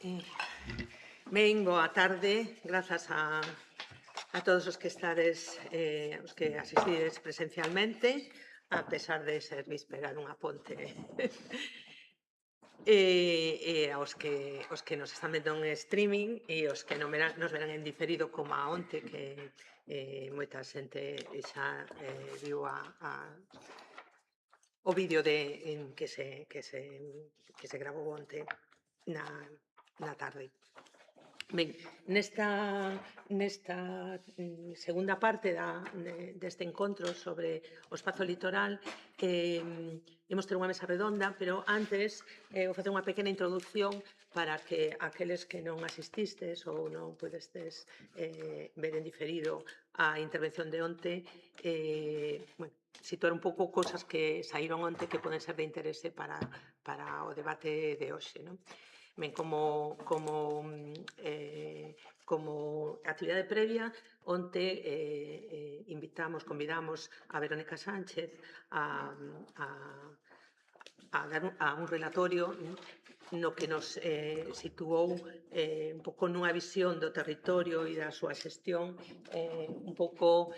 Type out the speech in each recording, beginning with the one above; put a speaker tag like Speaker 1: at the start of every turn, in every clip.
Speaker 1: Ben, boa tarde, grazas a todos os que estades, os que asistides presencialmente, a pesar de ser víspera dunha ponte. Aos que nos están vendo en streaming e os que nos verán en diferido como a onte, que moita xente xa viu o vídeo que se gravou onte na tarde. Ben, nesta segunda parte deste encontro sobre o espazo litoral imos ter unha mesa redonda, pero antes vou facer unha pequena introducción para que aqueles que non asististes ou non podestes ver en diferido a intervención de onte, situar un pouco cousas que saíron onte que poden ser de interese para o debate de hoxe, non? Ben, como actividade previa, onte convidamos a Verónica Sánchez a dar un relatorio no que nos situou un pouco nunha visión do territorio e da súa xestión un pouco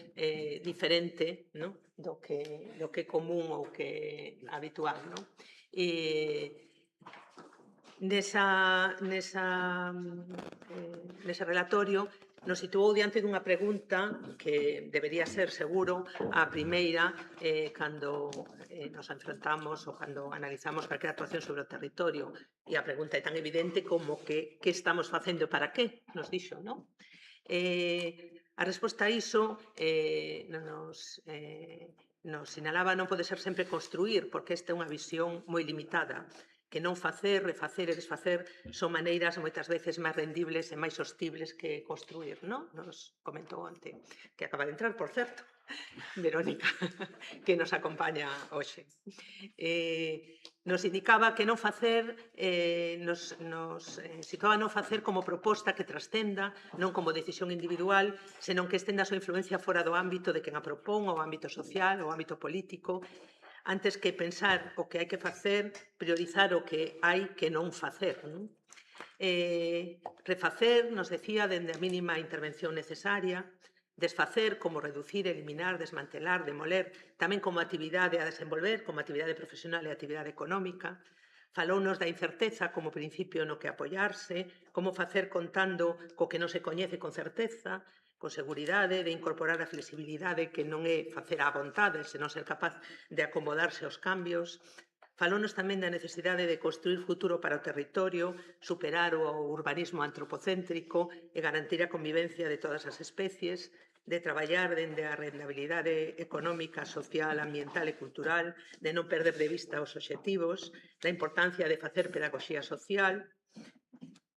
Speaker 1: diferente, no? do que é común ou que é habitual. No? Nese relatorio nos situou diante dunha pregunta que debería ser seguro a primeira cando nos enfrontamos ou cando analizamos calquera actuación sobre o territorio, e a pregunta é tan evidente como que estamos facendo e para que, nos dixo, non? A resposta a iso nos sinalaba non pode ser sempre construir, porque esta é unha visión moi limitada, que non facer, refacer e desfacer son maneiras moitas veces máis rendibles e máis sostibles que construir, non? Nos comentou onte, que acaba de entrar, por certo, Verónica, que nos acompaña hoxe. Nos indicaba que non facer, nos situaba non facer como proposta que trascenda, non como decisión individual, senón que estenda a súa influencia fora do ámbito de quen a propón, o ámbito social, o ámbito político, antes que pensar o que hai que facer, priorizar o que hai que non facer. Non? Refacer, nos decía, dende a mínima intervención necesaria, desfacer como reducir, eliminar, desmantelar, demoler, tamén como actividade a desenvolver, como actividade profesional e actividade económica. Falounos da incerteza como principio no que apoiarse, como facer contando co que non se coñece con certeza, con seguridade, de incorporar a flexibilidade que non é facer á vontade, senón ser capaz de acomodarse aos cambios. Falounos tamén da necesidade de construir futuro para o territorio, superar o urbanismo antropocéntrico e garantir a convivencia de todas as especies, de traballar dende a rentabilidade económica, social, ambiental e cultural, de non perder de vista os obxectivos, da importancia de facer pedagogía social.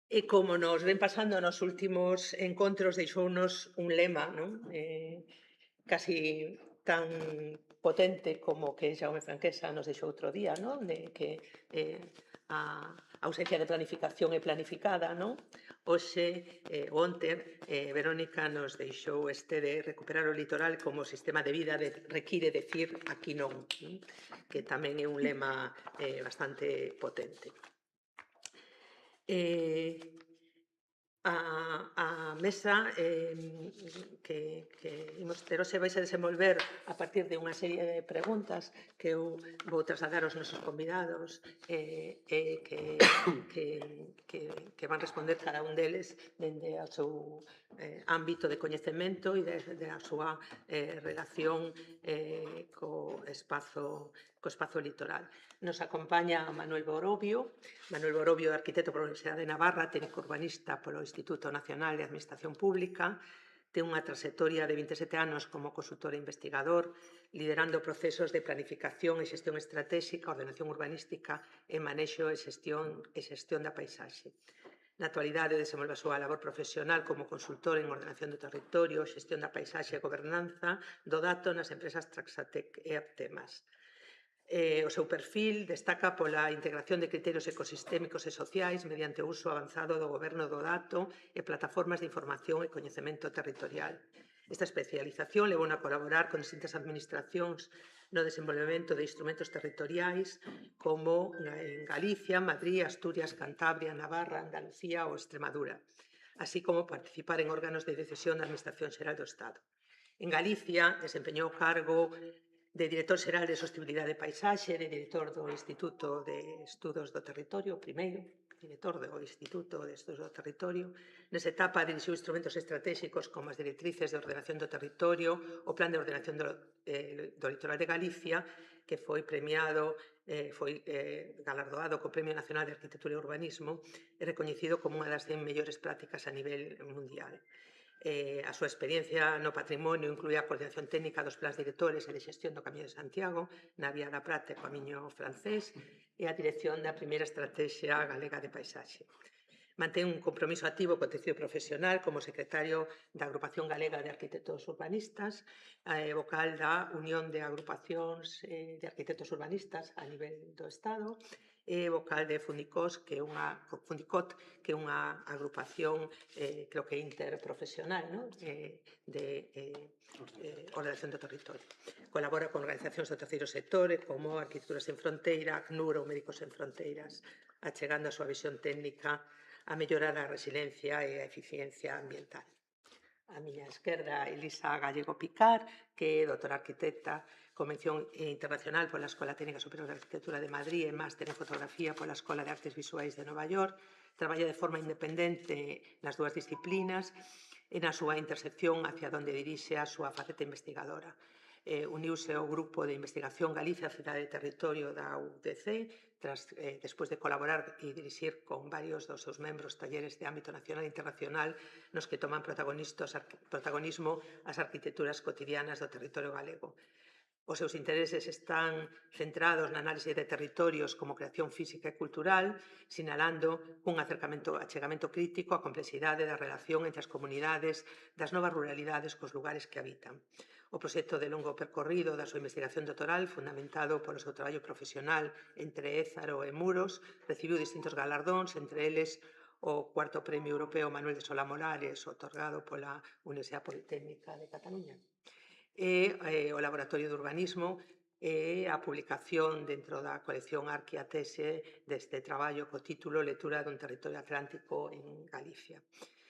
Speaker 1: E como nos ven pasando nos últimos encontros, deixounos un lema, non? Casi tan potente como que Jaume Franquesa nos deixou outro día, non? De que a ausencia de planificación é planificada, non? Hoxe, onte, Verónica nos deixou este de recuperar o litoral como sistema de vida require decir aquí non, que tamén é un lema bastante potente. A mesa que imos ter hoxe vai se desenvolver a partir de unha serie de preguntas que eu vou trasladar aos nosos convidados que van responder cada un deles dende o seu ámbito de coñecemento e desde a súa relación co espazo litoral. Nos acompaña Manuel Borobio, arquitecto pola Universidade de Navarra, técnico urbanista polo Instituto Nacional de Administración Pública, ten unha trayectoria de 27 anos como consultor e investigador, liderando procesos de planificación e xestión estratégica, ordenación urbanística e manexo e xestión da paisaxe. Na actualidade desenvolve a súa labor profesional como consultor en ordenación do territorio, xestión da paisaxe e gobernanza do dato nas empresas Traxatec e Aptemas. O seu perfil destaca pola integración de criterios ecosistémicos e sociais mediante o uso avanzado do goberno do dato e plataformas de información e coñecemento territorial. Esta especialización levou a colaborar con distintas administracións no desenvolvemento de instrumentos territoriais como en Galicia, Madrid, Asturias, Cantabria, Navarra, Andalucía ou Extremadura, así como participar en órganos de decisión da Administración Xeral do Estado. En Galicia desempeñou o cargo de director xeral de Sostenibilidade e Paisaxe, de director do Instituto de Estudos do Territorio, o primeiro director do Instituto de Estudos do Territorio. Nesa etapa dirixiu instrumentos estratégicos como as directrices de ordenación do territorio, o Plan de Ordenación do Litoral de Galicia, que foi premiado, foi galardoado co Premio Nacional de Arquitectura e Urbanismo e recoñecido como unha das 100 mellores prácticas a nivel mundial. A súa experiencia no patrimonio incluía a coordinación técnica dos plans directores e de xestión do Camiño de Santiago, na Vía da Prata e Camiño francés, e a dirección da primeira Estrategia Galega de Paisaxe. Mantén un compromiso activo co tecido profesional como secretario da Agrupación Galega de Arquitectos Urbanistas, vocal da Unión de Agrupacións de Arquitectos Urbanistas a nivel do Estado, e vocal de Fundicot, que é unha agrupación creo que interprofesional, ¿no? Ordenación do territorio. Colabora con organizacións do terceiro sector como Arquitecturas Sen Fronteira, ACNUR ou Médicos Sen Fronteiras, achegando a súa visión técnica a mellorar a resiliencia e a eficiencia ambiental. A miña esquerda, Elisa Gallego Picar, que é doutora arquitecta con mención internacional pola Escola Técnica Superior de Arquitectura de Madrid e máster en fotografía pola Escola de Artes Visuais de Nova York. Traballa de forma independente nas dúas disciplinas e na súa intersección hacia onde dirixe a súa faceta investigadora. Uniuse ao Grupo de Investigación Galicia, Cidade e Territorio da UDC, despois de colaborar e dirixir con varios dos seus membros talleres de ámbito nacional e internacional nos que toman protagonismo as arquitecturas cotidianas do territorio galego. Os seus intereses están centrados na análise de territorios como creación física e cultural, sinalando un achegamento crítico á complexidade da relación entre as comunidades das novas ruralidades cos lugares que habitan. O proxecto de longo percorrido da súa investigación doutoral, fundamentado polo seu traballo profesional entre Ézaro e Muros, recibiu distintos galardóns, entre eles o cuarto Premio Europeo Manuel de Solá Morales, otorgado pola Universidade Politécnica de Cataluña. E o Laboratorio de Urbanismo e a publicación dentro da colección Arquiatese deste traballo co título Lectura dun territorio atlántico en Galicia.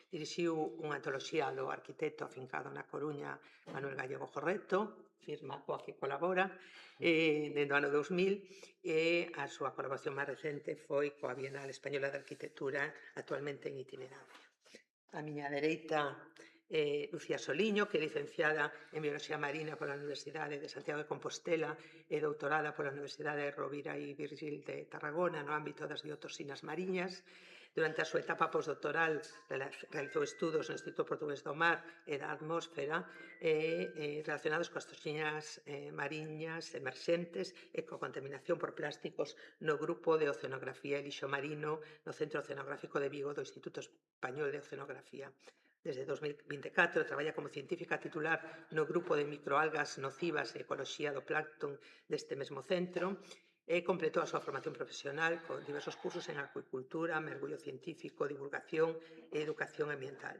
Speaker 1: Dirixiu unha antoloxía do arquitecto afincado na Coruña Manuel Gallego Jorreto, firma coa que colabora, dentro do ano 2000, e a súa colaboración máis recente foi coa Bienal Española de Arquitectura, actualmente en itinerancia. A miña dereita Lucía Soliño, que é licenciada en Biología Marina pola Universidade de Santiago de Compostela e doutorada pola Universidade Rovira e Virgili de Tarragona no ámbito das biotoxinas mariñas. Durante a súa etapa postdoctoral realizou estudos no Instituto Portugués do Mar e da Atmósfera relacionados coas toxinas mariñas emerxentes e coa contaminación por plásticos no grupo de Oceanografía e Lixo Marino no Centro Oceanográfico de Vigo do Instituto Español de Oceanografía. Desde 2024 traballa como científica titular no grupo de microalgas nocivas e ecoloxía do plancton deste mesmo centro e completou a súa formación profesional con diversos cursos en acuicultura, mergullo científico, divulgación e educación ambiental.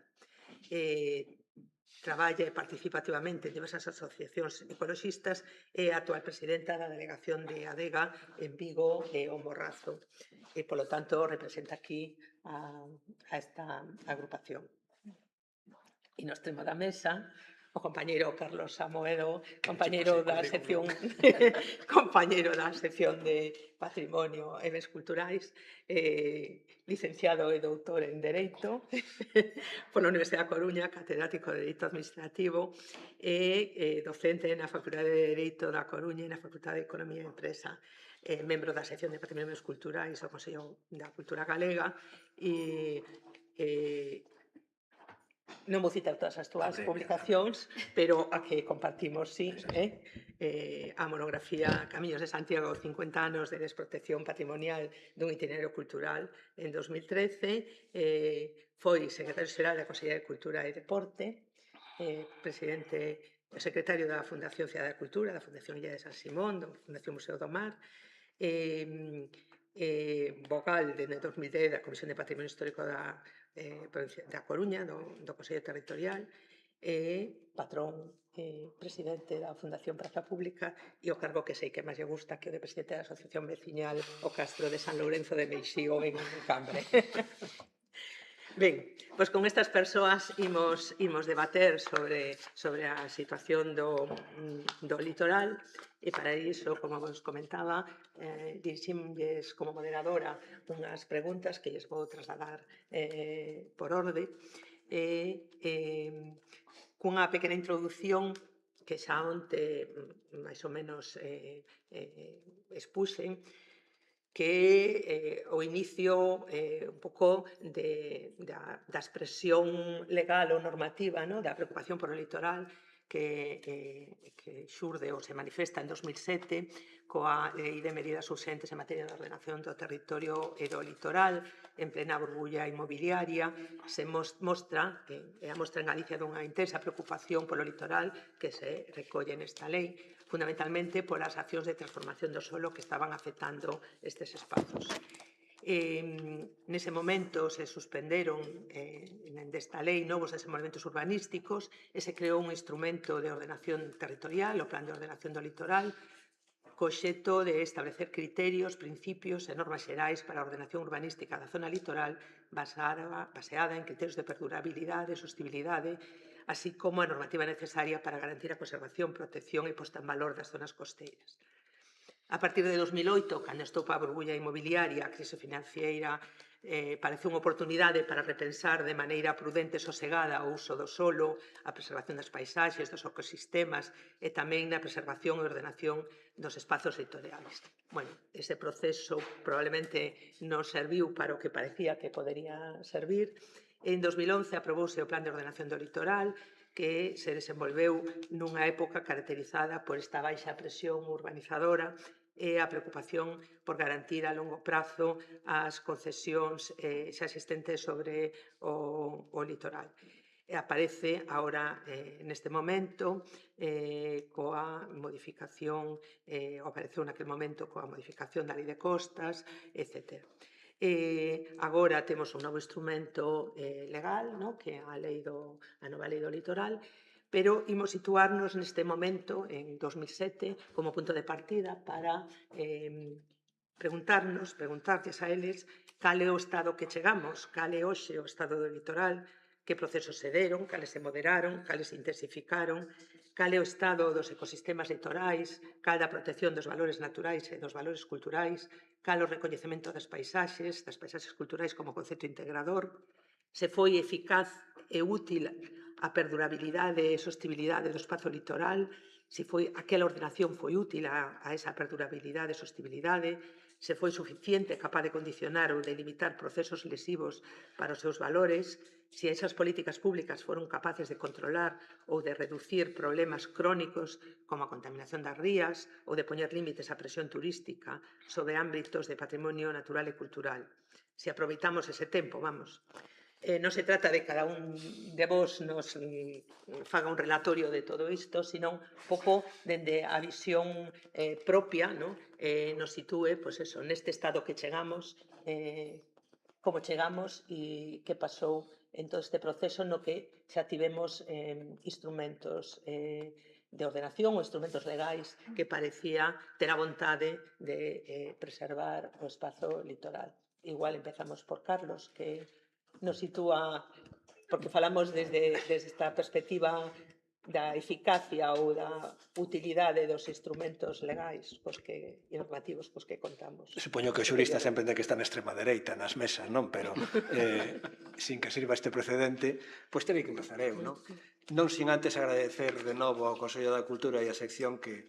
Speaker 1: Traballa e participa activamente en diversas asociacións ecoloxistas e a actual presidenta da delegación de ADEGA en Vigo e o Morrazo e, polo tanto, representa aquí a esta agrupación. E no extremo da mesa, o compañeiro Carlos Samoedo, compañeiro da sección de Patrimonio e Bens Culturais, licenciado e doutor en Dereito pola Universidade da Coruña, catedrático de Dereito Administrativo e docente na Facultade de Dereito da Coruña e na Facultade de Economía e Empresa, membro da sección de Patrimonio e Bens Culturais do Consello da Cultura Galega e non vou citar todas as túas publicacións, pero a que compartimos, sí, a monografía Camiños de Santiago, 50 anos de desprotección patrimonial dun itinerario cultural en 2013, foi secretario xeral da Consellería de Cultura e Deporte, presidente e secretario da Fundación Cidade da Cultura, da Fundación Illa de San Simón, da Fundación Museo do Mar, vogal dende 2010 da Comisión de Patrimonio Histórico da Coruña, do Consello Territorial, patrón presidente da Fundación Praza Pública e o cargo que sei que máis lle gusta, que é o de presidente da Asociación Veciñal o Castro de San Lourenzo de Meixío en Cambre. Ben, pois con estas persoas imos debater sobre a situación do litoral e para iso, como vos comentaba, diriximlles como moderadora unhas preguntas que lles vou trasladar por orde cunha pequena introdución que xa onte máis ou menos expuxen, que é o inicio un pouco da expresión legal ou normativa, no? Da preocupación por o litoral que xurde ou se manifesta en 2007 coa Lei de Medidas Urxentes en materia de ordenación do territorio e do litoral en plena burbulla inmobiliaria. Se mostra, é a mostra en Galicia dunha intensa preocupación polo litoral que se recolle nesta lei, fundamentalmente polas accións de transformación do solo que estaban afectando estes espazos. Nese momento se suspenderon desta lei novos desenvolvementos urbanísticos e se creou un instrumento de ordenación territorial, o Plan de Ordenación do Litoral, co obxecto de establecer criterios, principios e normas xerais para a ordenación urbanística da zona litoral baseada en criterios de perdurabilidade, sostibilidade, así como a normativa necesaria para garantir a conservación, protección e posta en valor das zonas costeiras. A partir de 2008, cando estopa a burbulla inmobiliaria, a crise financiera, parece unha oportunidade para repensar de maneira prudente e sosegada o uso do solo, a preservación das paisaxes, dos ecosistemas e tamén na preservación e ordenación dos espazos litorais. Bueno, ese proceso probablemente non serviu para o que parecía que podería servir. En 2011 aprobouse o Plan de Ordenación do Litoral, que se desenvolveu nunha época caracterizada por esta baixa presión urbanizadora e a preocupación por garantir a longo prazo as concesións xa existentes sobre o litoral. Aparece agora neste momento coa modificación, apareceu naquele momento coa modificación da Lei de Costas, etc. Agora temos un novo instrumento legal, no? Que é a nova Lei do Litoral, pero imos situarnos neste momento, en 2007, como punto de partida para preguntarlles a eles cal é o estado que chegamos, cal é hoxe o estado do litoral, que procesos se deron, cales se moderaron, cales se intensificaron, cal é o estado dos ecosistemas litorais, cal da protección dos valores naturais e dos valores culturais, cal o recoñecemento das paisaxes culturais como concepto integrador, se foi eficaz e útil a perdurabilidade e sostibilidade do espazo litoral, se foi aquela ordenación foi útil a esa perdurabilidade e sostibilidade, se foi suficiente e capaz de condicionar ou de limitar procesos lesivos para os seus valores, se esas políticas públicas foron capaces de controlar ou de reducir problemas crónicos como a contaminación das rías ou de poñer límites á presión turística sobre ámbitos de patrimonio natural e cultural. Se aproveitamos ese tempo, vamos. Non se trata de cada un de vos nos faga un relatorio de todo isto, senón pouco dende a visión propia, no? Nos sitúe, pois eso, neste estado que chegamos, como chegamos e que pasou en todo este proceso no que xa tivemos instrumentos de ordenación ou instrumentos legais que parecía ter a vontade de preservar o espazo litoral. Igual empezamos por Carlos, que nos sitúa, porque falamos desde esta perspectiva da eficacia ou da utilidade dos instrumentos legais e normativos cos que contamos.
Speaker 2: Supoño que o xurista sempre ten que estar na extrema dereita nas mesas, non? Pero sin que sirva este precedente, pois terei que empezar eu, non? Non sin antes agradecer de novo ao Consello da Cultura e a sección que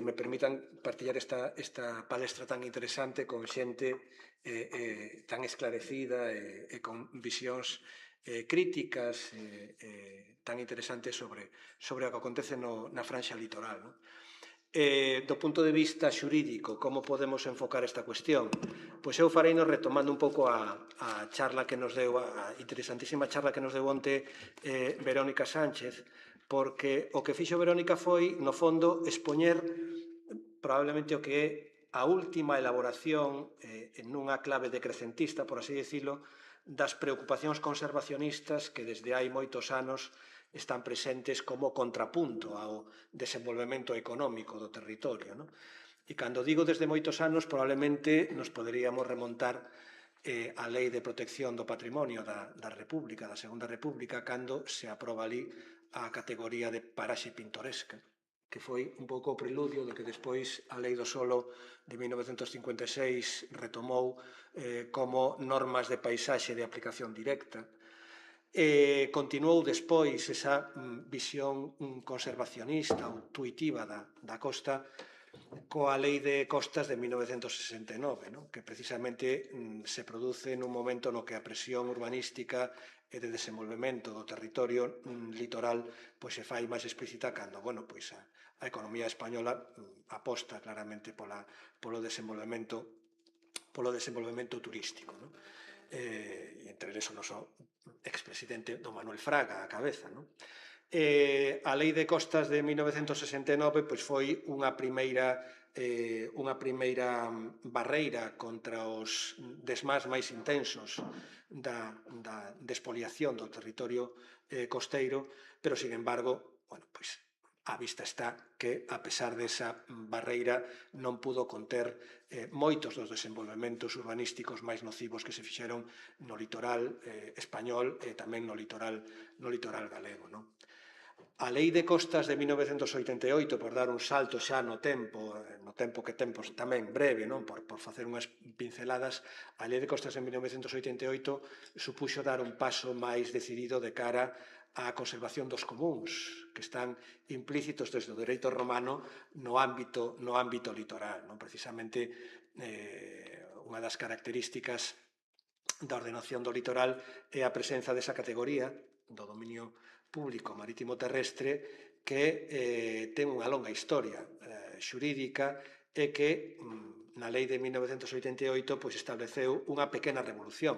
Speaker 2: me permitan partillar esta palestra tan interesante con xente tan esclarecida e con visións críticas tan interesantes sobre o que acontece na franxa litoral, non? Do punto de vista xurídico, como podemos enfocar esta cuestión? Pois eu fareino retomando un pouco a charla que nos deu, a interesantísima charla que nos deu onte Verónica Sánchez, porque o que fixo Verónica foi, no fondo, expoñer probablemente o que é a última elaboración nunha clave decrecentista, por así dicilo, das preocupacións conservacionistas que desde hai moitos anos están presentes como contrapunto ao desenvolvemento económico do territorio, non? E cando digo desde moitos anos, probablemente nos poderíamos remontar a Lei de Protección do Patrimonio da República, da Segunda República, cando se aproba ali a categoría de paraxe pintoresca, que foi un pouco o preludio do que despois a Lei do Solo de 1956 retomou como normas de paisaxe de aplicación directa. Continuou despois esa visión conservacionista ou intuitiva da costa coa Lei de Costas de 1969, non? Que precisamente se produce nun momento no que a presión urbanística e de desenvolvemento do territorio litoral pois se fai máis explícita cando, bueno, pois a economía española aposta claramente polo desenvolvemento turístico, non? E entre eles o noso expresidente don Manuel Fraga a cabeza, non? A Lei de Costas de 1969 pois foi unha primeira barreira contra os desmás máis intensos da despoliación do territorio costeiro, pero, sin embargo, bueno, pois, a vista está que, a pesar desa barreira, non pudo conter moitos dos desenvolvementos urbanísticos máis nocivos que se fixeron no litoral español e tamén no litoral galego, non? A Lei de Costas de 1988, por dar un salto xa no tempo que temos tamén breve, non? Por facer unhas pinceladas, a Lei de Costas de 1988 supuxo dar un paso máis decidido de cara á conservación dos comúns, que están implícitos desde o dereito romano no ámbito litoral, non? Precisamente unha das características da ordenación do litoral é a presenza desa categoría do dominio público marítimo terrestre que ten unha longa historia xurídica e que na Lei de 1988 pois estableceu unha pequena revolución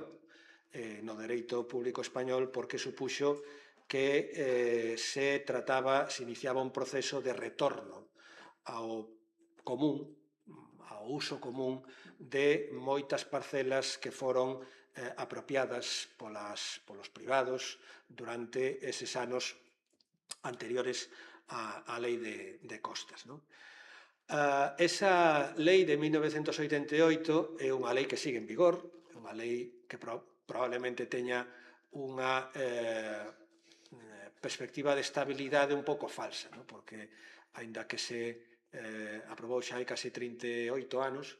Speaker 2: no dereito público español porque supuxo que se iniciaba un proceso de retorno ao común, ao uso común de moitas parcelas que foron apropiadas polos privados durante eses anos anteriores á Lei de Costas, non? Esa lei de 1988 é unha lei que sigue en vigor, é unha lei que probablemente teña unha perspectiva de estabilidade un pouco falsa, non? Porque, aínda que se aprobou xa hai case 38 anos,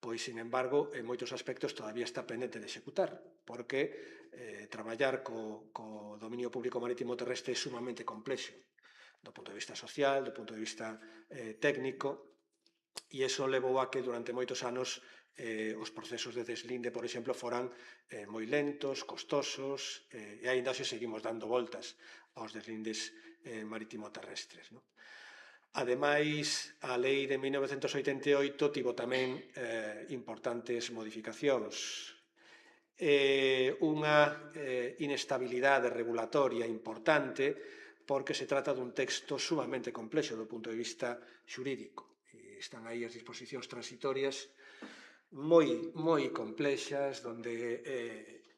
Speaker 2: pois, sin embargo, en moitos aspectos todavía está pendente de executar, porque traballar co dominio público marítimo terrestre é sumamente complexo, do punto de vista social, do punto de vista técnico, e iso levou a que durante moitos anos os procesos de deslinde, por exemplo, foran moi lentos, costosos, e aínda hoxe seguimos dando voltas aos deslindes marítimo terrestres, non? Ademais, a Lei de 1988 tivo tamén importantes modificacións. Unha inestabilidade regulatoria importante porque se trata dun texto sumamente complexo do punto de vista xurídico. Están aí as disposicións transitorias moi complexas, onde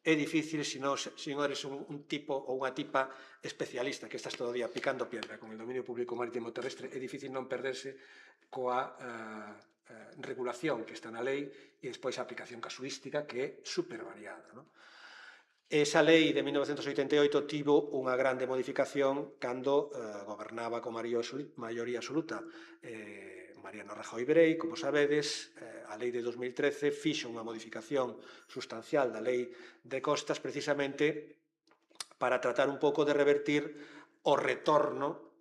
Speaker 2: é difícil, se non eres un tipo ou unha tipa especialista que estás todo o día picando piedra con el dominio público marítimo terrestre, é difícil non perderse coa regulación que está na lei e despois a aplicación casuística que é super variada, non? Esa lei de 1988 tivo unha grande modificación cando gobernaba con maioría absoluta Mariano Rajoy Brei, como sabedes. A lei de 2013 fixo unha modificación sustancial da lei de costas precisamente para tratar un pouco de revertir o retorno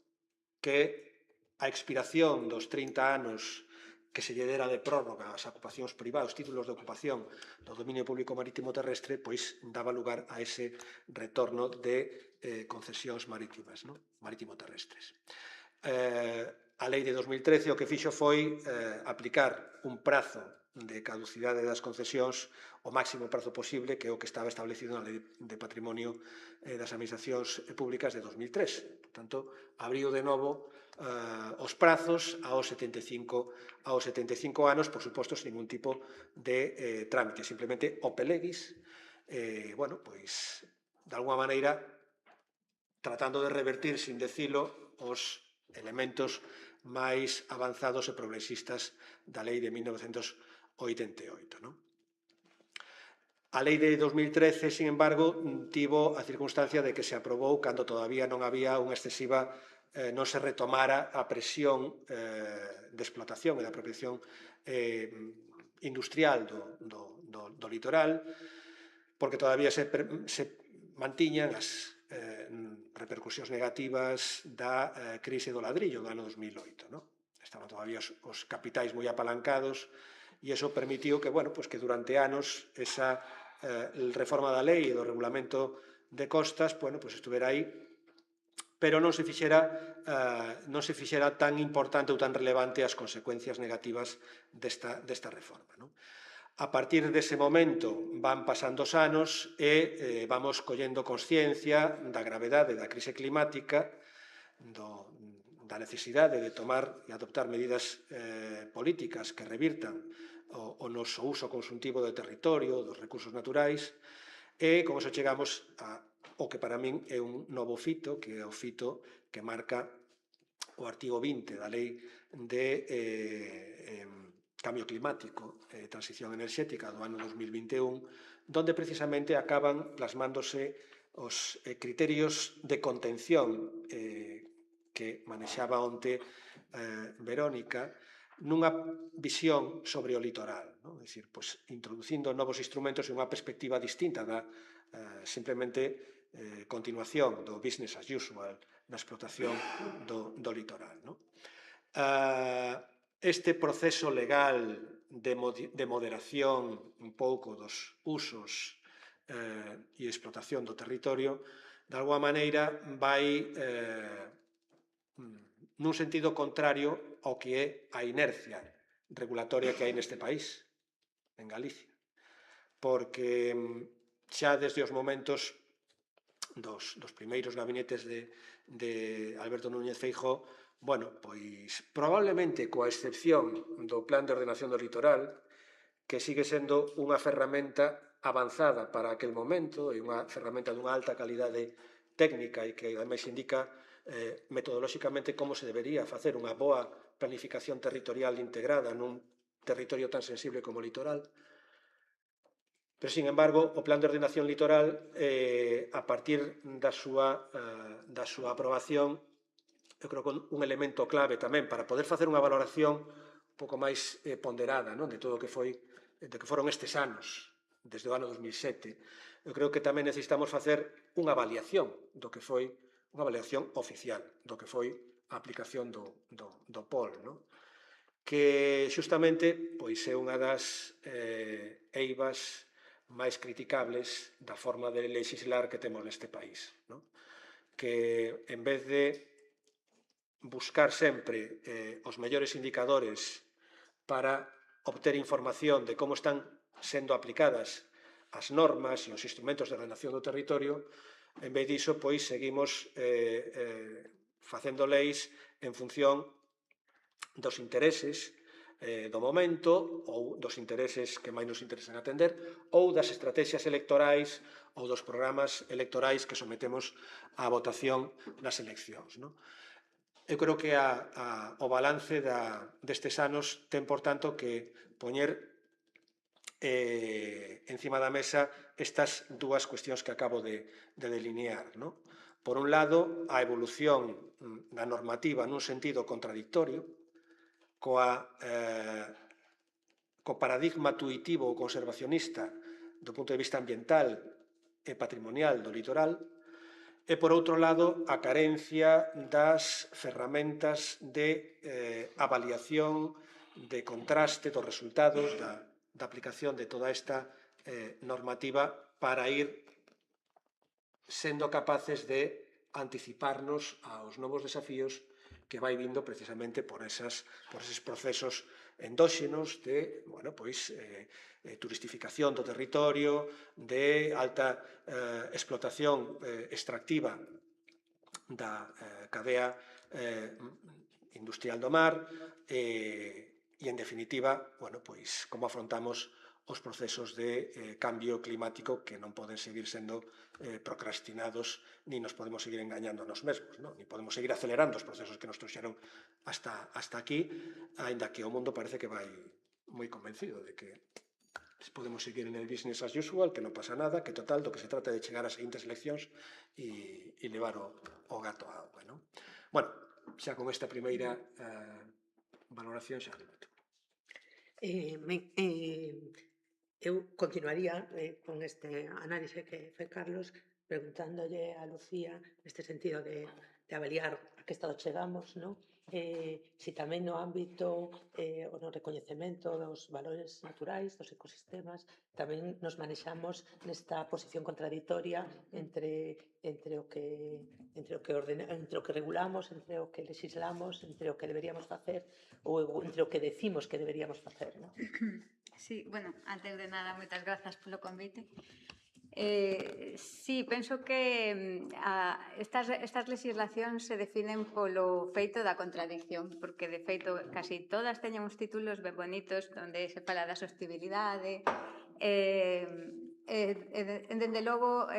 Speaker 2: que a expiración dos 30 anos que se lle dera de prórroga ás ocupacións privadas, os títulos de ocupación do dominio público marítimo terrestre, pois daba lugar a ese retorno de concesións marítimas, non? Marítimo terrestres. A lei de 2013 o que fixo foi aplicar un prazo de caducidade das concesións o máximo prazo posible, que é o que estaba establecido na Lei de Patrimonio das Administracións Públicas de 2003. Por tanto, abriu de novo os prazos aos 75 anos, por suposto, sin ningún tipo de trámite, simplemente o peleguis, bueno, pois, de alguma maneira, tratando de revertir, sin decilo, os elementos máis avanzados e progresistas da lei de 1988. Non? A lei de 2013, sin embargo, tivo a circunstancia de que se aprobou cando todavía non había unha excesiva, non se retomara a presión de explotación e da apropiación industrial do litoral, porque todavía se mantiñan as repercusións negativas da crise do ladrillo do ano 2008. Non? Estaban todavía os capitais moi apalancados e iso permitiu que, bueno, pues que durante anos esa reforma da lei e do regulamento de costas, bueno, pues estuvera aí, pero non se fixera tan importante ou tan relevante as consecuencias negativas desta reforma. Non? A partir dese momento van pasando os anos e vamos collendo consciencia da gravedade da crise climática, da necesidade de tomar e adoptar medidas políticas que revirtan o noso uso consultivo do territorio, dos recursos naturais, e con eso chegamos ao que para min é un novo fito, que é o fito que marca o artigo 20 da Lei de Cambio Climático e Transición Enerxética do ano 2021, donde precisamente acaban plasmándose os criterios de contención que manexaba onte Verónica, nunha visión sobre o litoral, non? É dicir, pois, introducindo novos instrumentos e unha perspectiva distinta da simplemente continuación do business as usual na explotación do litoral. Non? Este proceso legal de moderación un pouco dos usos e explotación do territorio, de alguma maneira vai nun sentido contrario ao que é a inercia regulatoria que hai neste país, en Galicia. Porque xa desde os momentos dos primeiros gabinetes de Alberto Núñez Feijóo, bueno, pois probablemente coa excepción do Plan de Ordenación do Litoral, que sigue sendo unha ferramenta avanzada para aquel momento e unha ferramenta dunha alta calidade técnica e que ademais indica metodolóxicamente como se debería facer unha boa planificación territorial integrada nun territorio tan sensible como o litoral. Pero, sin embargo, o Plan de Ordenación Litoral, a partir da súa aprobación, eu creo que un elemento clave tamén para poder facer unha valoración un pouco máis ponderada, non? De todo o que foron estes anos, desde o ano 2007, eu creo que tamén necesitamos facer unha avaliación do que foi, unha avaliación oficial do que foi a aplicación do POL, non? Que xustamente pois é unha das eivas máis criticables da forma de legislar que temos neste país, non? Que en vez de buscar sempre os mellores indicadores para obter información de como están sendo aplicadas as normas e os instrumentos de ordenación do territorio, en vez diso, pois, seguimos facendo leis en función dos intereses do momento ou dos intereses que máis nos interesan atender ou das estrategias electorais ou dos programas electorais que sometemos á votación nas eleccións. Non? Eu creo que o balance destes anos ten, por tanto, que poñer encima da mesa estas dúas cuestións que acabo de delinear. Non? Por un lado, a evolución da normativa nun sentido contradictorio, co paradigma tuitivo ou conservacionista do punto de vista ambiental e patrimonial do litoral, e, por outro lado, a carencia das ferramentas de avaliación, de contraste dos resultados da aplicación de toda esta normativa para ir sendo capaces de anticiparnos aos novos desafíos que vai vindo precisamente por eses procesos endóxenos de, bueno, pois, turistificación do territorio, de alta explotación extractiva da cadea industrial do mar e, en definitiva, bueno, pois, como afrontamos os procesos de cambio climático que non poden seguir sendo procrastinados, ni nos podemos seguir engañando a nos mesmos, non? Ni podemos seguir acelerando os procesos que nos trouxeron hasta aquí, aínda que o mundo parece que vai moi convencido de que podemos seguir en el business as usual, que non pasa nada, que total, do que se trata de chegar ás seguintes eleccións e levar o gato á auga, non? Bueno, xa con esta primeira valoración xa remato.
Speaker 1: Eu continuaría con este análise que foi Carlos preguntándolle a Lucía neste sentido de avaliar a que estado chegamos, non? Si tamén no ámbito ou no recoñecemento dos valores naturais, dos ecosistemas, tamén nos manexamos nesta posición contradictoria entre o que regulamos, entre o que legislamos, entre o que deberíamos facer ou entre o que decimos que deberíamos facer, non?
Speaker 3: Sí, bueno, antes de nada, moitas grazas polo convite. Sí, penso que estas legislacións se definen polo feito da contradicción, porque de feito casi todas teñen uns títulos ben bonitos onde se fala da sostenibilidade, dende logo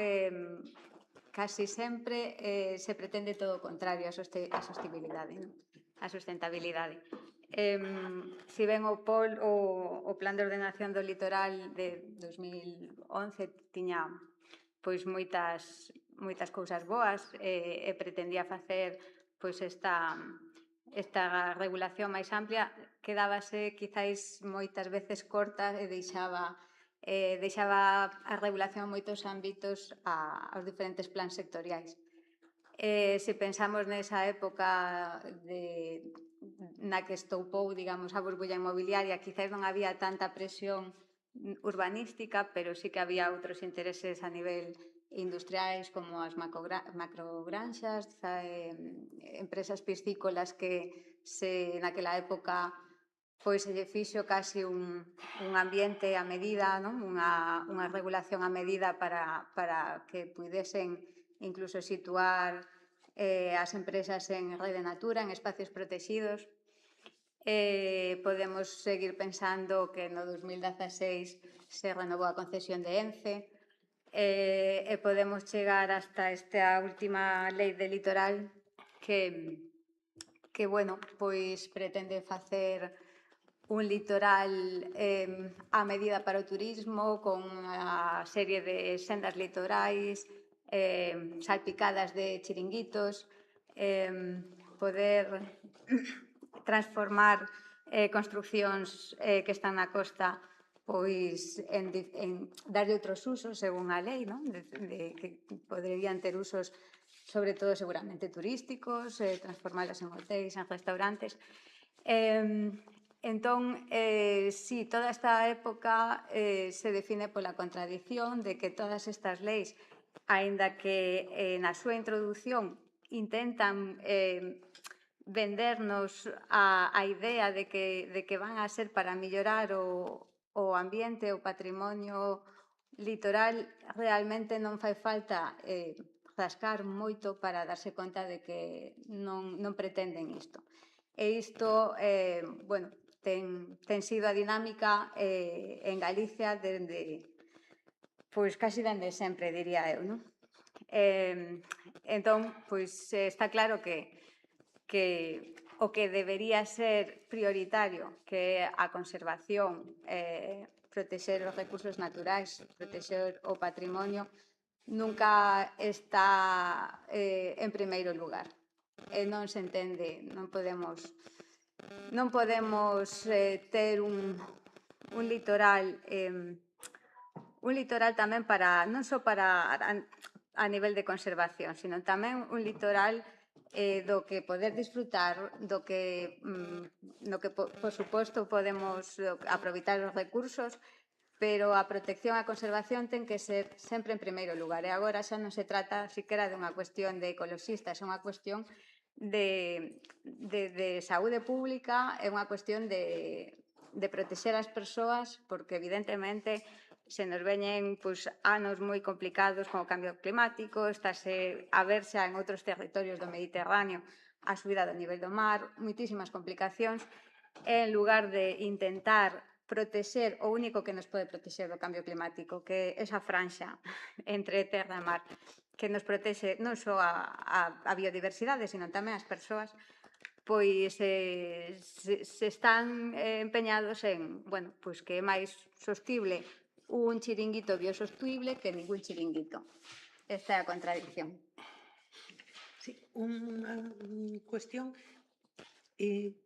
Speaker 3: casi sempre se pretende todo o contrario a sostenibilidade, non? A sustentabilidade. Si ben o Plan de Ordenación do Litoral de 2011 tiña pois moitas cousas boas e pretendía facer pois esta regulación máis amplia, quedábase quizáis moitas veces corta e deixaba a regulación en moitos ámbitos aos diferentes plans sectoriais. Se pensamos nesa época na que estoupou, digamos, a burbulla inmobiliaria, quizás non había tanta presión urbanística, pero sí que había outros intereses a nivel industriais como as macrogranxas, empresas piscícolas que naquela época pois se lle fixo casi un ambiente a medida, non? Unha regulación a medida para que puidesen incluso situar as empresas en rede natura, en espacios protegidos. Podemos seguir pensando que no 2016 se renovou a concesión de Ence e podemos chegar hasta esta última lei de litoral que bueno, pois pretende facer un litoral a medida para o turismo, con unha serie de sendas litorais salpicadas de chiringuitos, poder transformar construccións que están na costa pois en darlle outros usos según a lei, non? Que poderían ter usos sobre todo seguramente turísticos, transformalas en hotéis, en restaurantes. Entón, sí, toda esta época se define pola contradicción de que todas estas leis, aínda que na súa introdución intentan vendernos a idea de que van a ser para mellorar o ambiente, o patrimonio litoral, realmente non fai falta rascar moito para darse conta de que non pretenden isto. E isto, bueno, ten sido a dinámica en Galicia dende pois casi dende sempre, diría eu, non? Entón, pois está claro que o que debería ser prioritario, que é a conservación, protexer os recursos naturais, protexer o patrimonio, nunca está en primeiro lugar. E non se entende, non podemos ter un litoral tamén para, non só para a nivel de conservación, sino tamén un litoral do que poder disfrutar, no que, por suposto, podemos aproveitar os recursos, pero a protección e a conservación ten que ser sempre en primeiro lugar. E agora xa non se trata siquera de unha cuestión de ecoloxistas, é unha cuestión de saúde pública, é unha cuestión de protexer as persoas, porque evidentemente se nos veñen anos moi complicados con o cambio climático, estáse a ver xa en outros territorios do Mediterráneo a subida do nivel do mar, moitísimas complicacións, en lugar de intentar protexer o único que nos pode protexer do cambio climático, que é esa franxa entre terra e mar, que nos protexe non só a biodiversidade, sino tamén as persoas, pois se están empeñados en, bueno, pois que é máis sostible un chiringuito biosostible que ningún chiringuito. Esta é a contradicción.
Speaker 1: Sí, unha cuestión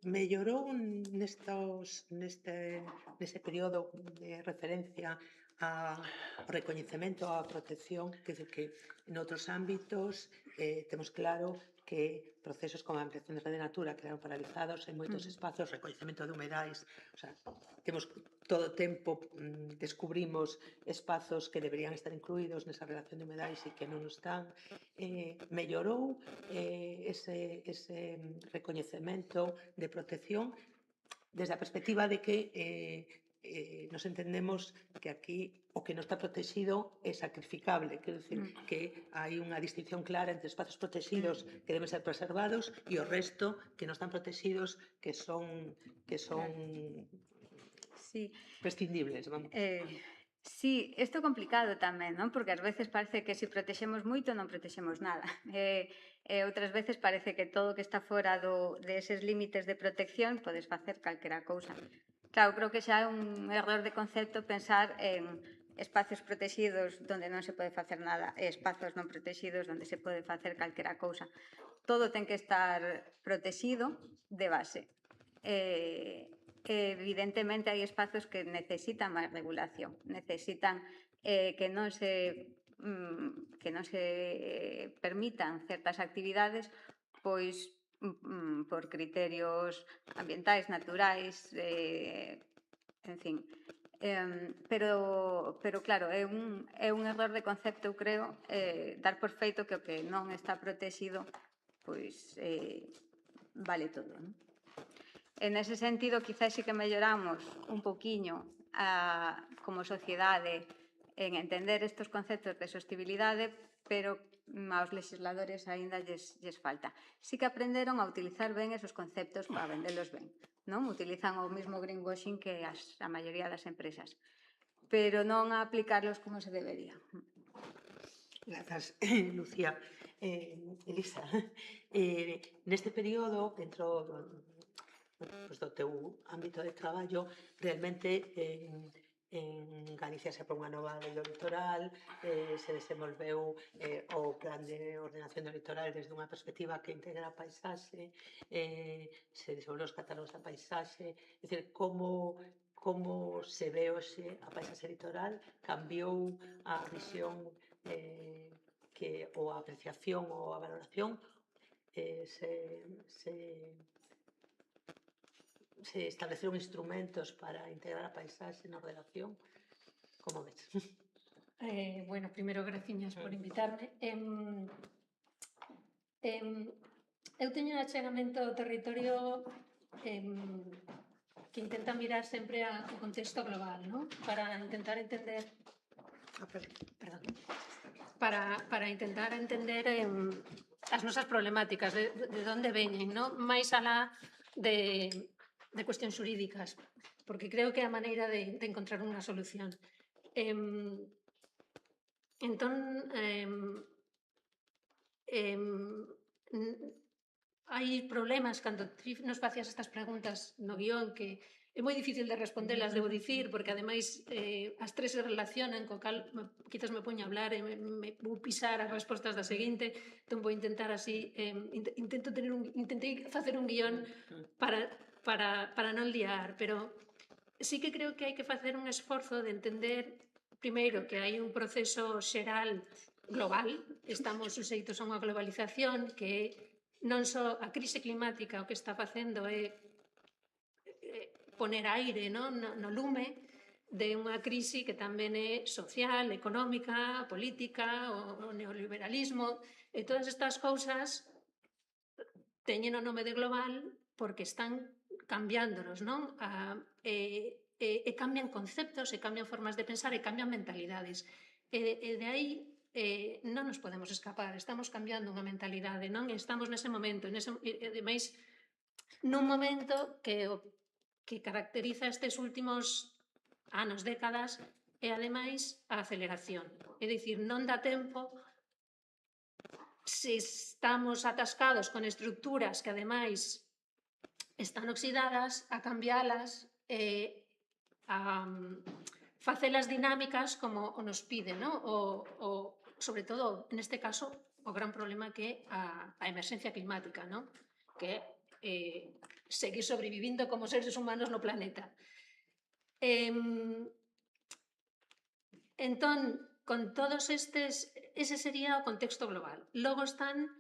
Speaker 1: mellorou neste período de referencia ao recoñecemento, á protección, que noutros ámbitos temos claro que procesos como a ampliación de rede natura quedaron paralizados en moitos espazos, recoñecemento de humedais, o sea, temos todo o tempo descubrimos espazos que deberían estar incluídos nesa relación de humedais e que non están. Mellorou ese recoñecemento de protección desde a perspectiva de que nos entendemos que aquí o que non está protegido é sacrificable, quero dicir que hai unha distinción clara entre espazos protegidos que deben ser preservados e o resto que non están protegidos que son
Speaker 3: Sí.
Speaker 1: prescindibles, vamos.
Speaker 3: Sí, isto é complicado tamén, non? Porque ás veces parece que se protexemos moito non protexemos nada. Outras veces parece que todo que está fora deses límites de protección podes facer calquera cousa. Claro, creo que xa é un error de concepto pensar en espacios protegidos onde non se pode facer nada e espazos non protegidos onde se pode facer calquera cousa. Todo ten que estar protegido de base. Evidentemente hai espazos que necesitan máis regulación, necesitan que non se permitan certas actividades pois por criterios ambientais, naturais, en fin. Pero claro, é un error de concepto, eu creo, dar por feito que o que non está protegido pois vale todo, non? En ese sentido, quizás sí que melloramos un poquiño como sociedade en entender estes conceptos de sostibilidade, pero aos legisladores aínda lles falta. Sí que aprenderon a utilizar ben esos conceptos para vendelos ben, non? Utilizan o mesmo greenwashing que a maioría das empresas, pero non a aplicarlos como se debería.
Speaker 1: Grazas, Lucía. Elisa, neste período, dentro do teu ámbito de traballo, realmente en Galicia se aprobou unha nova lei do litoral, se desenvolveu o plan de ordenación do litoral desde unha perspectiva que integra a paisaxe, se desenvolveu os catálogos da paisaxe, é dicir, como se ve hoxe a paisaxe litoral, cambiou a visión ou a apreciación ou a valoración, se estableceron instrumentos para integrar a paisaxe na ordenación. Como ves?
Speaker 4: Bueno, primeiro, graciñas por invitarme. Eu teño un achegamento ao territorio que intenta mirar sempre ao contexto global, ¿no? Para intentar entender... Perdón. Para intentar entender as nosas problemáticas, de onde veñen, ¿no? Máis alá de cuestións xurídicas, porque creo que é a maneira de encontrar unha solución. Entón, hai problemas cando nos facías estas preguntas no guión que é moi difícil de respondelas, debo dicir, porque ademais as tres se relacionan, co cal quizás me poño a hablar e me vou pisar as respostas da seguinte, entón vou intentar así, intentei facer un guión para non liar, pero sí que creo que hai que facer un esforzo de entender, primeiro, que hai un proceso xeral global, estamos suxeitos a unha globalización que non só a crise climática o que está facendo é poner aire no lume de unha crise que tamén é social, económica, política, o neoliberalismo, e todas estas cousas teñen o nome de global porque están cambiándonos, non? E cambian conceptos, e cambian formas de pensar, e cambian mentalidades. E de aí non nos podemos escapar, estamos cambiando unha mentalidade, non? Estamos nese momento, ademais, nun momento que caracteriza estes últimos anos, décadas, e ademais a aceleración. É dicir, non dá tempo, se estamos atascados con estructuras que ademais están oxidadas, a cambialas e a facelas dinámicas como nos pide, ¿no? Sobre todo, neste caso, o gran problema que é a emerxencia climática, ¿no? Que é seguir sobrevivindo como seres humanos no planeta. Entón, con todos estes, ese sería o contexto global. Logo están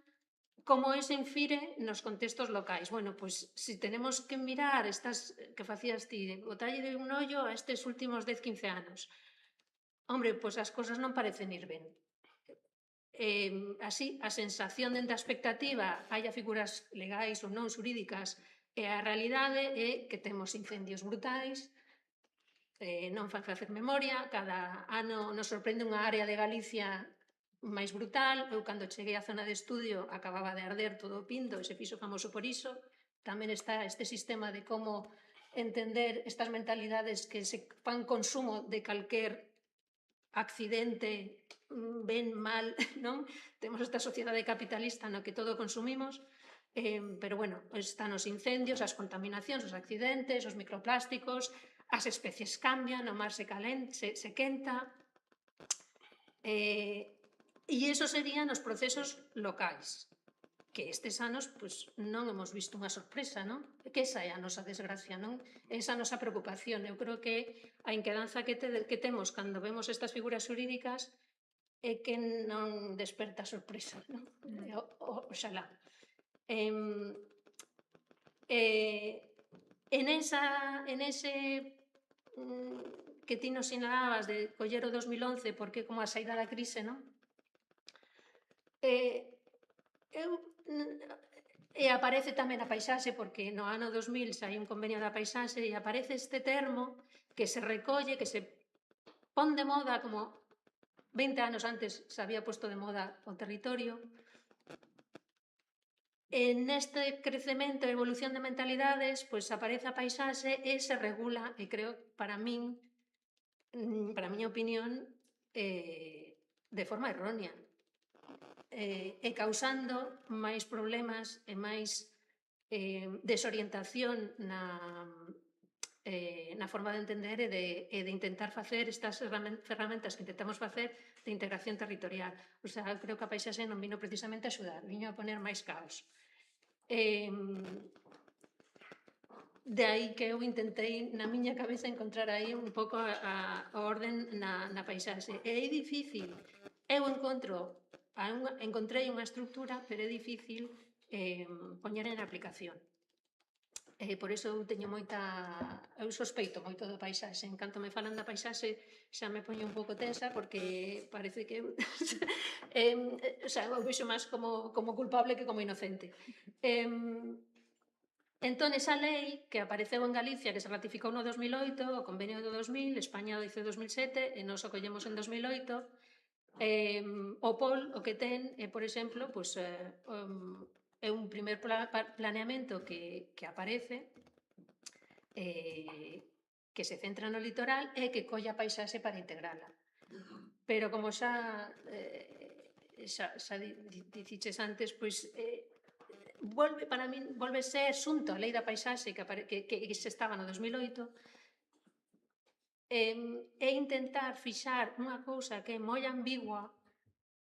Speaker 4: como ese infire nos contextos locais. Bueno, pois, se tenemos que mirar estas que facías ti, botalle un ollo a estes últimos 10-15 anos. Hombre, pois as cosas non parecen ir ben. Así, a sensación dentro da expectativa, haya figuras legais ou non xurídicas, e a realidade é que temos incendios brutais, non fan facer memoria, cada ano nos sorprende unha área de Galicia máis brutal. Eu, cando cheguei á zona de estudio, acababa de arder todo o Pindo e se fixo famoso por iso. Tamén está este sistema de como entender estas mentalidades que se fan consumo de calquer accidente, ben, mal, non? Temos esta sociedade capitalista no que todo consumimos, pero, bueno, están os incendios, as contaminacións, os accidentes, os microplásticos, as especies cambian, o mar se quenta, e iso serían os procesos locais, que estes anos pois, non hemos visto unha sorpresa, non? Que esa é a nosa desgracia, non? Esa a nosa preocupación. Eu creo que a inquedanza que temos cando vemos estas figuras xurídicas é que non desperta sorpresa, non? Oxalá. En ese que ti nos sinalabas de coller o 2011 porque como a saída da crise, non? Aparece tamén a paisaxe, porque no ano 2000 sai un convenio da paisaxe e aparece este termo que se recolle, que se pon de moda como 20 anos antes se había posto de moda o territorio. Neste crecemento e evolución de mentalidades, pois aparece a paisaxe e se regula, e creo, para min, para a miña opinión, de forma errónea, e causando máis problemas e máis desorientación na forma de entender e de intentar facer estas ferramentas que intentamos facer de integración territorial. O sea, creo que a paisaxe non vino precisamente a axudar, vino a poner máis caos. De aí que eu intentei na miña cabeza encontrar aí un pouco a orden na paisaxe. E é difícil. Eu encontrei unha estructura, pero é difícil poñer en aplicación. Por iso eu teño eu sospeito moito do paisaxe. En canto me falan da paisaxe xa me poño un pouco tensa porque parece que o sea, eu vexo máis como culpable que como inocente. Entón, esa lei que apareceu en Galicia, que se ratificou no 2008, o convenio do 2000, España o dice 2007, e nos o collemos en 2008, o POL o que ten é, por exemplo, é un primer planeamento que aparece, que se centra no litoral e que colla a paisaxe para integrala. Pero como xa diciches antes, pois para min volve ser xunto a lei da paisaxe que se estaba no 2008, é intentar fixar unha cousa que é moi ambigua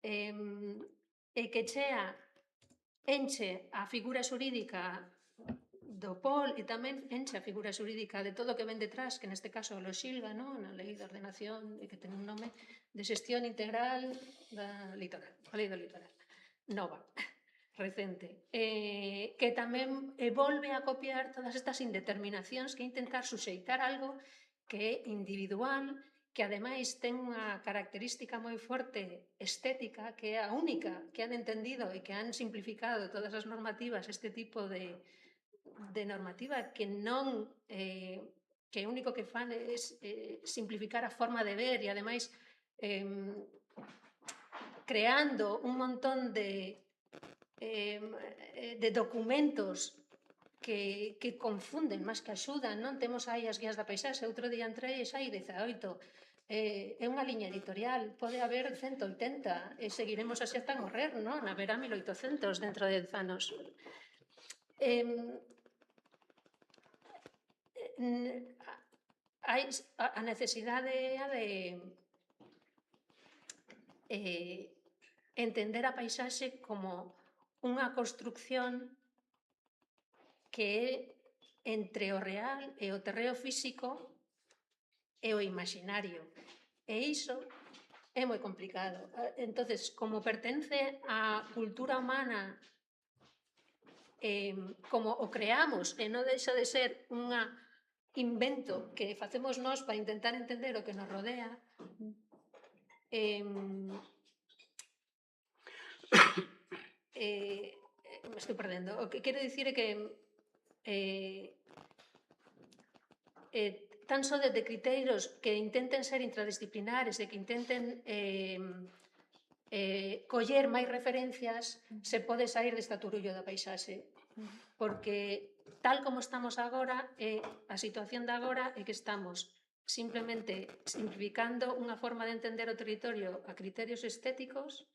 Speaker 4: e que enche a figura xurídica do POL e tamén enche a figura xurídica de todo o que ven detrás, que neste caso é o LOXILVA, na Lei de Ordenación, que ten un nome de Xestión Integral da Litoral, a Lei do Litoral, nova, recente, que tamén volve a copiar todas estas indeterminacións que intentar suxeitar algo que é individual, que ademais ten unha característica moi forte estética, que é a única que han entendido e que han simplificado todas as normativas, este tipo de normativa que non que o único que fan é simplificar a forma de ver e ademais creando un montón de documentos que confunden máis que axudan, non? Temos aí as guías da paisaxe, outro día entrei e xa hai 18. É unha liña editorial, pode haber 180 e seguiremos así hasta morrer, non? Haberá 1800 dentro de 10 anos. Hai a necesidade de entender a paisaxe como unha construcción que é entre o real e o terreo físico e o imaginario. E iso é moi complicado. Entonces, como pertence á cultura humana, como o creamos e non deixa de ser unha invento que facemos nós para intentar entender o que nos rodea, me estou perdendo. O que quero dicir é que tan só de critérios que intenten ser intradisciplinares e que intenten coller máis referencias, se pode sair deste aturullo da paisaxe. Porque tal como estamos agora, a situación de agora é que estamos simplemente simplificando unha forma de entender o territorio a criterios estéticos,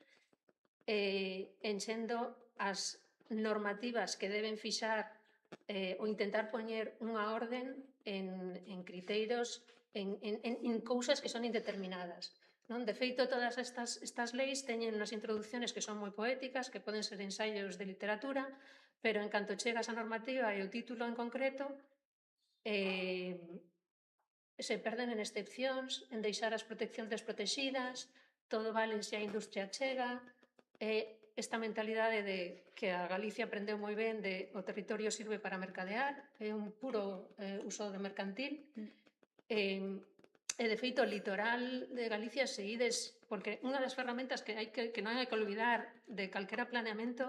Speaker 4: enxendo as normativas que deben fixar ou intentar poñer unha orden en criteiros, en cousas que son indeterminadas. Non? De feito, todas estas leis teñen unhas introducciones que son moi poéticas, que poden ser ensaios de literatura, pero en canto chegas a normativa e o título en concreto, se perden en excepcións, en deixar as proteccións desprotegidas, todo vale se a industria chega, esta mentalidade de que a Galicia aprendeu moi ben de o territorio sirve para mercadear, é un puro uso de mercantil, e de feito o litoral de Galicia se ides, porque unha das ferramentas que non hai que olvidar de calquera planeamento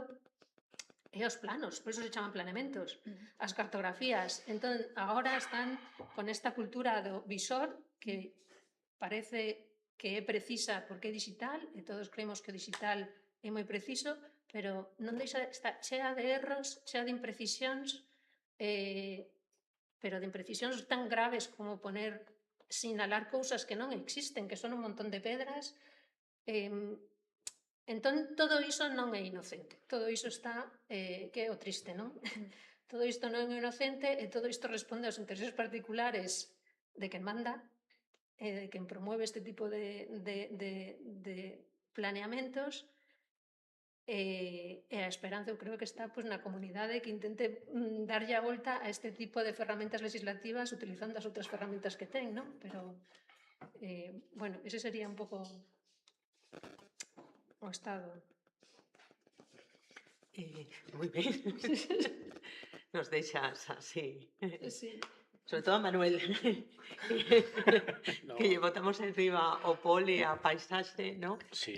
Speaker 4: é os planos, por iso se chaman planeamentos, as cartografías. Entón, agora están con esta cultura do visor que parece que é precisa porque é digital, e todos creemos que o digital é moi preciso, pero non deixa de estar chea de erros, chea de imprecisións, pero de imprecisións tan graves como poner, sinalar cousas que non existen, que son un montón de pedras. Entón, todo iso non é inocente. Todo iso está, que é o triste, non? Todo isto non é inocente e todo isto responde aos intereses particulares de quen manda, de quen promueve este tipo de planeamentos, e a esperanza, eu creo que está na comunidade que intente darlle a volta a este tipo de ferramentas legislativas utilizando as outras ferramentas que ten, non? Pero, bueno, ese sería un pouco o estado.
Speaker 1: Moi ben. Nos deixas así.
Speaker 4: Sí.
Speaker 1: Sobre todo a Manuel,
Speaker 5: No.
Speaker 1: que lle botamos encima o pole, a paisaxe, non?
Speaker 5: Sí.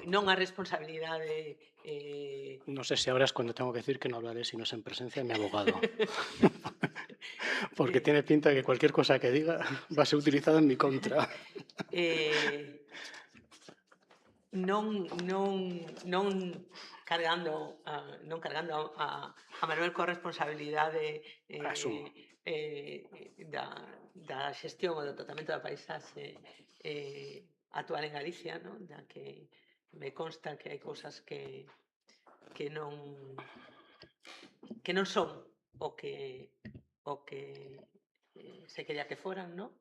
Speaker 1: Non a responsabilidade...
Speaker 5: No sé si ahora es cuando tengo que decir que no hablaré si no es en presencia de mi abogado. Porque tiene pinta de que cualquier cosa que diga va a ser utilizada en mi contra.
Speaker 1: non cargando a Manuel coa responsabilidade
Speaker 5: Asumo.
Speaker 1: da xestión ou do tratamento da paisaxe actual en Galicia, non? Da que me consta que hai cousas que non son o que se quería que foran, non?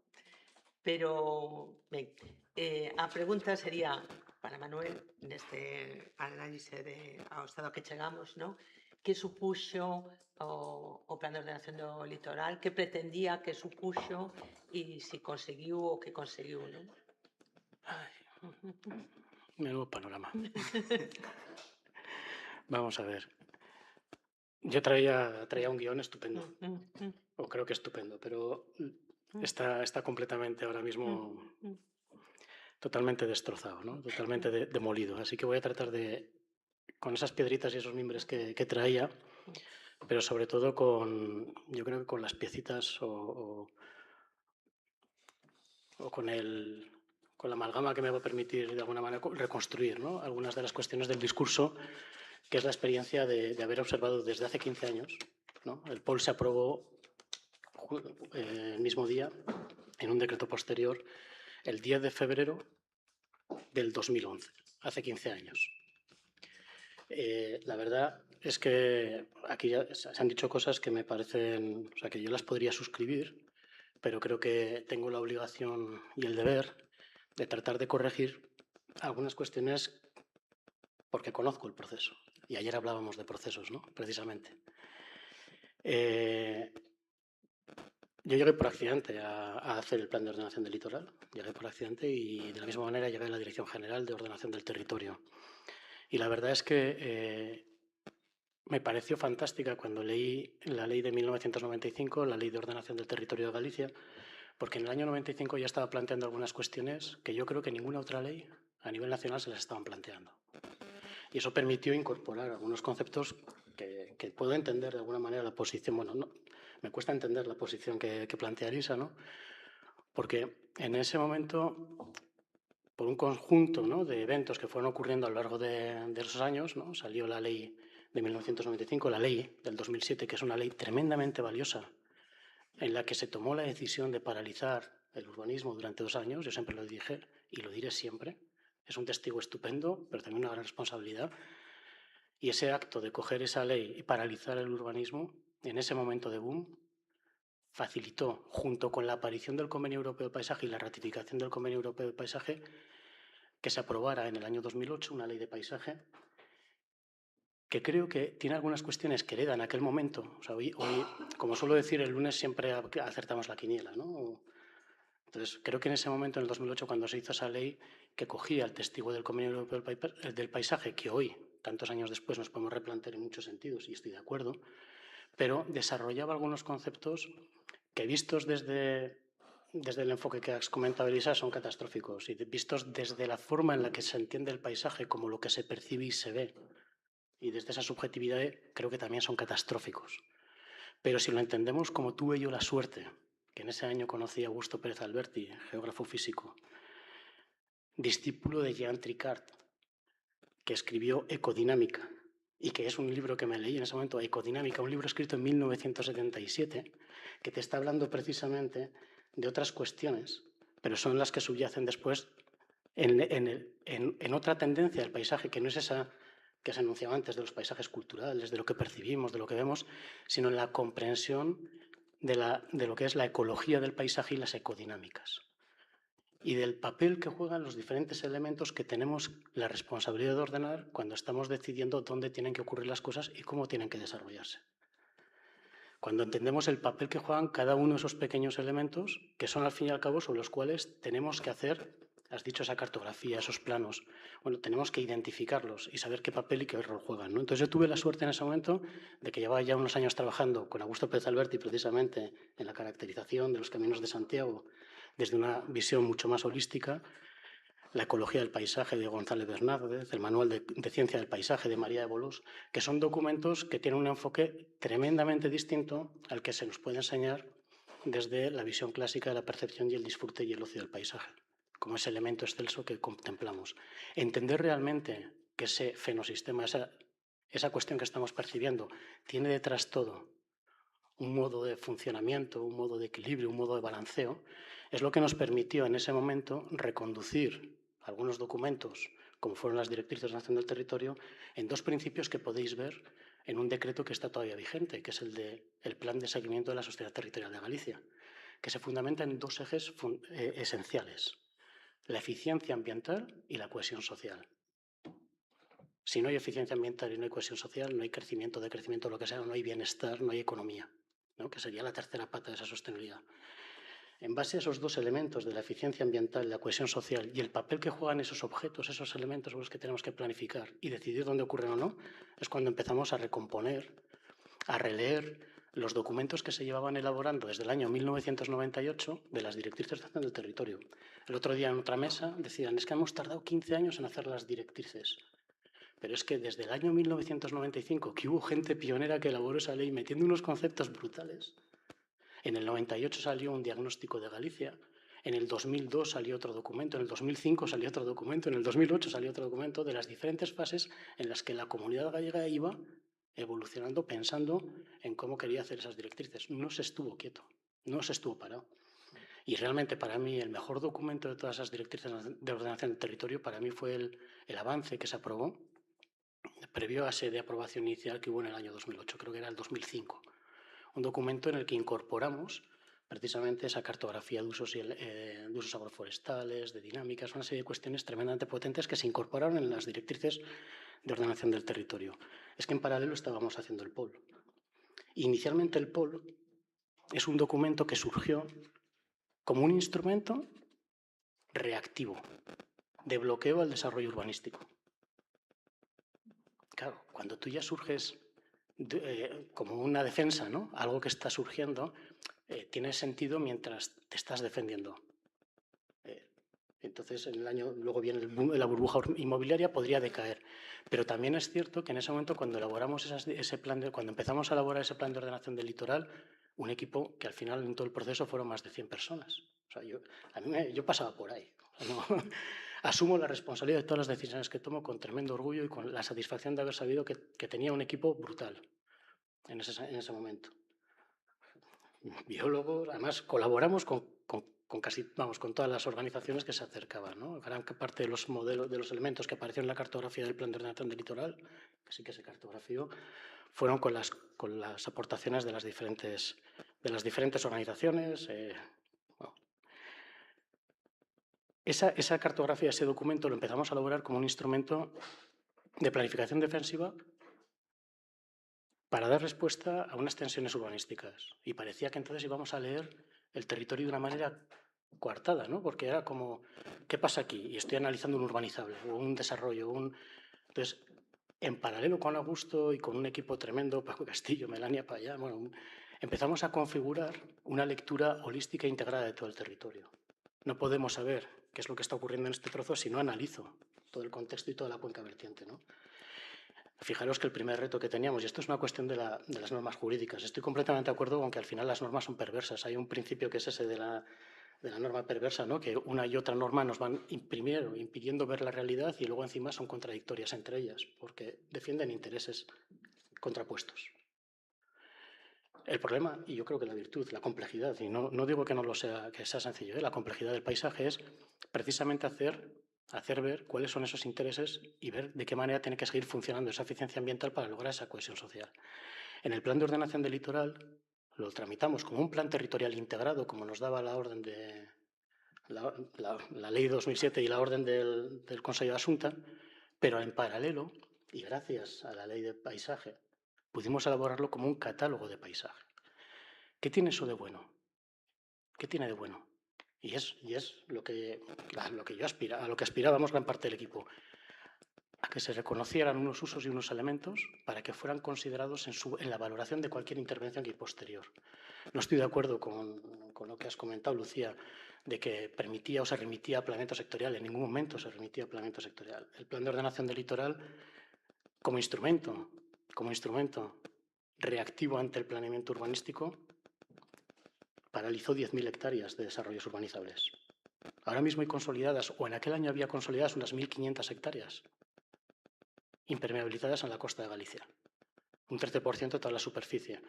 Speaker 1: Pero, ben, a pregunta sería para Manuel, neste análise ao estado que chegamos, non? Que supuxo o plan de ordenación do litoral, que pretendía, que supuxo e se conseguiu o que conseguiu, non?
Speaker 5: Menudo panorama. Vamos a ver. Yo traía un guión estupendo, o creo que estupendo, pero está completamente ahora mismo totalmente destrozado, ¿no? Totalmente demolido. Así que voy a tratar de, con esas piedritas y esos mimbres que traía, pero sobre todo yo creo que con las piecitas o con la amalgama que me va a permitir de alguna manera reconstruir, ¿no? Algunas de las cuestiones del discurso que es la experiencia de haber observado desde hace 15 años, ¿no? El POL se aprobó el mismo día, en un decreto posterior, el 10 de febrero del 2011, hace 15 años. La verdad es que aquí ya se han dicho cosas que me parecen, o sea, que yo las podría suscribir, pero creo que tengo la obligación y el deber de tratar de corregir algunas cuestiones porque conozco el proceso. Y ayer hablábamos de procesos, ¿no? Precisamente. Yo llegué por accidente a hacer el plan de ordenación del litoral. Llegué por accidente y de la misma manera llegué a la Dirección General de Ordenación del Territorio. Y la verdad es que me pareció fantástica cuando leí la ley de 1995, la Ley de Ordenación del Territorio de Galicia, porque en el año 95 ya estaba planteando algunas cuestiones que yo creo que ninguna otra ley a nivel nacional se las estaban planteando. Y eso permitió incorporar algunos conceptos que puedo entender de alguna manera la posición, bueno, no, me cuesta entender la posición que plantea Elisa, ¿no? Porque en ese momento, por un conjunto, ¿no?, de eventos que fueron ocurriendo a lo largo de esos años, ¿no?, salió la ley de 1995, la ley del 2007, que es una ley tremendamente valiosa, en la que se tomó la decisión de paralizar el urbanismo durante 2 años. Yo siempre lo dije y lo diré siempre. Es un testigo estupendo, pero también una gran responsabilidad. Y ese acto de coger esa ley y paralizar el urbanismo, en ese momento de boom, facilitó, junto con la aparición del Convenio Europeo del Paisaje y la ratificación del Convenio Europeo del Paisaje, que se aprobara en el año 2008 una ley de paisaje que creo que tiene algunas cuestiones que hereda en aquel momento. O sea, hoy, como suelo decir, el lunes siempre acertamos la quiniela, ¿no? Entonces, creo que en ese momento, en el 2008, cuando se hizo esa ley que cogía el testigo del Convenio Europeo del Paisaje, que hoy, tantos años después, nos podemos replantear en muchos sentidos, y estoy de acuerdo, pero desarrollaba algunos conceptos que, vistos desde el enfoque que has comentado, Elisa, son catastróficos, y vistos desde la forma en la que se entiende el paisaje como lo que se percibe y se ve, y desde esa subjetividad, creo que también son catastróficos. Pero si lo entendemos como tuve yo la suerte, que en ese año conocí a Augusto Pérez Alberti, geógrafo físico, discípulo de Jean Tricard, que escribió Ecodinámica, y que es un libro que me leí en ese momento, Ecodinámica, un libro escrito en 1977, que te está hablando precisamente de otras cuestiones, pero son las que subyacen después en otra tendencia del paisaje, que no es esa que se anunciaba antes de los paisajes culturales, de lo que percibimos, de lo que vemos, sino en la comprensión de lo que es la ecología del paisaje y las ecodinámicas, y del papel que juegan los diferentes elementos que tenemos la responsabilidad de ordenar cuando estamos decidiendo dónde tienen que ocurrir las cosas y cómo tienen que desarrollarse. Cuando entendemos el papel que juegan cada uno de esos pequeños elementos, que son al fin y al cabo sobre los cuales tenemos que hacer, has dicho, esa cartografía, esos planos, bueno, tenemos que identificarlos y saber qué papel y qué rol juegan, ¿no? Entonces yo tuve la suerte en ese momento de que llevaba ya unos años trabajando con Augusto Pérez Alberti precisamente en la caracterización de los caminos de Santiago desde una visión mucho más holística, la ecología del paisaje de González Bernárdez, el manual de ciencia del paisaje de María de Bolós, que son documentos que tienen un enfoque tremendamente distinto al que se nos puede enseñar desde la visión clásica de la percepción y el disfrute y el ocio del paisaje, como ese elemento excelso que contemplamos. Entender realmente que ese fenosistema, esa cuestión que estamos percibiendo, tiene detrás todo un modo de funcionamiento, un modo de equilibrio, un modo de balanceo, es lo que nos permitió en ese momento reconducir algunos documentos, como fueron las directrices de ordenación del territorio, en 2 principios que podéis ver en un decreto que está todavía vigente, que es el Plan de Seguimiento de la Sociedad Territorial de Galicia, que se fundamenta en 2 ejes esenciales: la eficiencia ambiental y la cohesión social. Si no hay eficiencia ambiental y no hay cohesión social, no hay crecimiento, decrecimiento, lo que sea, no hay bienestar, no hay economía, ¿no?, que sería la tercera pata de esa sostenibilidad. En base a esos 2 elementos de la eficiencia ambiental, la cohesión social y el papel que juegan esos objetos, esos elementos sobre los que tenemos que planificar y decidir dónde ocurren o no, es cuando empezamos a recomponer, a releer los documentos que se llevaban elaborando desde el año 1998 de las directrices de ordenación del territorio. El otro día en otra mesa decían, es que hemos tardado 15 años en hacer las directrices. Pero es que desde el año 1995, que hubo gente pionera que elaboró esa ley metiendo unos conceptos brutales, en el 98 salió un diagnóstico de Galicia, En el 2002 salió otro documento, en el 2005 salió otro documento, en el 2008 salió otro documento de las diferentes fases en las que la comunidad gallega iba evolucionando, pensando en cómo quería hacer esas directrices. No se estuvo quieto, no se estuvo parado. Y realmente para mí el mejor documento de todas esas directrices de ordenación del territorio para mí fue el avance que se aprobó previo a ese de aprobación inicial que hubo en el año 2008, creo que era el 2005. Un documento en el que incorporamos precisamente esa cartografía de usos agroforestales, de dinámicas, una serie de cuestiones tremendamente potentes que se incorporaron en las directrices de ordenación del territorio. Es que en paralelo estábamos haciendo el POL. Inicialmente el POL es un documento que surgió como un instrumento reactivo de bloqueo al desarrollo urbanístico. Claro, cuando tú ya surges como una defensa, ¿no? Algo que está surgiendo, tiene sentido mientras te estás defendiendo. Entonces, luego viene la burbuja inmobiliaria, podría decaer. Pero también es cierto que en ese momento, cuando elaboramos cuando empezamos a elaborar ese plan de ordenación del litoral, un equipo que al final en todo el proceso fueron más de 100 personas. O sea, yo pasaba por ahí. ¿No? Asumo la responsabilidad de todas las decisiones que tomo con tremendo orgullo y con la satisfacción de haber sabido que tenía un equipo brutal en ese momento. Biólogos, además colaboramos con todas las organizaciones que se acercaban, ¿no? Gran parte de los modelos, de los elementos que aparecieron en la cartografía del Plan de Ordenación del Litoral, que sí que se cartografió, fueron con las aportaciones de las diferentes organizaciones. Esa cartografía, ese documento, lo empezamos a elaborar como un instrumento de planificación defensiva para dar respuesta a unas tensiones urbanísticas. Y parecía que entonces íbamos a leer el territorio de una manera coartada, ¿no? Porque era como, ¿qué pasa aquí? Y estoy analizando un urbanizable, o un desarrollo, Entonces, en paralelo con Augusto y con un equipo tremendo, Paco Castillo, Melania Payá, empezamos a configurar una lectura holística e integrada de todo el territorio. No podemos saber qué es lo que está ocurriendo en este trozo si no analizo todo el contexto y toda la cuenca vertiente, ¿no? Fijaros que el primer reto que teníamos, y esto es una cuestión de las normas jurídicas, estoy completamente de acuerdo con que al final las normas son perversas. Hay un principio que es ese de la norma perversa, ¿no? Que una y otra norma nos van primero impidiendo ver la realidad y luego encima son contradictorias entre ellas, porque defienden intereses contrapuestos. El problema, y yo creo que la virtud, la complejidad, y no digo que no lo sea, que sea sencillo, la complejidad del paisaje es precisamente hacer ver cuáles son esos intereses y ver de qué manera tiene que seguir funcionando esa eficiencia ambiental para lograr esa cohesión social. En el plan de ordenación del litoral lo tramitamos como un plan territorial integrado, como nos daba la orden de la ley 2007 y la orden del Consejo de Asunta, pero en paralelo, y gracias a la ley de paisaje, pudimos elaborarlo como un catálogo de paisaje. ¿Qué tiene eso de bueno? ¿Qué tiene de bueno? Y es a lo que aspirábamos gran parte del equipo, a que se reconocieran unos usos y unos elementos para que fueran considerados en la valoración de cualquier intervención que posterior. No estoy de acuerdo con lo que has comentado, Lucía, de que permitía o se remitía a planeamiento sectorial. En ningún momento se remitía a planeamiento sectorial. El plan de ordenación del litoral, como instrumento reactivo ante el planeamiento urbanístico, paralizó 10.000 hectáreas de desarrollos urbanizables. Ahora mismo hay consolidadas, o en aquel año había consolidadas unas 1.500 hectáreas impermeabilizadas en la costa de Galicia. Un 13% de toda la superficie.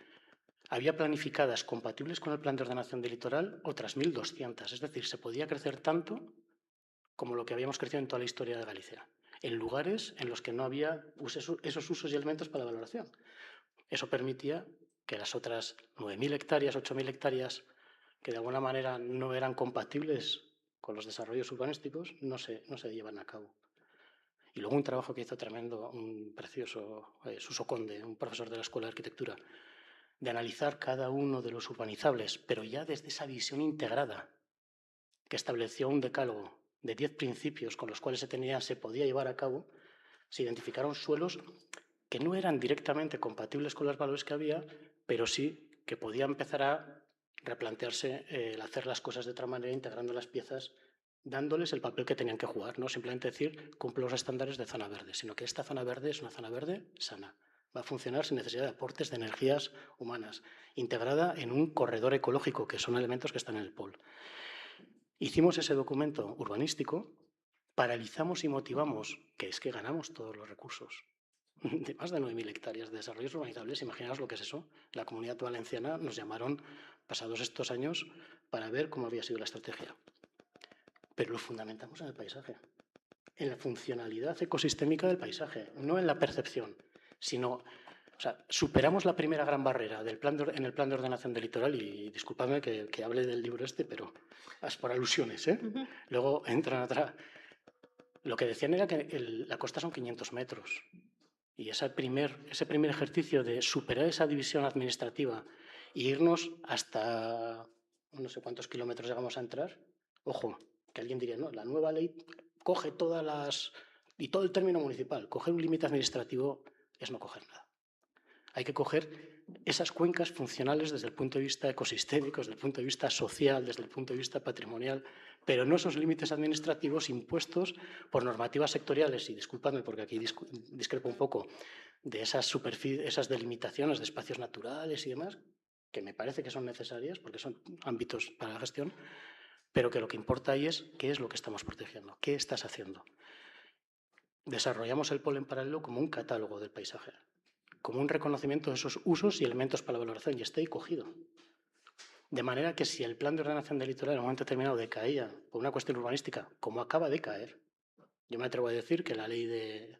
Speaker 5: Había planificadas compatibles con el plan de ordenación del litoral otras 1.200. Es decir, se podía crecer tanto como lo que habíamos crecido en toda la historia de Galicia, en lugares en los que no había esos usos y elementos para la valoración. Eso permitía que las otras 9.000 hectáreas, 8.000 hectáreas, que de alguna manera no eran compatibles con los desarrollos urbanísticos, no se llevan a cabo. Y luego un trabajo que hizo tremendo, un precioso Suso Conde, un profesor de la Escuela de Arquitectura, de analizar cada uno de los urbanizables, pero ya desde esa visión integrada, que estableció un decálogo de 10 principios con los cuales se podía llevar a cabo, se identificaron suelos que no eran directamente compatibles con los valores que había, pero sí que podía empezar a replantearse el hacer las cosas de otra manera, integrando las piezas, dándoles el papel que tenían que jugar, no simplemente decir cumplo los estándares de zona verde, sino que esta zona verde es una zona verde sana. Va a funcionar sin necesidad de aportes de energías humanas, integrada en un corredor ecológico, que son elementos que están en el POL. Hicimos ese documento urbanístico, paralizamos y motivamos, que es que ganamos todos los recursos, de más de 9.000 hectáreas de desarrollos urbanizables. Imaginaos lo que es eso. La Comunidad Valenciana nos llamaron, pasados estos años, para ver cómo había sido la estrategia. Pero lo fundamentamos en el paisaje, en la funcionalidad ecosistémica del paisaje, no en la percepción, sino... O sea, superamos la primera gran barrera en el plan de ordenación del litoral, y disculpadme que hable del libro este, pero es por alusiones, ¿eh? Luego entran atrás. Lo que decían era que la costa son 500 metros. Y ese primer ejercicio de superar esa división administrativa e irnos hasta no sé cuántos kilómetros llegamos a entrar, ojo, que alguien diría, no, la nueva ley coge todas las... y todo el término municipal. Coger un límite administrativo es no coger nada. Hay que coger esas cuencas funcionales desde el punto de vista ecosistémico, desde el punto de vista social, desde el punto de vista patrimonial, pero no esos límites administrativos impuestos por normativas sectoriales. Y discúlpame porque aquí discrepo un poco de esas delimitaciones de espacios naturales y demás, que me parece que son necesarias porque son ámbitos para la gestión, pero que lo que importa ahí es qué es lo que estamos protegiendo, qué estás haciendo. Desarrollamos el polo en paralelo como un catálogo del paisaje, como un reconocimiento de esos usos y elementos para la valoración, y está ahí cogido. De manera que si el plan de ordenación del litoral en un momento determinado decaía por una cuestión urbanística, como acaba de caer, yo me atrevo a decir que la ley de...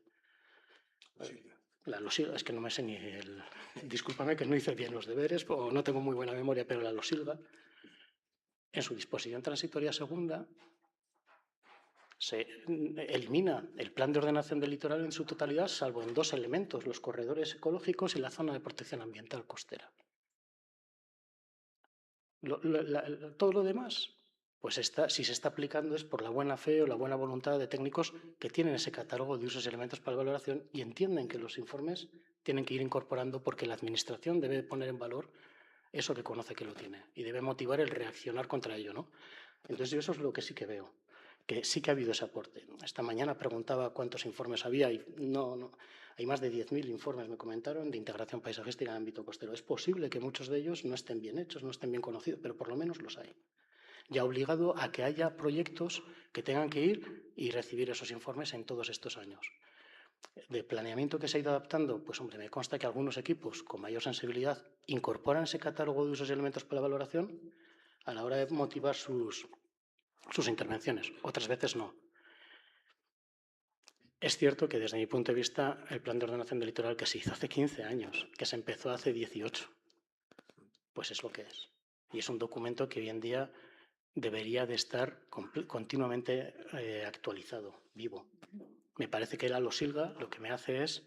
Speaker 5: La losilga, es que no me sé ni el... Discúlpame que no hice bien los deberes o no tengo muy buena memoria, pero la losilga, en su disposición transitoria segunda, se elimina el plan de ordenación del litoral en su totalidad, salvo en 2 elementos, los corredores ecológicos y la zona de protección ambiental costera. Todo lo demás, pues si se está aplicando es por la buena fe o la buena voluntad de técnicos que tienen ese catálogo de usos y elementos para la valoración y entienden que los informes tienen que ir incorporando porque la administración debe poner en valor eso que conoce que lo tiene y debe motivar el reaccionar contra ello, ¿no? Entonces yo eso es lo que sí que veo, que sí que ha habido ese aporte. Esta mañana preguntaba cuántos informes había y no, hay más de 10.000 informes, me comentaron, de integración paisajística en el ámbito costero. Es posible que muchos de ellos no estén bien hechos, no estén bien conocidos, pero por lo menos los hay. Y ha obligado a que haya proyectos que tengan que ir y recibir esos informes en todos estos años. De planeamiento que se ha ido adaptando, pues hombre, me consta que algunos equipos con mayor sensibilidad incorporan ese catálogo de usos y elementos para la valoración a la hora de motivar sus intervenciones, otras veces no. Es cierto que desde mi punto de vista el plan de ordenación del litoral que se hizo hace 15 años, que se empezó hace 18, pues es lo que es. Y es un documento que hoy en día debería de estar continuamente actualizado, vivo. Me parece que la losilga lo que me hace es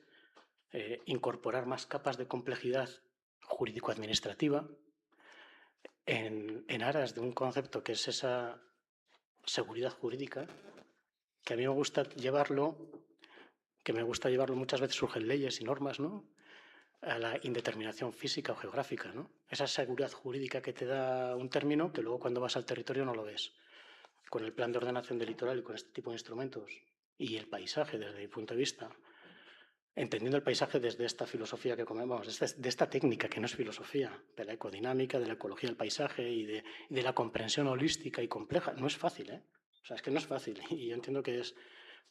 Speaker 5: incorporar más capas de complejidad jurídico-administrativa en aras de un concepto que es esa seguridad jurídica, que a mí me gusta llevarlo, muchas veces surgen leyes y normas, ¿no?, a la indeterminación física o geográfica, ¿no? Esa seguridad jurídica que te da un término que luego cuando vas al territorio no lo ves. Con el plan de ordenación del litoral y con este tipo de instrumentos y el paisaje desde mi punto de vista, entendiendo el paisaje desde esta filosofía que comemos, de esta técnica que no es filosofía, de la ecodinámica, de la ecología del paisaje y de la comprensión holística y compleja. No es fácil, ¿eh? O sea, es que no es fácil y yo entiendo que es,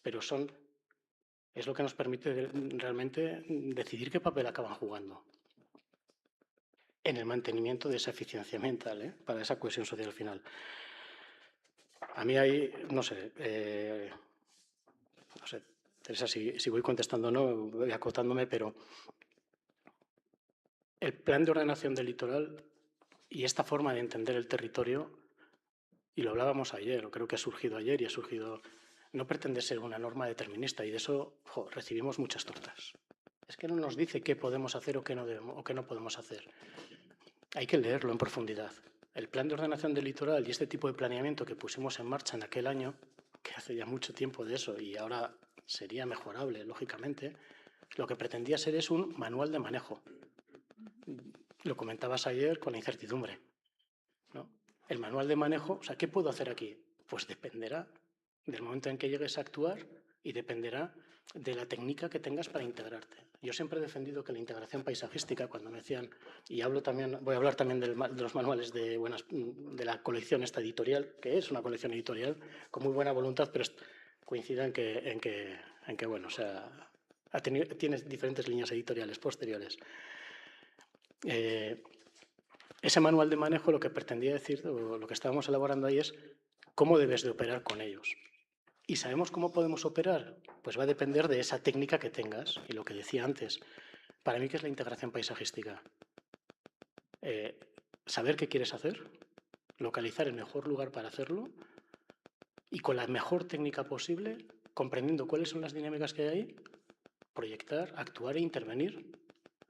Speaker 5: pero es lo que nos permite realmente decidir qué papel acaban jugando en el mantenimiento de esa eficiencia ambiental, ¿eh?, para esa cohesión social final. A mí hay, no sé, Teresa, si voy contestando o no, voy acotándome, pero el plan de ordenación del litoral y esta forma de entender el territorio, y lo hablábamos ayer, o creo que ha surgido ayer y ha surgido, no pretende ser una norma determinista y de eso recibimos muchas tortas. Es que no nos dice qué podemos hacer o qué no podemos hacer. Hay que leerlo en profundidad. El plan de ordenación del litoral y este tipo de planeamiento que pusimos en marcha en aquel año, que hace ya mucho tiempo de eso y ahora sería mejorable, lógicamente, lo que pretendía ser es un manual de manejo. Lo comentabas ayer con la incertidumbre, ¿no? El manual de manejo, o sea, ¿qué puedo hacer aquí? Pues dependerá del momento en que llegues a actuar y dependerá de la técnica que tengas para integrarte. Yo siempre he defendido que la integración paisajística, cuando me decían, y voy a hablar también de los manuales de la colección esta editorial, que es una colección editorial con muy buena voluntad, pero coincide en que bueno, o sea, tiene diferentes líneas editoriales posteriores. Ese manual de manejo lo que pretendía decir, o lo que estábamos elaborando ahí es cómo debes de operar con ellos. ¿Y sabemos cómo podemos operar? Pues va a depender de esa técnica que tengas. Y lo que decía antes, para mí, ¿qué es la integración paisajística? Saber qué quieres hacer, localizar el mejor lugar para hacerlo y con la mejor técnica posible, comprendiendo cuáles son las dinámicas que hay ahí, proyectar, actuar e intervenir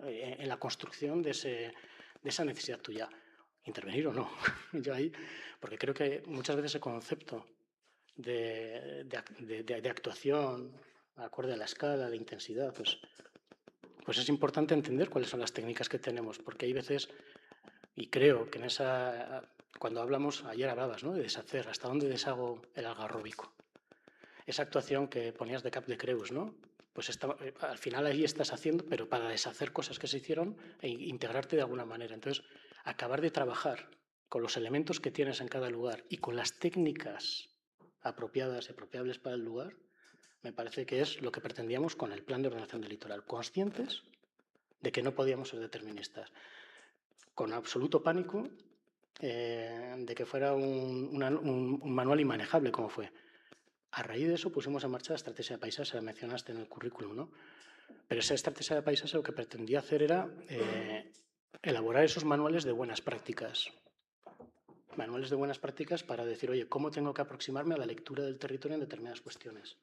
Speaker 5: en la construcción de esa necesidad tuya. Intervenir o no. Yo ahí, porque creo que muchas veces ese concepto de actuación acorde a la escala, a la intensidad, pues es importante entender cuáles son las técnicas que tenemos, porque hay veces, y creo que cuando hablamos, ayer hablabas, ¿no?, de deshacer, hasta dónde deshago el algarróbico. Esa actuación que ponías de Cap de Creus, ¿no? Pues al final ahí estás haciendo, pero para deshacer cosas que se hicieron e integrarte de alguna manera. Entonces, acabar de trabajar con los elementos que tienes en cada lugar y con las técnicas apropiadas y apropiables para el lugar, me parece que es lo que pretendíamos con el plan de ordenación del litoral. Conscientes de que no podíamos ser deterministas. Con absoluto pánico de que fuera un manual inmanejable, como fue. A raíz de eso pusimos en marcha la estrategia de paisaje, la mencionaste en el currículum, ¿no? Pero esa estrategia de paisaje lo que pretendía hacer era elaborar esos manuales de buenas prácticas. Manuales de buenas prácticas para decir, oye, ¿cómo tengo que aproximarme a la lectura del territorio en determinadas cuestiones?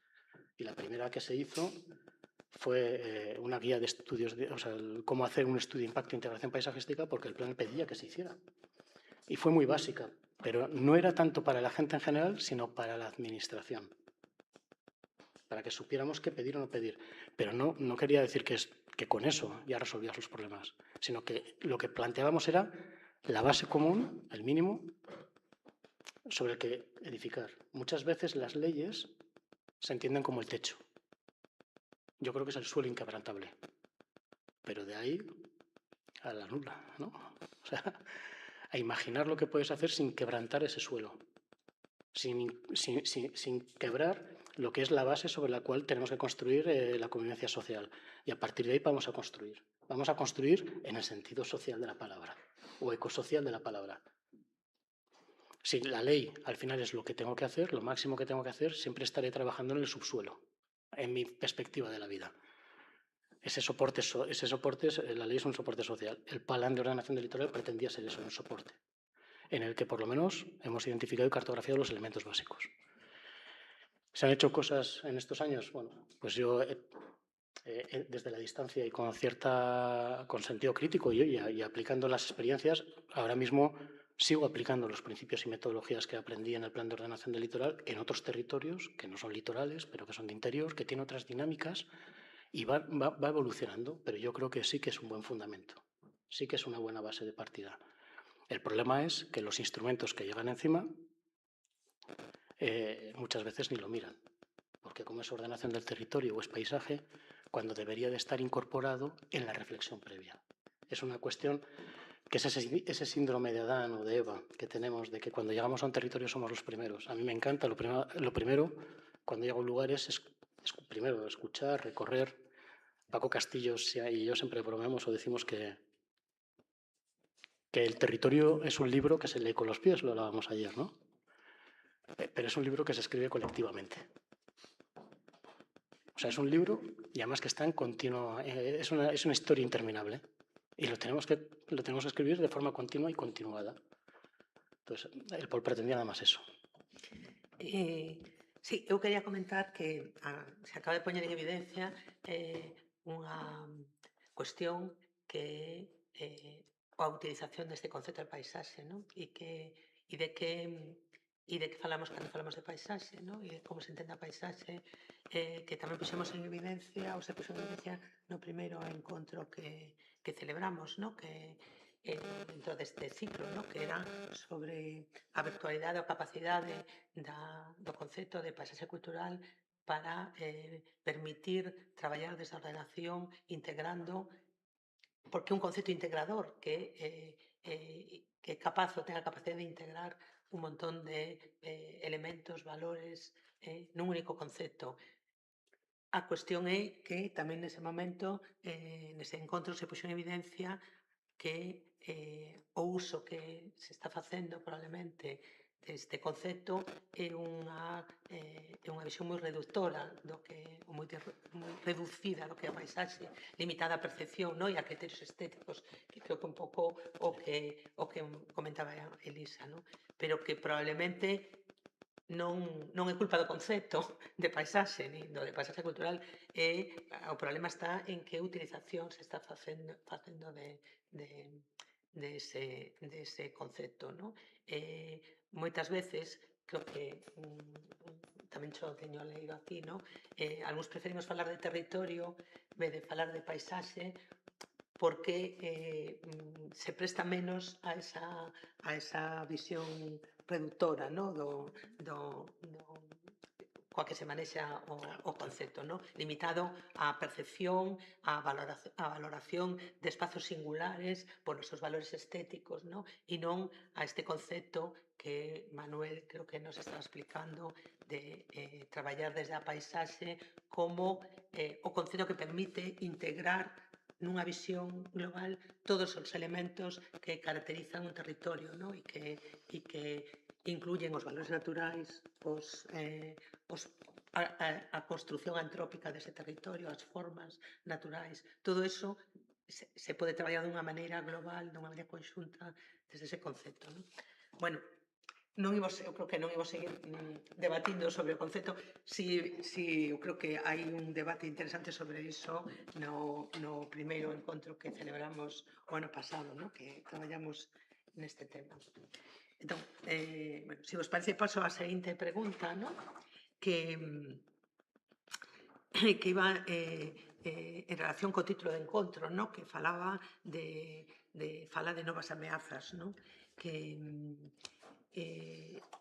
Speaker 5: Y la primera que se hizo fue una guía de estudios, o sea, cómo hacer un estudio de impacto e integración paisajística, porque el plan pedía que se hiciera. Y fue muy básica, pero no era tanto para la gente en general, sino para la administración. Para que supiéramos qué pedir o no pedir. Pero no quería decir que con eso ya resolvías los problemas, sino que lo que planteábamos era la base común, el mínimo, sobre el que edificar. Muchas veces las leyes se entienden como el techo. Yo creo que es el suelo inquebrantable. Pero de ahí a la nula, ¿no? O sea, a imaginar lo que puedes hacer sin quebrantar ese suelo. Sin quebrar lo que es la base sobre la cual tenemos que construir la convivencia social. Y a partir de ahí vamos a construir. Vamos a construir en el sentido social de la palabra, o ecosocial de la palabra. Si la ley al final es lo que tengo que hacer, lo máximo que tengo que hacer, siempre estaré trabajando en el subsuelo, en mi perspectiva de la vida. Ese soporte, la ley es un soporte social. El plan de ordenación del litoral pretendía ser eso, un soporte, en el que por lo menos hemos identificado y cartografiado los elementos básicos. ¿Se han hecho cosas en estos años? Bueno, pues yo desde la distancia y con sentido crítico y aplicando las experiencias, ahora mismo sigo aplicando los principios y metodologías que aprendí en el plan de ordenación del litoral en otros territorios que no son litorales, pero que son de interior, que tienen otras dinámicas y va evolucionando, pero yo creo que sí que es un buen fundamento, sí que es una buena base de partida. El problema es que los instrumentos que llegan encima muchas veces ni lo miran, porque como es ordenación del territorio o es paisaje, cuando debería de estar incorporado en la reflexión previa. Es una cuestión que es ese síndrome de Adán o de Eva que tenemos, de que cuando llegamos a un territorio somos los primeros. A mí me encanta, lo primero cuando llego a un lugar es primero escuchar, recorrer. Paco Castillos y yo siempre bromeamos o decimos que el territorio es un libro que se lee con los pies, lo hablábamos ayer, ¿no? Pero es un libro que se escribe colectivamente. O sea, es un libro y además que está en continuo, es una historia interminable y lo tenemos que escribir de forma continua y continuada. Entonces, el Pol pretendía nada más eso.
Speaker 1: Sí, eu quería comentar que se acaba de poñer en evidencia unha cuestión que é a utilización deste concepto de paisaxe, non? E de que falamos cando falamos de paisaxe, non? E de como se entende a paisaxe, que tamén puxemos en evidencia, ou se puxo en evidencia no primeiro encontro que celebramos, non? Que dentro deste ciclo, non? Que era sobre a virtualidade ou capacidade do concepto de paisaxe cultural para permitir traballar desde a ordenación integrando, porque é un concepto integrador que é capaz ou ten a capacidade de integrar un montón de elementos, valores, nun único concepto. A cuestión é que tamén nese momento, nese encontro, se puxo en evidencia que o uso que se está facendo probablemente deste concepto é unha visión moi reductora do que, moi reducida do que é a paisaxe, limitada a percepción, no? E a criterios estéticos, que creo que un pouco o que comentaba Elisa, no? Pero que probablemente non é culpa do concepto de paisaxe, nin do de paisaxe cultural, o problema está en que utilización se está facendo dese concepto, no? Moitas veces, creo que tamén xo teño leído aquí, no? Algúns preferimos falar de territorio en vez de falar de paisaxe, porque se presta menos a esa visión reductora, no? Coa que se manexa o concepto, no? Limitado á percepción, á valoración de espazos singulares polos seus valores estéticos, no? E non a este concepto que Manuel creo que nos está explicando de traballar desde a paisaxe como o concepto que permite integrar nunha visión global todos os elementos que caracterizan un territorio, no? E que incluyen os valores naturais, a construción antrópica dese territorio, as formas naturais, todo eso se pode traballar dunha maneira global, dunha maneira conxunta desde ese concepto, no? Bueno, eu creo que non imos seguir debatindo sobre o concepto. Eu creo que hai un debate interesante sobre iso no primeiro encontro que celebramos o ano pasado, no? Que traballamos neste tema. Entón, bueno, se vos parece, paso á seguinte pregunta, no? Que iba en relación co título de encontro, no? Que falaba fala de novas ameazas, no? Que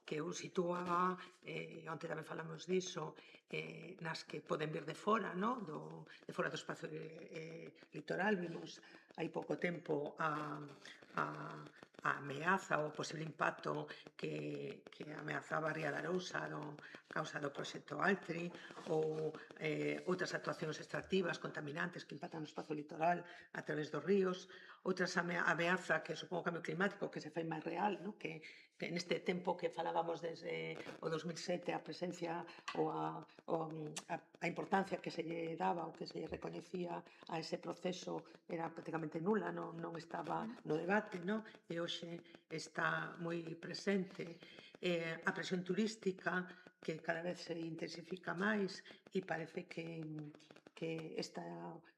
Speaker 1: eu situaba, onte tamén falamos diso, nas que poden vir de fora, no? De fora do espacio litoral. Vimos hai pouco tempo a ameaza ou o posible impacto que ameazaba a Ría de Arousa a causa do proxecto Altri, ou outras actuacións extractivas contaminantes que impactan no espacio litoral a través dos ríos, outras ameaza que supongo o cambio climático que se fai máis real, no? Que neste tempo que falábamos desde o 2007 a presencia ou a importancia que se lle daba ou que se lle recoñecía a ese proceso era prácticamente nula, non estaba no debate, no? E hoxe está moi presente. A presión turística que cada vez se intensifica máis e parece que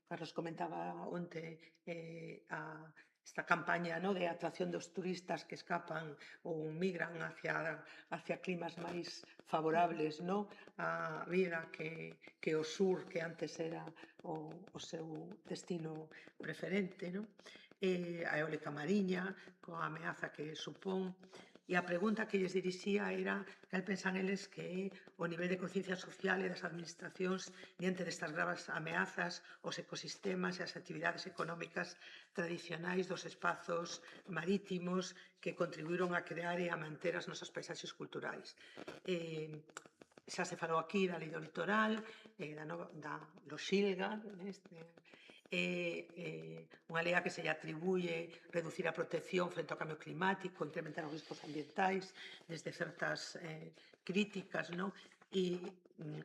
Speaker 1: Carlos comentaba onte esta campaña, no? De atracción dos turistas que escapan ou migran hacia climas máis favorables, no? A vida que o sur, que antes era o seu destino preferente, no? A eólica mariña, coa ameaza que supón. E a pregunta que lles dirixía era cal pensan eles que é o nivel de conciencia social e das administracións diante destas graves ameazas aos ecosistemas e as actividades económicas tradicionais dos espazos marítimos que contribuíron a crear e a manter as nosas paisaxes culturais. Xa se falou aquí da lei do litoral, do Xilga, unha lei que se lle atribuye reducir a protección frente ao cambio climático, incrementar os riscos ambientais desde certas críticas, no? E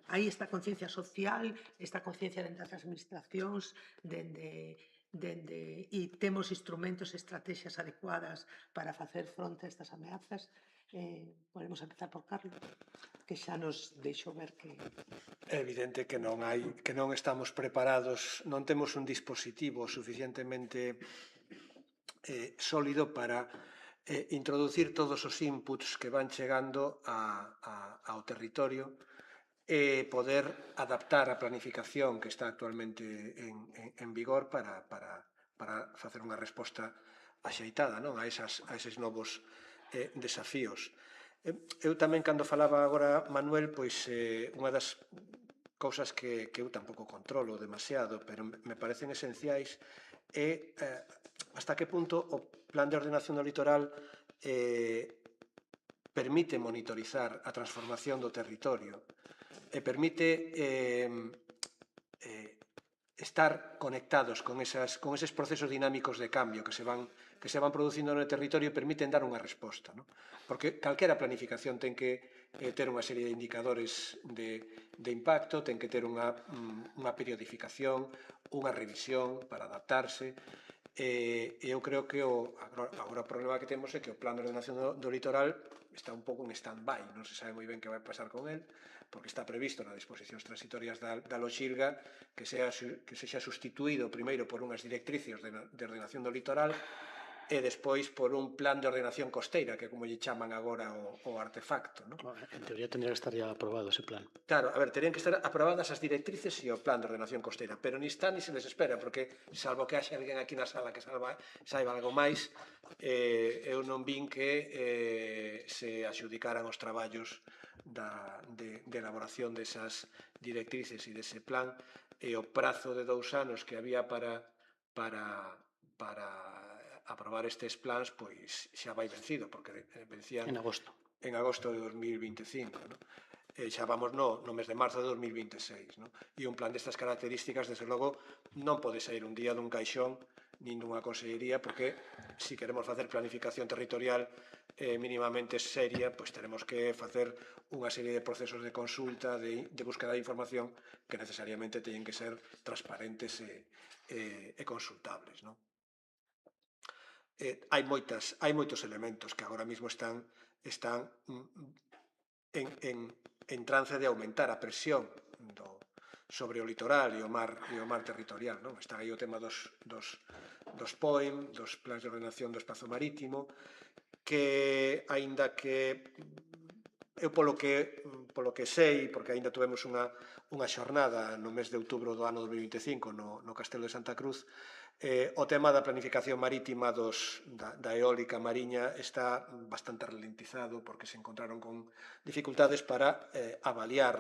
Speaker 1: hai esta conciencia social, esta conciencia dentro das administracións, e temos instrumentos e estrategias adecuadas para facer fronte a estas ameazas. Podemos empezar por Carlos, que xa nos deixou ver que...
Speaker 2: É evidente que non estamos preparados, non temos un dispositivo suficientemente sólido para introducir todos os inputs que van chegando ao territorio e poder adaptar a planificación que está actualmente en vigor para facer unha resposta axeitada, non? A eses novos desafíos. Eu tamén, cando falaba agora Manuel, pois unha das cousas que eu tampouco controlo demasiado, pero me parecen esenciais, é hasta que punto o plan de ordenación do litoral permite monitorizar a transformación do territorio e permite estar conectados con eses procesos dinámicos de cambio que se van producindo no territorio e permiten dar unha resposta, non? Porque calquera planificación ten que ter unha serie de indicadores de impacto, ten que ter unha periodificación, unha revisión para adaptarse. Eu creo que agora o problema que temos é que o plan de ordenación do litoral está un pouco en stand-by, non se sabe moi ben que vai pasar con el, porque está previsto nas disposicións transitorias da Loxilga que sexa sustituído primeiro por unhas directrices de ordenación do litoral e despois por un plan de ordenación costeira, que é como lle chaman agora o artefacto, non?
Speaker 5: En teoría tendría que estar ya aprobado ese plan.
Speaker 2: Claro, a ver, terían que estar aprobadas as directrices e o plan de ordenación costeira, pero ni está ni se les espera, porque salvo que haxe alguén aquí na sala que saiba algo máis, eu non vin que se adxudicaran os traballos de elaboración desas directrices e dese plan, e o prazo de 2 anos que había para aprobar estes plans, pois xa vai vencido, porque vencían
Speaker 5: En agosto.
Speaker 2: En agosto de 2025, non? Xa vamos no mes de marzo de 2026, non? E un plan destas características, desde logo, non pode sair un día dun caixón nin dunha consellería, porque se queremos facer planificación territorial mínimamente seria, pois teremos que facer unha serie de procesos de consulta, de búsqueda de información que necesariamente teñen que ser transparentes e consultables, non? Hai moitos elementos que agora mesmo están en trance de aumentar a presión sobre o litoral e o mar territorial, non? Está aí o tema dos POEM, dos plans de ordenación do espazo marítimo, que aínda que eu polo que sei, porque aínda tuvemos unha xornada no mes de outubro do ano 2025 no Castelo de Santa Cruz, o tema da planificación marítima da eólica mariña está bastante ralentizado porque se encontraron con dificultades para avaliar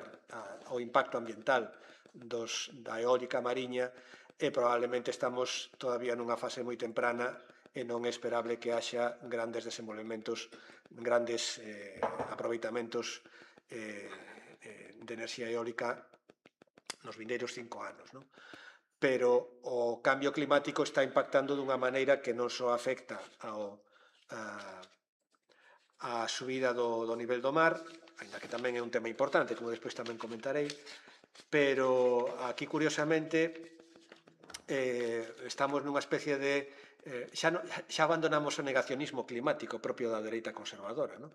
Speaker 2: o impacto ambiental da eólica mariña e probablemente estamos todavía nunha fase moi temprana e non é esperable que haxa grandes desenvolvementos, grandes aproveitamentos de enerxía eólica nos vindeiros 5 anos, non? Pero o cambio climático está impactando dunha maneira que non só afecta a subida do nivel do mar, aínda que tamén é un tema importante, como despois tamén comentarei, pero aquí, curiosamente, estamos nunha especie de... xa abandonamos o negacionismo climático propio da dereita conservadora, non?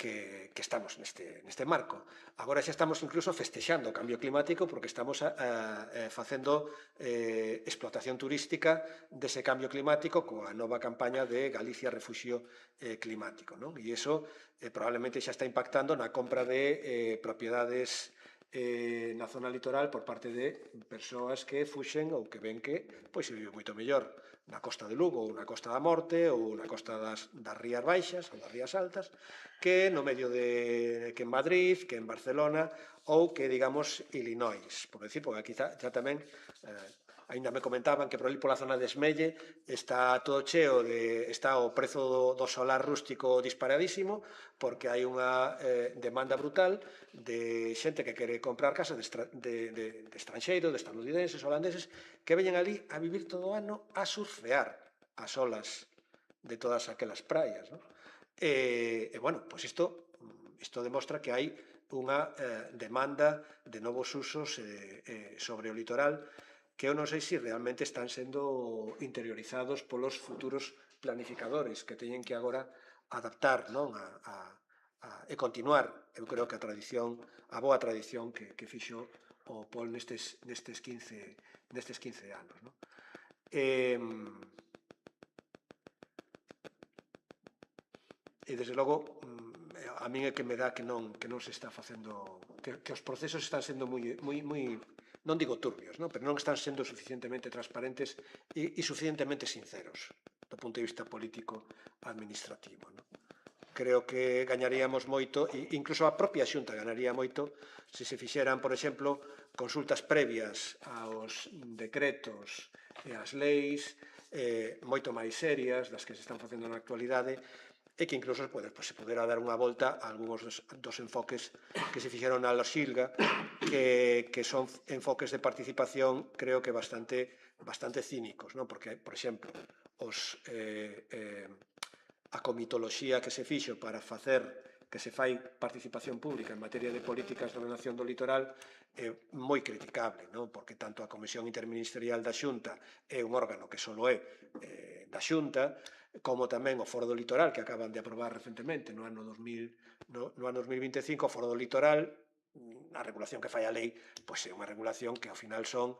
Speaker 2: Que estamos neste marco. Agora xa estamos incluso festexando o cambio climático porque estamos facendo explotación turística dese cambio climático coa nova campaña de Galicia Refuxio Climático, non? E iso probablemente xa está impactando na compra de propiedades na zona litoral por parte de persoas que fuxen ou que ven que pois se vive moito mellor na costa de Lugo ou na costa da Morte ou na costa das Rías Baixas ou das Rías Altas que no medio que en Madrid, que en Barcelona ou que, digamos, Illinois, por decir, porque aquí xa tamén aínda me comentaban que por ali pola zona de Esmelle está todo cheo está o prezo do solar rústico disparadísimo porque hai unha demanda brutal de xente que quere comprar casas de estranxeiros, de estadounidenses, holandeses, que veñen ali a vivir todo o ano a surfear as olas de todas aquelas praias, non? E, bueno, pois isto demostra que hai unha demanda de novos usos sobre o litoral que eu non sei se realmente están sendo interiorizados polos futuros planificadores que teñen que agora adaptar, non? E continuar, eu creo que a boa tradición que fixo o POL nestes 15 anos, non? E desde logo a min é que me dá que non se está facendo, que os procesos están sendo moi non digo turbios, non? Pero non están sendo suficientemente transparentes e suficientemente sinceros do punto de vista político administrativo, non? creo que gañaríamos moito, e incluso a propia Xunta ganaría moito, se se fixeran, por exemplo, consultas previas aos decretos e ás leis, moito máis serias das que se están facendo na actualidade, e que incluso se pudera dar unha volta a algúns dos enfoques que se fixeron na Loxilga, que son enfoques de participación, creo que bastante cínicos, non? Porque, por exemplo, a comitoloxía que se fixo para facer que se fai participación pública en materia de políticas de ordenación do litoral é moi criticable, non? Porque tanto a Comisión Interministerial da Xunta é un órgano que só é da Xunta, como tamén o Foro do Litoral, que acaban de aprobar recentemente no ano 2025, o Foro do Litoral, a regulación que fai a lei, pois é unha regulación que ao final son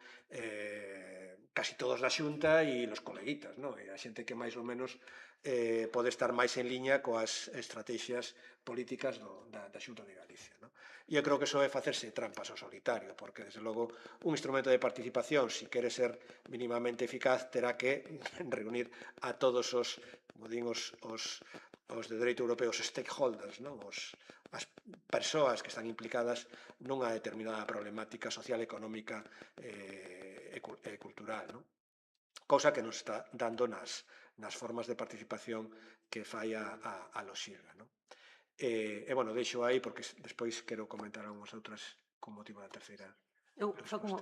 Speaker 2: casi todos da Xunta e os coleguitas, non? E a xente que máis ou menos pode estar máis en liña coas estrategias políticas da Xunta de Galicia, non? E eu creo que iso é facerse trampas ao solitario, porque, desde logo, un instrumento de participación, se quere ser mínimamente eficaz, terá que reunir a todos os, como din os de dereito europeo, os stakeholders, non? As persoas que están implicadas nunha determinada problemática social, económica e cultural, non? Cousa que nos está dando nas formas de participación que fai a Loxilga, non? Bueno, deixo aí porque despois quero comentar algunhas outras con motivo da terceira resposta.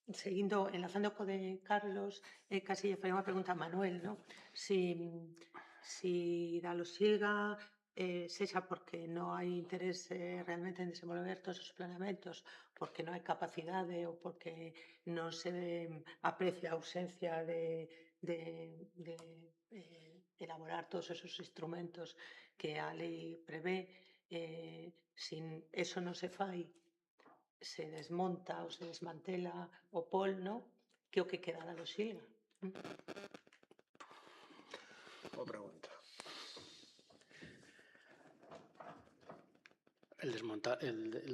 Speaker 1: Seguindo, enlazando co de Carlos, casi lle farei unha pregunta a Manuel, non? Si da Loxilga, sexa porque non hai interés realmente en desenvolver todos os planeamentos, porque non hai capacidade ou porque non se aprecia a ausencia de elaborar todos esos instrumentos que a lei prevé, sin eso non se fai, se desmonta ou se desmantela o POL, non? Que o que queda da Loxilga.
Speaker 2: Boa pregunta.
Speaker 5: El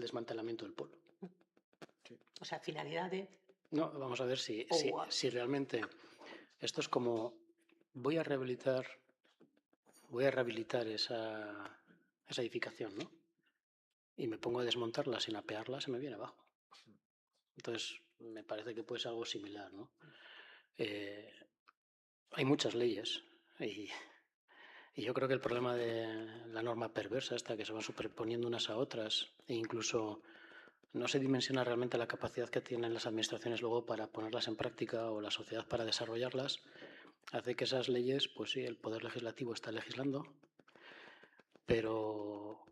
Speaker 5: desmantelamiento del POL.
Speaker 1: Sí. O sea, finalidade...
Speaker 5: No, vamos a ver si realmente esto es como voy a rehabilitar esa edificación, ¿no? Y me pongo a desmontarla sin apearla, se me viene abajo. Entonces, me parece que puede ser algo similar, ¿no? Hay muchas leyes y yo creo que el problema de la norma perversa esta, que se van superponiendo unas a otras, e incluso no se dimensiona realmente la capacidad que tienen las administraciones luego para ponerlas en práctica o la sociedad para desarrollarlas, hace que esas leyes, pues sí, el Poder Legislativo está legislando, pero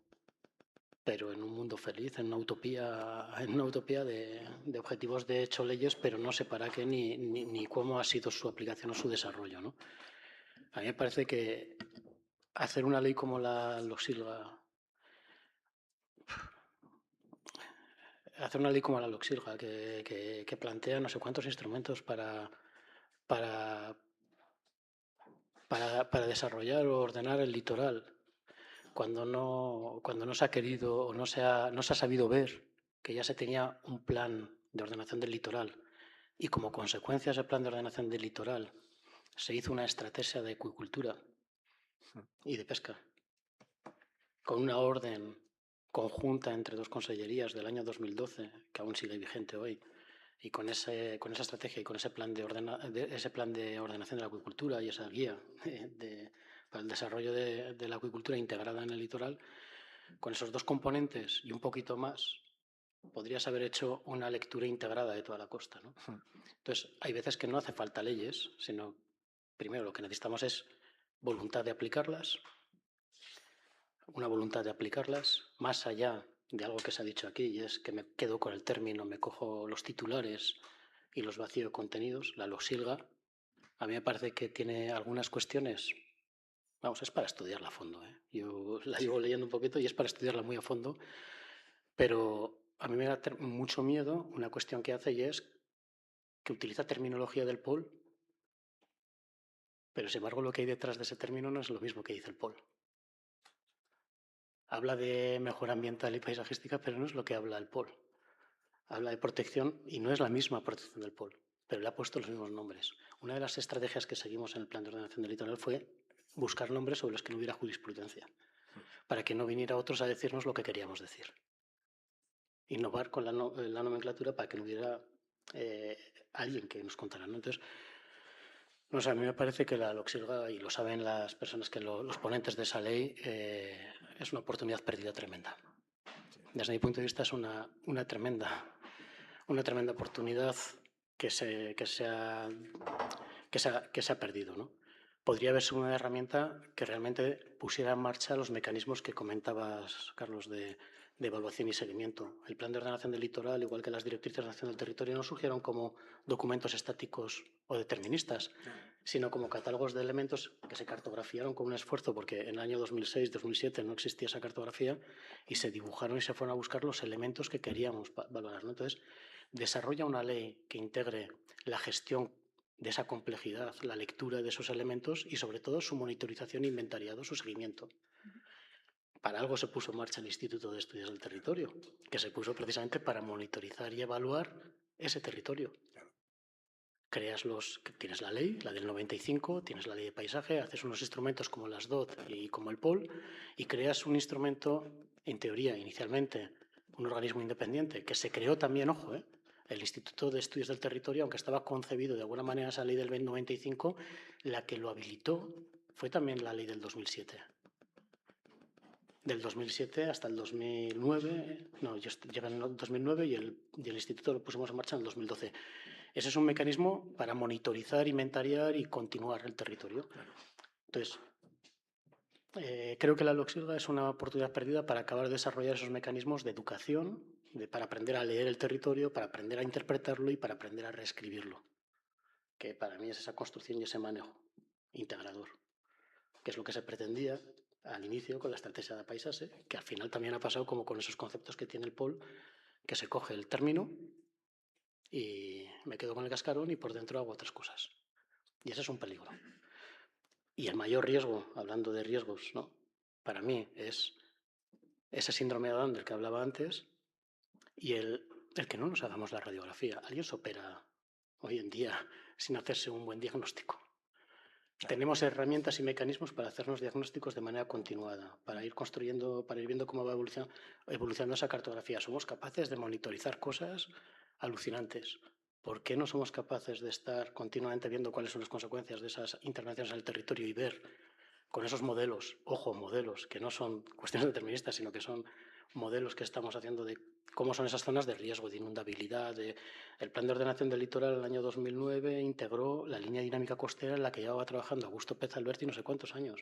Speaker 5: en un mundo feliz, en una utopía de objetivos de hecho leyes, pero no sé para qué ni cómo ha sido su aplicación o su desarrollo, ¿no? A mí me parece que hacer una ley como la Loxilga, que plantea no sé cuántos instrumentos para desarrollar o ordenar el litoral, cuando no se ha querido o no se ha sabido ver que ya se tenía un plan de ordenación del litoral y como consecuencia de ese plan de ordenación del litoral se hizo una estrategia de acuicultura y de pesca con una orden conjunta entre dos consellerías del año 2012, que aún sigue vigente hoy, y con esa estrategia y con ese plan de ordenación de la acuicultura y esa guía para el desarrollo de la acuicultura integrada en el litoral, con esos dos componentes y un poquito más, podrías haber hecho una lectura integrada de toda la costa, ¿no? Entonces, hay veces que no hace falta leyes, sino, primero, lo que necesitamos es voluntad de aplicarlas, una voluntad de aplicarlas, más allá de algo que se ha dicho aquí, y es que me quedo con el término, me cojo los titulares y los vacío de contenidos. La Loxilga, a mí me parece que tiene algunas cuestiones, vamos, es para estudiarla a fondo, ¿eh? Yo la llevo leyendo un poquito y es para estudiarla muy a fondo, pero a mí me da mucho miedo una cuestión que hace, y es que utiliza terminología del POL, pero sin embargo lo que hay detrás de ese término no es lo mismo que dice el POL. Habla de mejora ambiental y paisajística, pero no es lo que habla el POL. Habla de protección y no es la misma protección del POL, pero le ha puesto los mismos nombres. Una de las estrategias que seguimos en el Plan de Ordenación del Litoral fue buscar nombres sobre los que no hubiera jurisprudencia, para que no viniera otros a decirnos lo que queríamos decir. Innovar con la nomenclatura para que no hubiera alguien que nos contara, ¿no? Entonces, no sé, a mí me parece que la Loxilga, y lo saben las personas que los ponentes de esa ley, es una oportunidad perdida tremenda. Desde mi punto de vista es una tremenda oportunidad que se ha perdido, ¿no? Podría haber sido una herramienta que realmente pusiera en marcha los mecanismos que comentabas, Carlos, de evaluación y seguimiento. El Plan de Ordenación del Litoral, igual que las Directrices de Acción del Territorio, no surgieron como documentos estáticos o deterministas, sino como catálogos de elementos que se cartografiaron con un esfuerzo, porque en el año 2006-2007 no existía esa cartografía, y se dibujaron y se fueron a buscar los elementos que queríamos valorar, ¿no? Entonces, desarrolla una ley que integre la gestión de esa complejidad, la lectura de esos elementos y, sobre todo, su monitorización, inventariado, su seguimiento. Para algo se puso en marcha el Instituto de Estudios del Territorio, que se puso precisamente para monitorizar y evaluar ese territorio. Tienes la ley, la del 95, tienes la ley de paisaje, haces unos instrumentos como las DOT y como el POL, y creas un instrumento, en teoría, inicialmente, un organismo independiente, que se creó también, ojo, el Instituto de Estudios del Territorio, aunque estaba concebido de alguna manera esa ley del 95, la que lo habilitó fue también la ley del 2007. Del 2007 hasta el 2009, no, yo llegué en el 2009 y el instituto lo pusimos en marcha en el 2012. Ese es un mecanismo para monitorizar, inventariar y continuar el territorio. Entonces, creo que la Loxilga es una oportunidad perdida para acabar de desarrollar esos mecanismos de educación, para aprender a leer el territorio, para aprender a interpretarlo y para aprender a reescribirlo, que para mí es esa construcción y ese manejo integrador, que es lo que se pretendía al inicio con la estrategia de paisaje, que al final también ha pasado como con esos conceptos que tiene el POL, que se coge el término y me quedo con el cascarón y por dentro hago otras cosas. Y ese es un peligro. Y el mayor riesgo, hablando de riesgos, ¿no?, para mí es ese síndrome de Down del que hablaba antes y el que no nos hagamos la radiografía. Alguien se opera hoy en día sin hacerse un buen diagnóstico. Tenemos herramientas y mecanismos para hacernos diagnósticos de manera continuada, para ir construyendo, para ir viendo cómo va evolucionando esa cartografía. Somos capaces de monitorizar cosas alucinantes. ¿Por qué no somos capaces de estar continuamente viendo cuáles son las consecuencias de esas intervenciones en el territorio y ver con esos modelos, ojo, modelos que no son cuestiones deterministas, sino que son modelos que estamos haciendo de cómo son esas zonas de riesgo, de inundabilidad? El Plan de Ordenación del Litoral en el año 2009 integró la línea dinámica costera en la que llevaba trabajando Augusto Pez Alberti no sé cuántos años,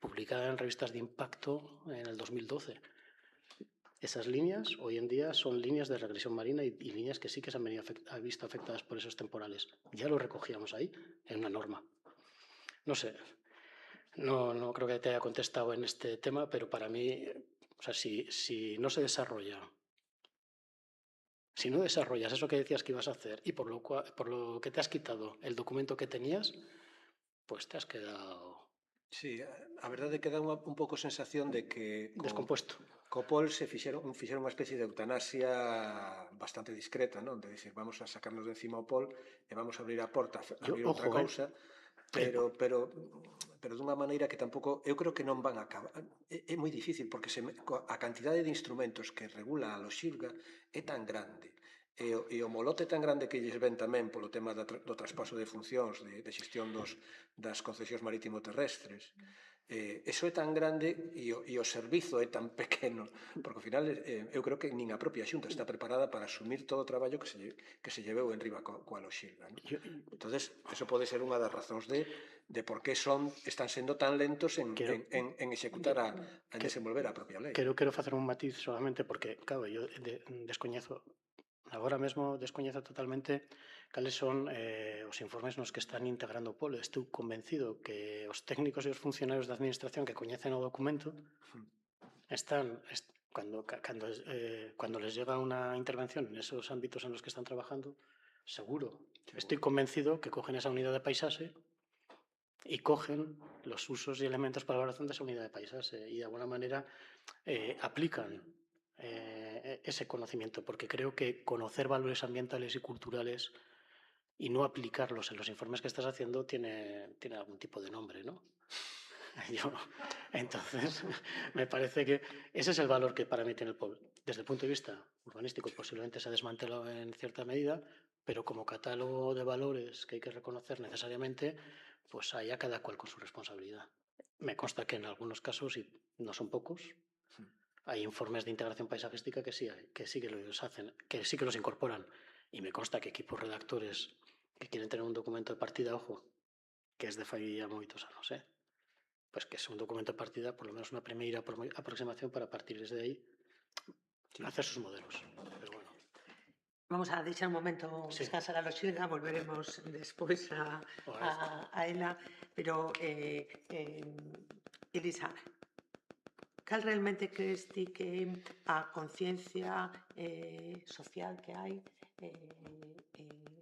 Speaker 5: publicada en revistas de impacto en el 2012. Esas líneas hoy en día son líneas de regresión marina y líneas que sí que se han visto afectadas por esos temporales. Ya lo recogíamos ahí en una norma. No sé, no creo que te haya contestado en este tema, pero para mí, o sea, si no se desarrolla, si no desarrollas eso que decías que ibas a hacer y por lo que te has quitado el documento que tenías, pues te has quedado...
Speaker 2: Sí, a verdade é que dá un pouco sensación de que
Speaker 5: descompuesto.
Speaker 2: Co POL se fixeron unha especie de eutanasia bastante discreta, non? De dicir, vamos a sacarnos de encima o POL e vamos a abrir a porta, abrir outra cousa, pero dunha maneira que tampouco, eu creo que non van a acabar. É moi difícil, porque a cantidade de instrumentos que regula a Loxilga é tan grande, e o molote tan grande que lles ven tamén polo tema do traspaso de funcións de xestión das concesións marítimo terrestres, eso é tan grande e o servizo é tan pequeno, porque ao final eu creo que nin a propia Xunta está preparada para asumir todo o traballo que se lleveu en riba coa Loxilga, ¿no? Entonces, eso pode ser unha das razóns de por que están sendo tan lentos en executar en desenvolver a propia lei.
Speaker 5: Quero facer un matiz solamente porque, claro, eu descoñezo, agora mesmo descoñezo totalmente cales son os informes nos que están integrando o POL. Estou convencido que os técnicos e os funcionarios da administración que coñecen o documento están, cando les llega unha intervención en esos ámbitos en los que están trabajando, seguro. Estoy convencido que cogen esa unidade de paisaxe y cogen los usos y elementos para la valoración de esa unidad de paisaje y de alguna manera aplican ese conocimiento, porque creo que conocer valores ambientales y culturales y no aplicarlos en los informes que estás haciendo tiene algún tipo de nombre, ¿no? Entonces, me parece que ese es el valor que para mí tiene el pueblo. Desde el punto de vista urbanístico, posiblemente se ha desmantelado en cierta medida, pero como catálogo de valores que hay que reconocer necesariamente, pues allá cada cual con su responsabilidad. Me consta que en algunos casos, y no son pocos, hay informes de integración paisajística que sí que los hacen, que sí que los incorporan. Y me consta que equipos redactores que quieren tener un documento de partida, ojo, que es de fai ya moitos anos, pues que es un documento de partida, por lo menos una primera aproximación para partir desde ahí hacer sus modelos. Pero bueno.
Speaker 1: Vamos a deixar un momento descansar a Loxilda, volveremos despois a ela, pero Elisa, cal realmente crees ti que a conciencia social que hai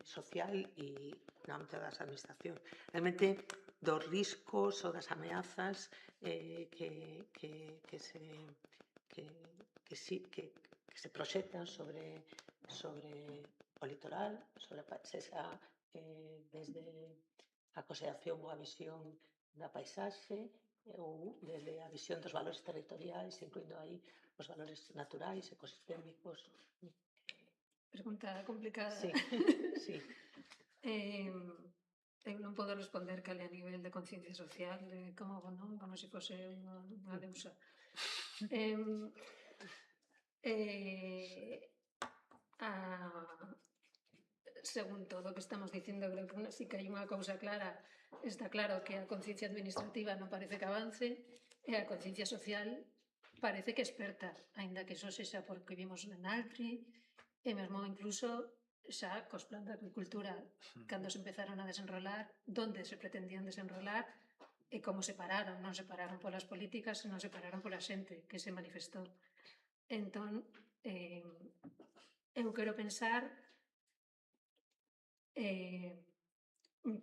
Speaker 1: social e no ámbito das administracións, realmente dos riscos ou das ameazas que se proxectan sobre o litoral, sexa desde a consideración ou a visión da paisaxe ou desde a visión dos valores territoriais, incluindo aí os valores naturais, ecosistémicos.
Speaker 4: Pregunta complicada.
Speaker 1: Sí, sí.
Speaker 4: Eu non podo responder cal é a nivel de conciencia social, como se fose unha deusa. Según todo o que estamos dicindo, creo que sí que hai unha cousa clara. Está claro que a conciencia administrativa non parece que avance e a conciencia social parece que experta, aínda que iso sexa porque vimos en Altri e mesmo incluso xa cos plan de agricultura, cando se empezaron a desenrolar, donde se pretendían desenrolar e como se pararon. Non se pararon polas políticas, senón se pararon pola xente que se manifestou. Entón, eu quero pensar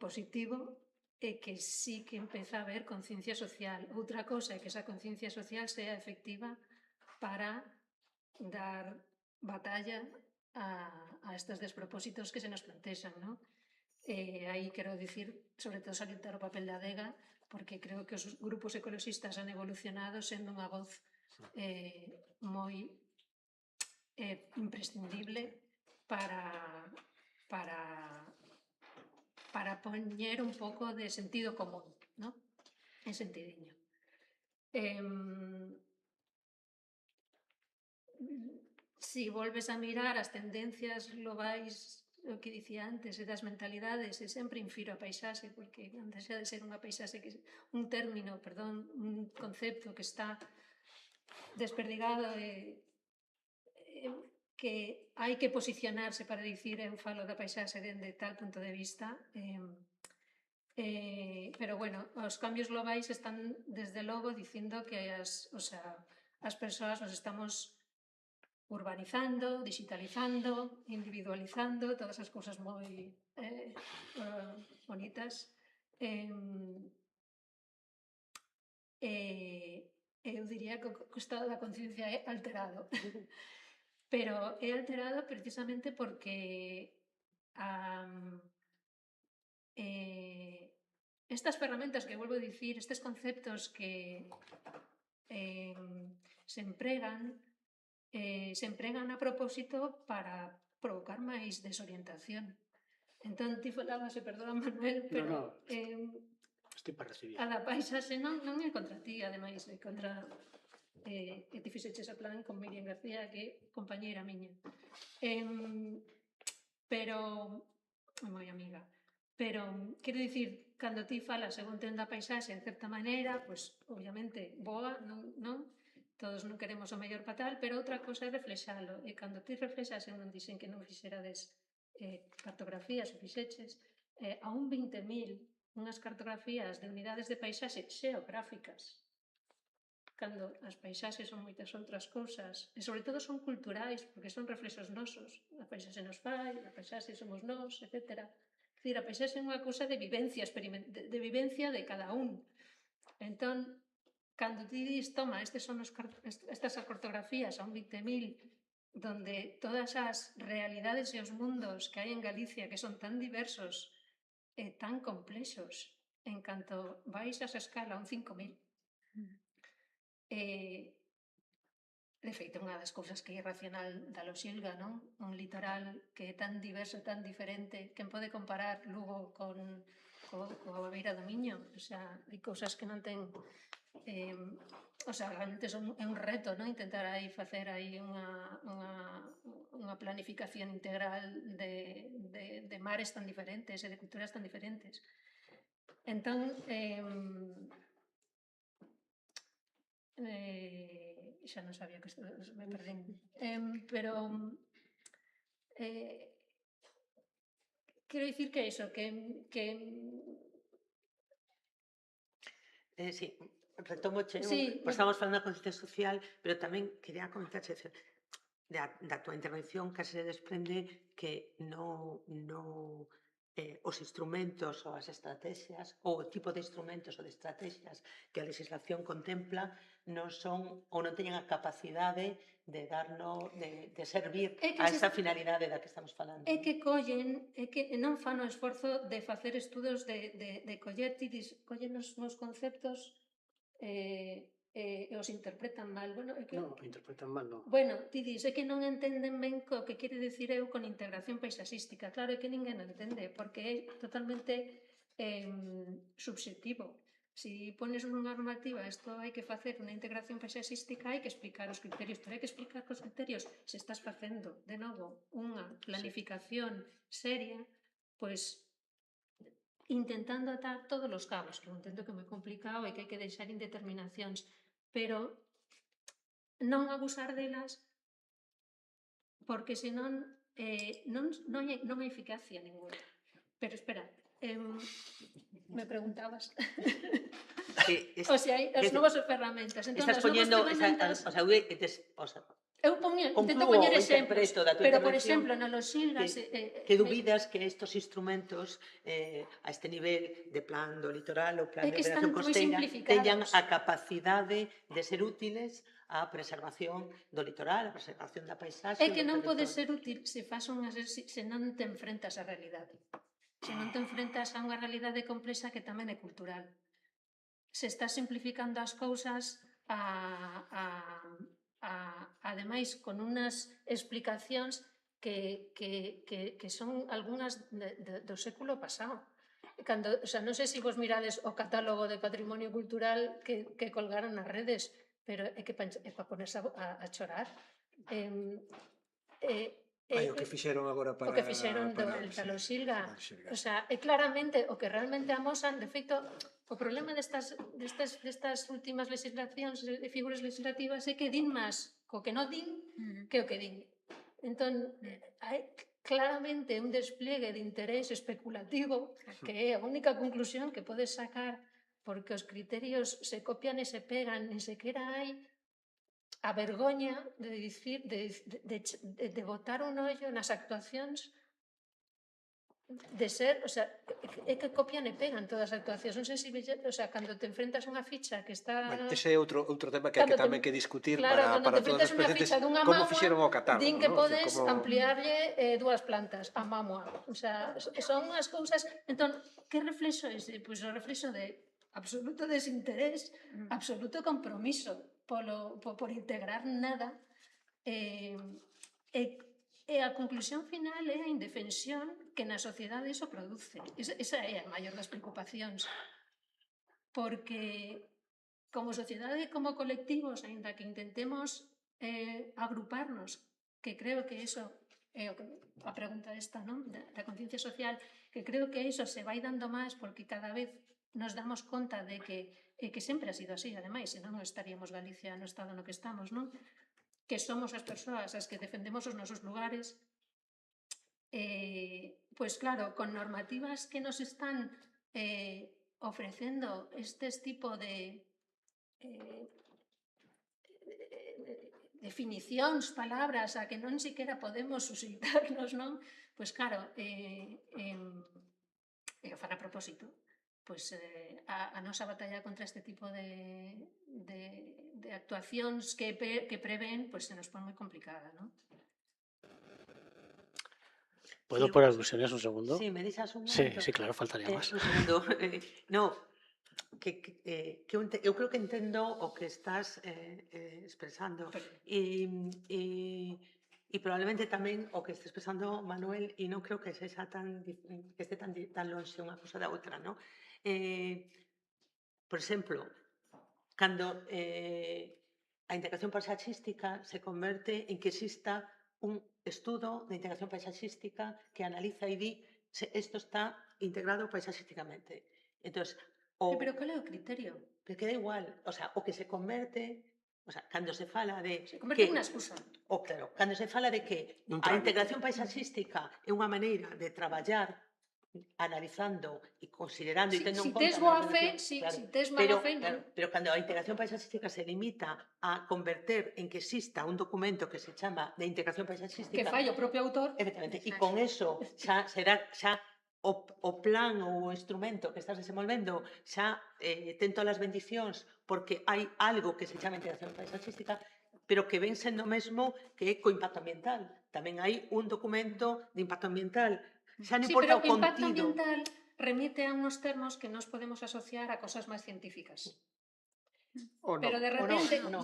Speaker 4: positivo é que sí que empeza a haber conciencia social. Outra cosa é que esa conciencia social sea efectiva para dar batalla a estes despropósitos que se nos plantexan, non? Aí quero dicir, sobre todo salientar o papel da adega, porque creo que os grupos ecoloxistas han evolucionado sendo unha voz moi imprescindible para poñer un pouco de sentido común, ¿no? En sentidiño. Si volves a mirar as tendencias globais, o que dicía antes, e das mentalidades, e sempre infiro a paisaxe, porque non deixa de ser unha paisaxe, un término, perdón, un concepto que está desperdigado e que hai que posicionarse para dicir eu falo da paisaxe dende tal punto de vista, pero bueno, os cambios globais están desde logo dicindo que as persoas nos estamos urbanizando, digitalizando, individualizando, todas as cousas moi bonitas. Eu diría que o estado da conciencia é alterado. Pero é alterado precisamente porque estas ferramentas que volvo a dicir, estes conceptos que se empregan a propósito para provocar máis desorientación. Entón, ti falabas, perdón, Manuel, pero
Speaker 5: estou para recibir.
Speaker 4: a da paisaxe non é contra ti, ademais, é contra que ti fixeches o plan con Miriam García, que é compañeira miña. Pero, moi amiga, pero, quero dicir, cando ti falas según ten da paisaxe, en certa maneira, pois, obviamente, boa, non? Todos non queremos o mellor para tal, pero outra cousa é reflexalo, e cando ti reflexas, eu non dixen que non fixerades cartografías, ou fixeches, a un 20.000, unhas cartografías de unidades de paisaxe xeográficas, cando as paisaxes son moitas outras cousas, e sobre todo son culturais, porque son reflexos nosos. A paisaxe nos fai, a paisaxe somos nós, etc. É dicir, a paisaxe é unha cousa de vivencia, de vivencia de cada un. Entón, cando ti dis, toma, estas cartografías a un 20.000, donde todas as realidades e os mundos que hai en Galicia, que son tan diversos e tan complexos, en canto vais a esa escala, a un 5.000, De feito, unha das cousas que é irracional da Loxilga, non? Un litoral que é tan diverso, tan diferente, quen pode comparar Lugo coa beira do Miño? O sea, hai cousas que non ten... O sea, realmente é un reto, non? Intentar aí facer aí unha planificación integral de mares tan diferentes e de culturas tan diferentes. Entón, xa non sabía que me perdín. Pero quero dicir que iso, que
Speaker 1: Sí, retomoche,
Speaker 4: sí,
Speaker 1: pois estamos falando da conciencia social, pero tamén quería comentar da tua intervención case se desprende que os instrumentos ou as estrategias ou o tipo de instrumentos ou de estrategias que a legislación contempla non son ou non teñen a capacidade de de servir a esa finalidade da que estamos falando.
Speaker 4: é que collen, é que non fan o esforzo de facer estudos de coller, collen os conceptos e os interpretan mal. Bueno, é que...
Speaker 5: No, interpretan mal, no.
Speaker 4: Bueno, ti dis, é que non entenden ben o que quere dicir eu con integración paisaxística. Claro, é que ninguén entende, porque é totalmente subxectivo. Si pones nunha normativa isto hai que facer unha integración paisaxística, hai que explicar os criterios, pero hai que explicar que os criterios, se estás facendo, de novo, unha planificación seria, pois intentando atar todos os cabos, que eu entendo que é moi complicado e que hai que deixar indeterminacións, pero non abusar delas, porque senón non hai eficacia ninguna. Pero espera, me preguntabas. O sea, hai as novas ferramentas. Entón,
Speaker 1: Estás
Speaker 4: as novas
Speaker 1: poñendo,
Speaker 4: ferramentas...
Speaker 1: eu
Speaker 4: intento poñer exemplos, pero, por
Speaker 1: intervención
Speaker 4: exemplo, na Loxilga...
Speaker 1: que dubidas que estos instrumentos a este nivel de plan do litoral ou plan
Speaker 4: É
Speaker 1: de
Speaker 4: que están
Speaker 1: ordenación
Speaker 4: moi
Speaker 1: costeira
Speaker 4: simplificados.
Speaker 1: teñan a capacidade de ser útiles á preservación do litoral, a preservación da paisaxe.
Speaker 4: É que non pode ser útil se faz se non te enfrentas á realidade. Se non te enfrentas a unha realidade complexa que tamén é cultural. Se estás simplificando as cousas ademais con unas explicacións que son algunhas do século pasado. Cando, o sea, non sei se vos mirades o catálogo de patrimonio cultural que colgaron nas redes, pero é que é para ponerse a chorar.
Speaker 2: O que fixeron agora para...
Speaker 4: O que fixeron da Loxilga. O sea, é claramente o que realmente amosan. De feito, o problema destas últimas legislacións e figuras legislativas é que din máis co que non din que o que din. Entón, hai claramente un despliegue de interés especulativo que é a única conclusión que podes sacar, porque os criterios se copian e se pegan, nin sequera hai a vergoña de dicir, de botar un ollo nas actuacións, de ser, o sea, é que copian e pegan todas as actuacións. Non sei se, o sea, cando te enfrentas a unha ficha que está...
Speaker 2: Bueno, ese é outro tema que hai que tamén que discutir para todos os presentes. Como fixeron o catálogo,
Speaker 4: din que podes ampliarlle 2 plantas a Mamua. O sea, son unhas cousas... Entón, que reflexo é ese? Pois o reflexo de absoluto desinterés, absoluto compromiso por integrar nada, e a conclusión final é a indefensión que na sociedade iso produce. Esa é a maior das preocupacións. Porque como sociedade, como colectivos, aínda que intentemos agruparnos, que creo que iso é a pregunta esta, non? Da conciencia social, que creo que iso se vai dando máis porque cada vez nos damos conta de que sempre ha sido así, ademais, senón estaríamos Galicia no estado no que estamos, non? Que somos as persoas as que defendemos os nosos lugares, pois claro, con normativas que nos están ofrecendo estes tipo de definicións, palabras, a que non sequera podemos suscitarnos, non? Pois claro, o fan a propósito. Pois a nosa batalla contra este tipo de actuacións que prevén, pois se nos pon moi complicada, non?
Speaker 5: ¿Puedo por alusiones un segundo?
Speaker 1: Sí, me deixas un
Speaker 5: Sí,
Speaker 1: momento.
Speaker 5: sí, claro, faltaría más.
Speaker 1: Un segundo. No, eu creo que entendo o que estás expresando e probablemente tamén o que está expresando Manuel, e non creo que sexa que este tan longe unha cosa da outra, non? Por exemplo, cando a integración paisaxística se converte en que exista un estudo de integración paisaxística que analiza e di se isto está integrado paisaxísticamente. Entón,
Speaker 4: Pero cal é o criterio?
Speaker 1: pero queda igual, o sea, o que se converte, o sea, cando se fala de
Speaker 4: Se converte en unha excusa.
Speaker 1: claro, cando se fala de que
Speaker 2: Un
Speaker 1: a
Speaker 2: trámite.
Speaker 1: integración paisaxística é unha maneira de traballar analizando e considerando e tendo en
Speaker 4: Si
Speaker 1: conta
Speaker 4: tes
Speaker 1: na
Speaker 4: boa fe,
Speaker 1: reducción,
Speaker 4: si tes mala fe, non.
Speaker 1: pero cando a integración paisaxística se limita a converter en que exista un documento que se chama de integración
Speaker 4: Que
Speaker 1: paisaxística,
Speaker 4: fai o propio autor.
Speaker 1: efectivamente, e con eso xa será o plan ou o instrumento que estás desenvolvendo xa ten todas as bendicións porque hai algo que se chama integración paisaxística, pero que ven sendo mesmo que é co impacto ambiental. Tamén hai un documento de impacto ambiental. Xa non
Speaker 4: Sí,
Speaker 1: importa
Speaker 4: pero
Speaker 1: o
Speaker 4: impacto
Speaker 1: contido.
Speaker 4: ambiental remite a unos termos que nos podemos asociar a cosas máis científicas.
Speaker 2: O non.
Speaker 4: Pero de
Speaker 1: O non,
Speaker 4: repente,
Speaker 1: o non.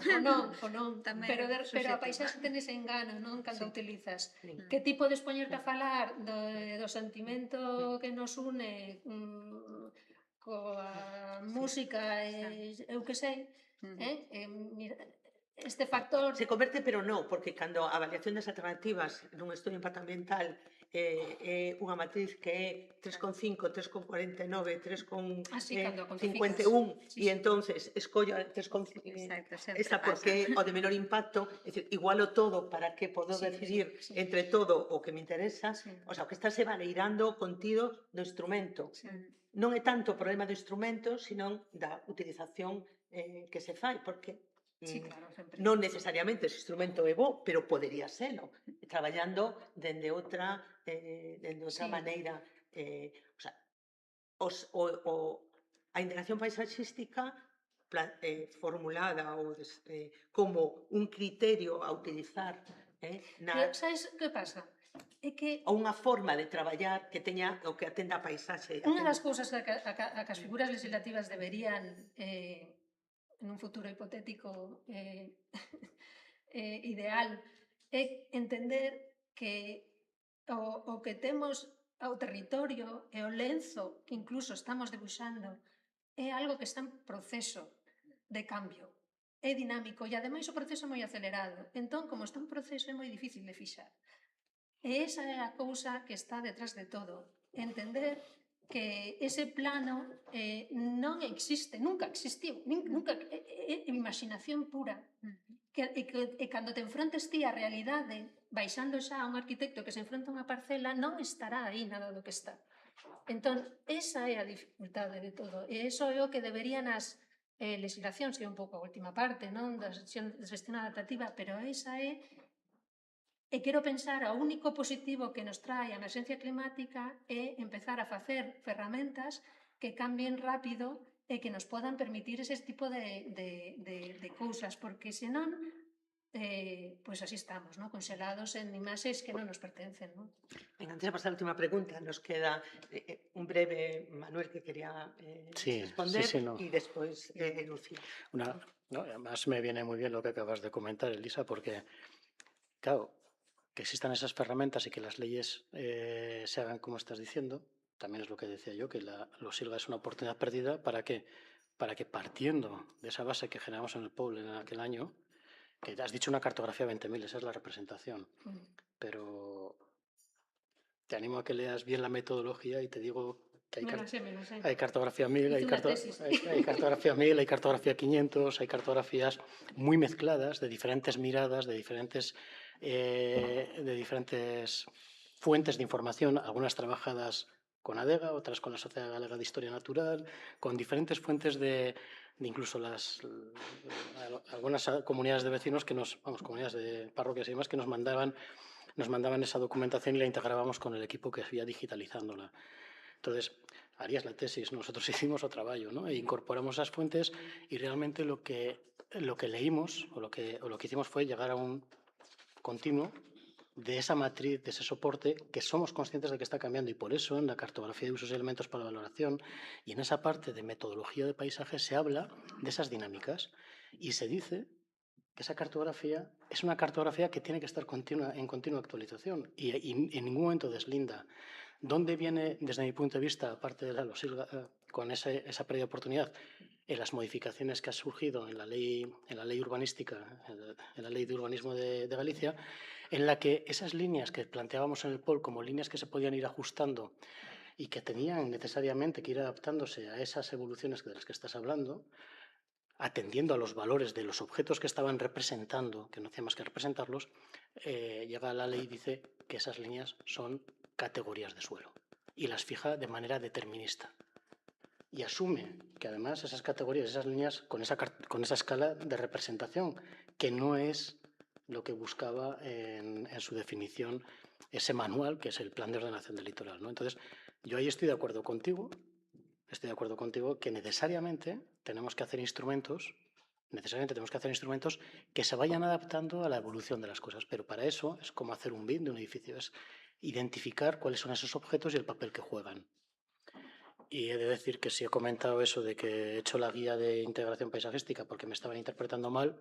Speaker 4: o non,
Speaker 3: Tamén
Speaker 4: pero a
Speaker 3: subxetivo.
Speaker 4: paisaxe ten ese engano, non? Cando
Speaker 1: Sí.
Speaker 4: utilizas.
Speaker 1: Sí.
Speaker 4: Que ti podes poñerte a falar do sentimento que nos une coa música e eu que sei, este factor.
Speaker 1: Se converte, pero non, porque cando a avaliación das alternativas nun estudio de impacto ambiental é unha matriz que é 3,5, 3,49, 3,51
Speaker 4: Así, cando a cuantificas. Sí,
Speaker 1: e entonces escollo a 3,5
Speaker 3: Exacto, sempre
Speaker 1: esta
Speaker 3: pasa.
Speaker 1: porque o de menor impacto, é dicir, igualo todo para que podo
Speaker 4: Sí,
Speaker 1: decidir
Speaker 4: sí.
Speaker 1: entre todo o que me interesa,
Speaker 4: Sí.
Speaker 1: o sea, o que estáse valeirando o contido do instrumento.
Speaker 4: Sí.
Speaker 1: Non é tanto o problema do instrumento, senón da utilización que se fai, porque
Speaker 4: Sí, claro, sempre.
Speaker 1: non necesariamente ese instrumento é bo, pero podería selo, traballando dende outra
Speaker 4: Sí.
Speaker 1: maneira. O sea, a integración paisaxística formulada como un criterio a utilizar
Speaker 4: Pero, sabes que pasa? É que
Speaker 1: ou unha forma de traballar que teña o que atenda a paisaxe.
Speaker 4: unha das cousas a que as figuras legislativas deberían en un futuro hipotético ideal é entender que o que temos ao territorio e o lenzo que incluso estamos debuxando é algo que está en proceso de cambio, é dinámico e ademais o proceso é moi acelerado. Entón, como está en proceso, é moi difícil de fixar. E esa é a cousa que está detrás de todo. Entender que ese plano non existe, nunca existiu, nunca, é imaginación pura. E cando te enfrontes ti á realidade, baixando xa a un arquitecto que se enfronta a unha parcela, non estará aí nada do que está. Entón, esa é a dificultade de todo. E iso é o que deberían as legislacións, que é un pouco a última parte, non, da xestión adaptativa, pero esa é. E quero pensar, o único positivo que nos trae a emerxencia climática é empezar a facer ferramentas que cambien rápido e que nos podan permitir ese tipo de cousas, porque senón, pois así estamos, non? Conxelados en imaxes que non nos pertencen, non?
Speaker 1: Venga, antes de pasar a última pregunta, nos queda un breve Manuel que quería responder
Speaker 5: no.
Speaker 1: y despois Lucía.
Speaker 5: Además me viene muy bien lo que acabas de comentar, Elisa, porque, claro, que existan esas herramientas y que las leyes se hagan como estás diciendo, también es lo que decía yo, que lo SILGA es una oportunidad perdida. ¿Para qué? Para que partiendo de esa base que generamos en el POUL en aquel año, que has dicho una cartografía 20.000, esa es la representación, pero te animo a que leas bien la metodología y te digo que hay cartografía 1000, hay cartografía 1000, hay cartografía 500, hay cartografías muy mezcladas de diferentes miradas, de diferentes fuentes de información, algunas trabajadas con ADEGA, otras con la Sociedad Galega de Historia Natural, con diferentes fuentes de incluso algunas comunidades de vecinos comunidades de parroquias y demás que nos mandaban esa documentación y la integrábamos con el equipo que hacía digitalizándola. Entonces, harías la tesis, nosotros hicimos o traballo, ¿no? E incorporamos esas fuentes y realmente lo que leímos o lo que hicimos fue llegar a un continuo de esa matriz, de ese soporte, que somos conscientes de que está cambiando, y por eso en la cartografía de usos y elementos para la valoración y en esa parte de metodología de paisaje se habla de esas dinámicas y se dice que esa cartografía es una cartografía que tiene que estar en continua actualización y en ningún momento deslinda. ¿Dónde viene, desde mi punto de vista, aparte de la LOSIL, con esa pérdida de oportunidad, en las modificaciones que ha surgido en la ley urbanística, en la ley de urbanismo de Galicia, en la que esas líneas que planteábamos en el POL como líneas que se podían ir ajustando y que tenían necesariamente que ir adaptándose a esas evoluciones de las que estás hablando, atendiendo a los valores de los objetos que estaban representando, que no hacía más que representarlos, llega la ley y dice que esas líneas son categorías de suelo y las fija de manera determinista. Y asume que además esas categorías, esas líneas, con esa escala de representación, que no es lo que buscaba en su definición ese manual, que es el Plan de Ordenación del Litoral, ¿no? Entonces, yo ahí estoy de acuerdo contigo que necesariamente tenemos que hacer instrumentos que se vayan adaptando a la evolución de las cosas, pero para eso es como hacer un BIM de un edificio, es identificar cuáles son esos objetos y el papel que juegan. Y he de decir que si he comentado eso de que he hecho la guía de integración paisajística porque me estaban interpretando mal,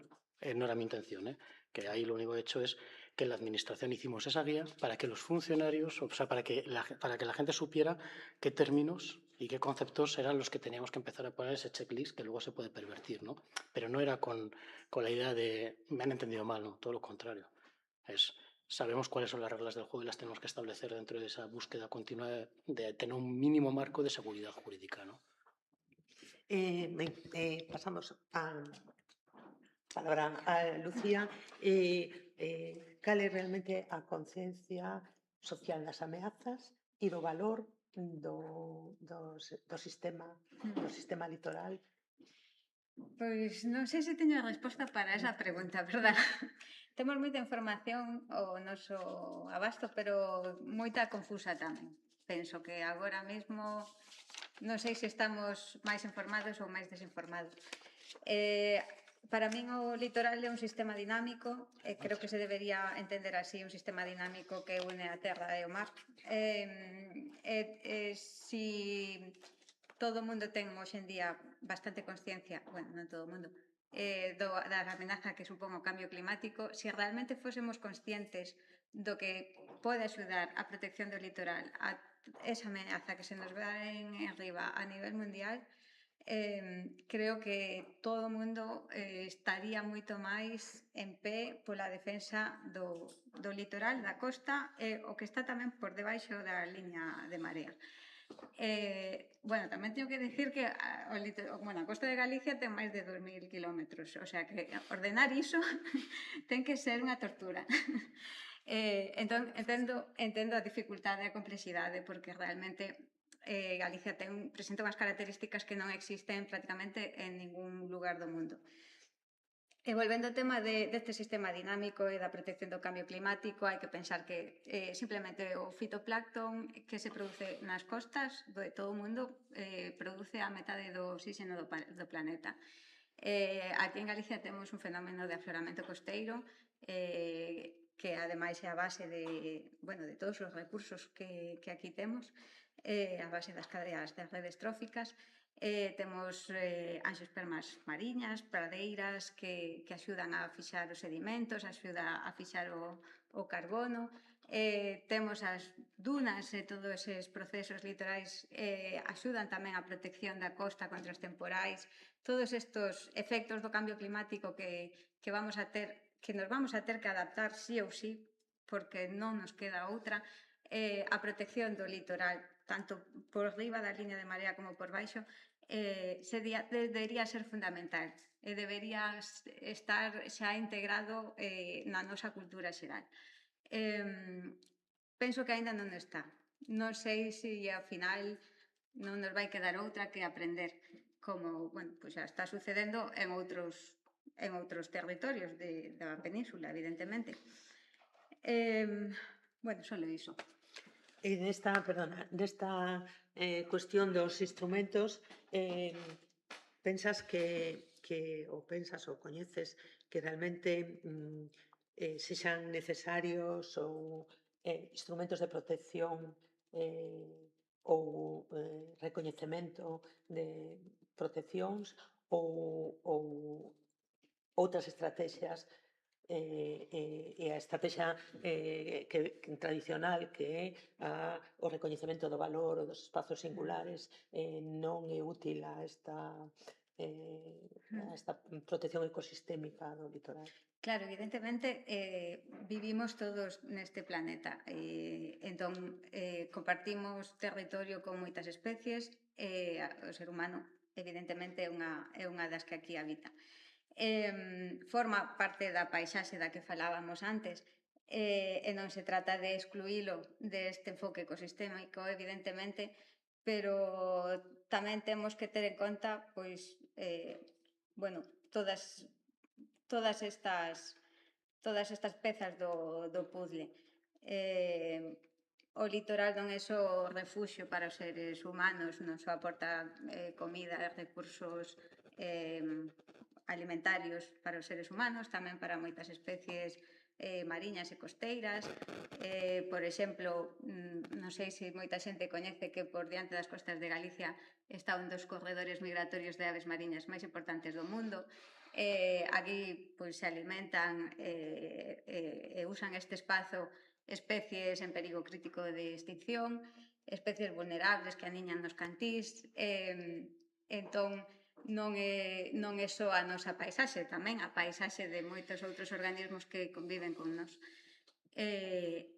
Speaker 5: no era mi intención, que ahí lo único que he hecho es que en la administración hicimos esa guía para que los funcionarios, o sea, para que la gente supiera qué términos y qué conceptos eran los que teníamos que empezar a poner ese checklist que luego se puede pervertir, ¿no? Pero no era con la idea de me han entendido mal, no, todo lo contrario. Sabemos cuáles son las reglas del juego y las tenemos que establecer dentro de esa búsqueda continua de tener un mínimo marco de seguridad jurídica, ¿no?
Speaker 1: Pasamos a palabra a Lucía. Cal é realmente a conciencia social das ameazas e do valor do sistema litoral?
Speaker 3: Pois non sei se teño a resposta para esa pregunta, verdad? Temos moita información ao noso abasto, pero moita confusa tamén. Penso que agora mesmo non sei se estamos máis informados ou máis desinformados. Para min o litoral é un sistema dinámico e creo que se debería entender así, un sistema dinámico que une a terra e o mar. Si todo o mundo ten hoxe en día bastante consciencia, bueno, non todo o mundo, da amenaza que supón o cambio climático, se realmente fósemos conscientes do que pode axudar a protección do litoral, a esa amenaza que se nos vai en arriba a nivel mundial, creo que todo o mundo estaría moito máis en pé pola defensa do litoral, da costa, o que está tamén por debaixo da liña de marea. Bueno, tamén teño que decir que a costa de Galicia ten máis de 2000 kilómetros, o sea que ordenar iso ten que ser unha tortura. Entón, entendo a dificultade e a complexidade, porque realmente Galicia presenta unhas características que non existen prácticamente en ningún lugar do mundo. E volvendo ao tema deste sistema dinámico e da protección do cambio climático, hai que pensar que simplemente o fitoplancton que se produce nas costas de todo o mundo produce a metade do oxígeno do planeta. Aquí en Galicia temos un fenómeno de afloramento costeiro que ademais é a base de todos os recursos que aquí temos, a base das cadeas das redes tróficas. Temos anxiospermas mariñas, pradeiras que axudan a fixar os sedimentos, axuda a fixar o carbono. Temos as dunas e todos eses procesos litorais axudan tamén a protección da costa contra os temporais. Todos estes efectos do cambio climático que vamos a ter, que nos vamos a ter que adaptar sí ou sí, porque non nos queda outra, a protección do litoral, tanto por riba da liña de marea como por baixo, debería ser fundamental e debería estar xa integrado na nosa cultura xeral. Penso que aínda non está. Non sei se ao final non nos vai quedar outra que aprender, como xa está sucedendo en outros territorios da península, evidentemente. Solo iso.
Speaker 1: Nesta cuestión dos instrumentos, pensas ou coñeces que realmente sexan necesarios ou instrumentos de protección ou recoñecemento de proteccións ou outras estrategias e a estrategia tradicional que é o recoñecemento do valor ou dos espazos singulares non é útil a esta protección ecosistémica do litoral.
Speaker 3: Claro, evidentemente vivimos todos neste planeta entón compartimos territorio con moitas especies e o ser humano evidentemente é unha das que aquí habita. Forma parte da paisaxe da que falábamos antes e non se trata de excluílo deste enfoque ecosistémico, evidentemente, pero tamén temos que ter en conta, pois, bueno, todas estas pezas do puzzle. O litoral non é só refuxio para os seres humanos, non só aporta comida e recursos alimentarios para os seres humanos, tamén para moitas especies mariñas e costeiras. Por exemplo, non sei se moita xente coñece que por diante das costas de Galicia está un dos corredores migratorios de aves mariñas máis importantes do mundo. Aquí se alimentan e usan este espazo especies en perigo crítico de extinción, especies vulnerables que aniñan nos cantís. Entón, non é só a nosa paisaxe, tamén a paisaxe de moitos outros organismos que conviven con nós. E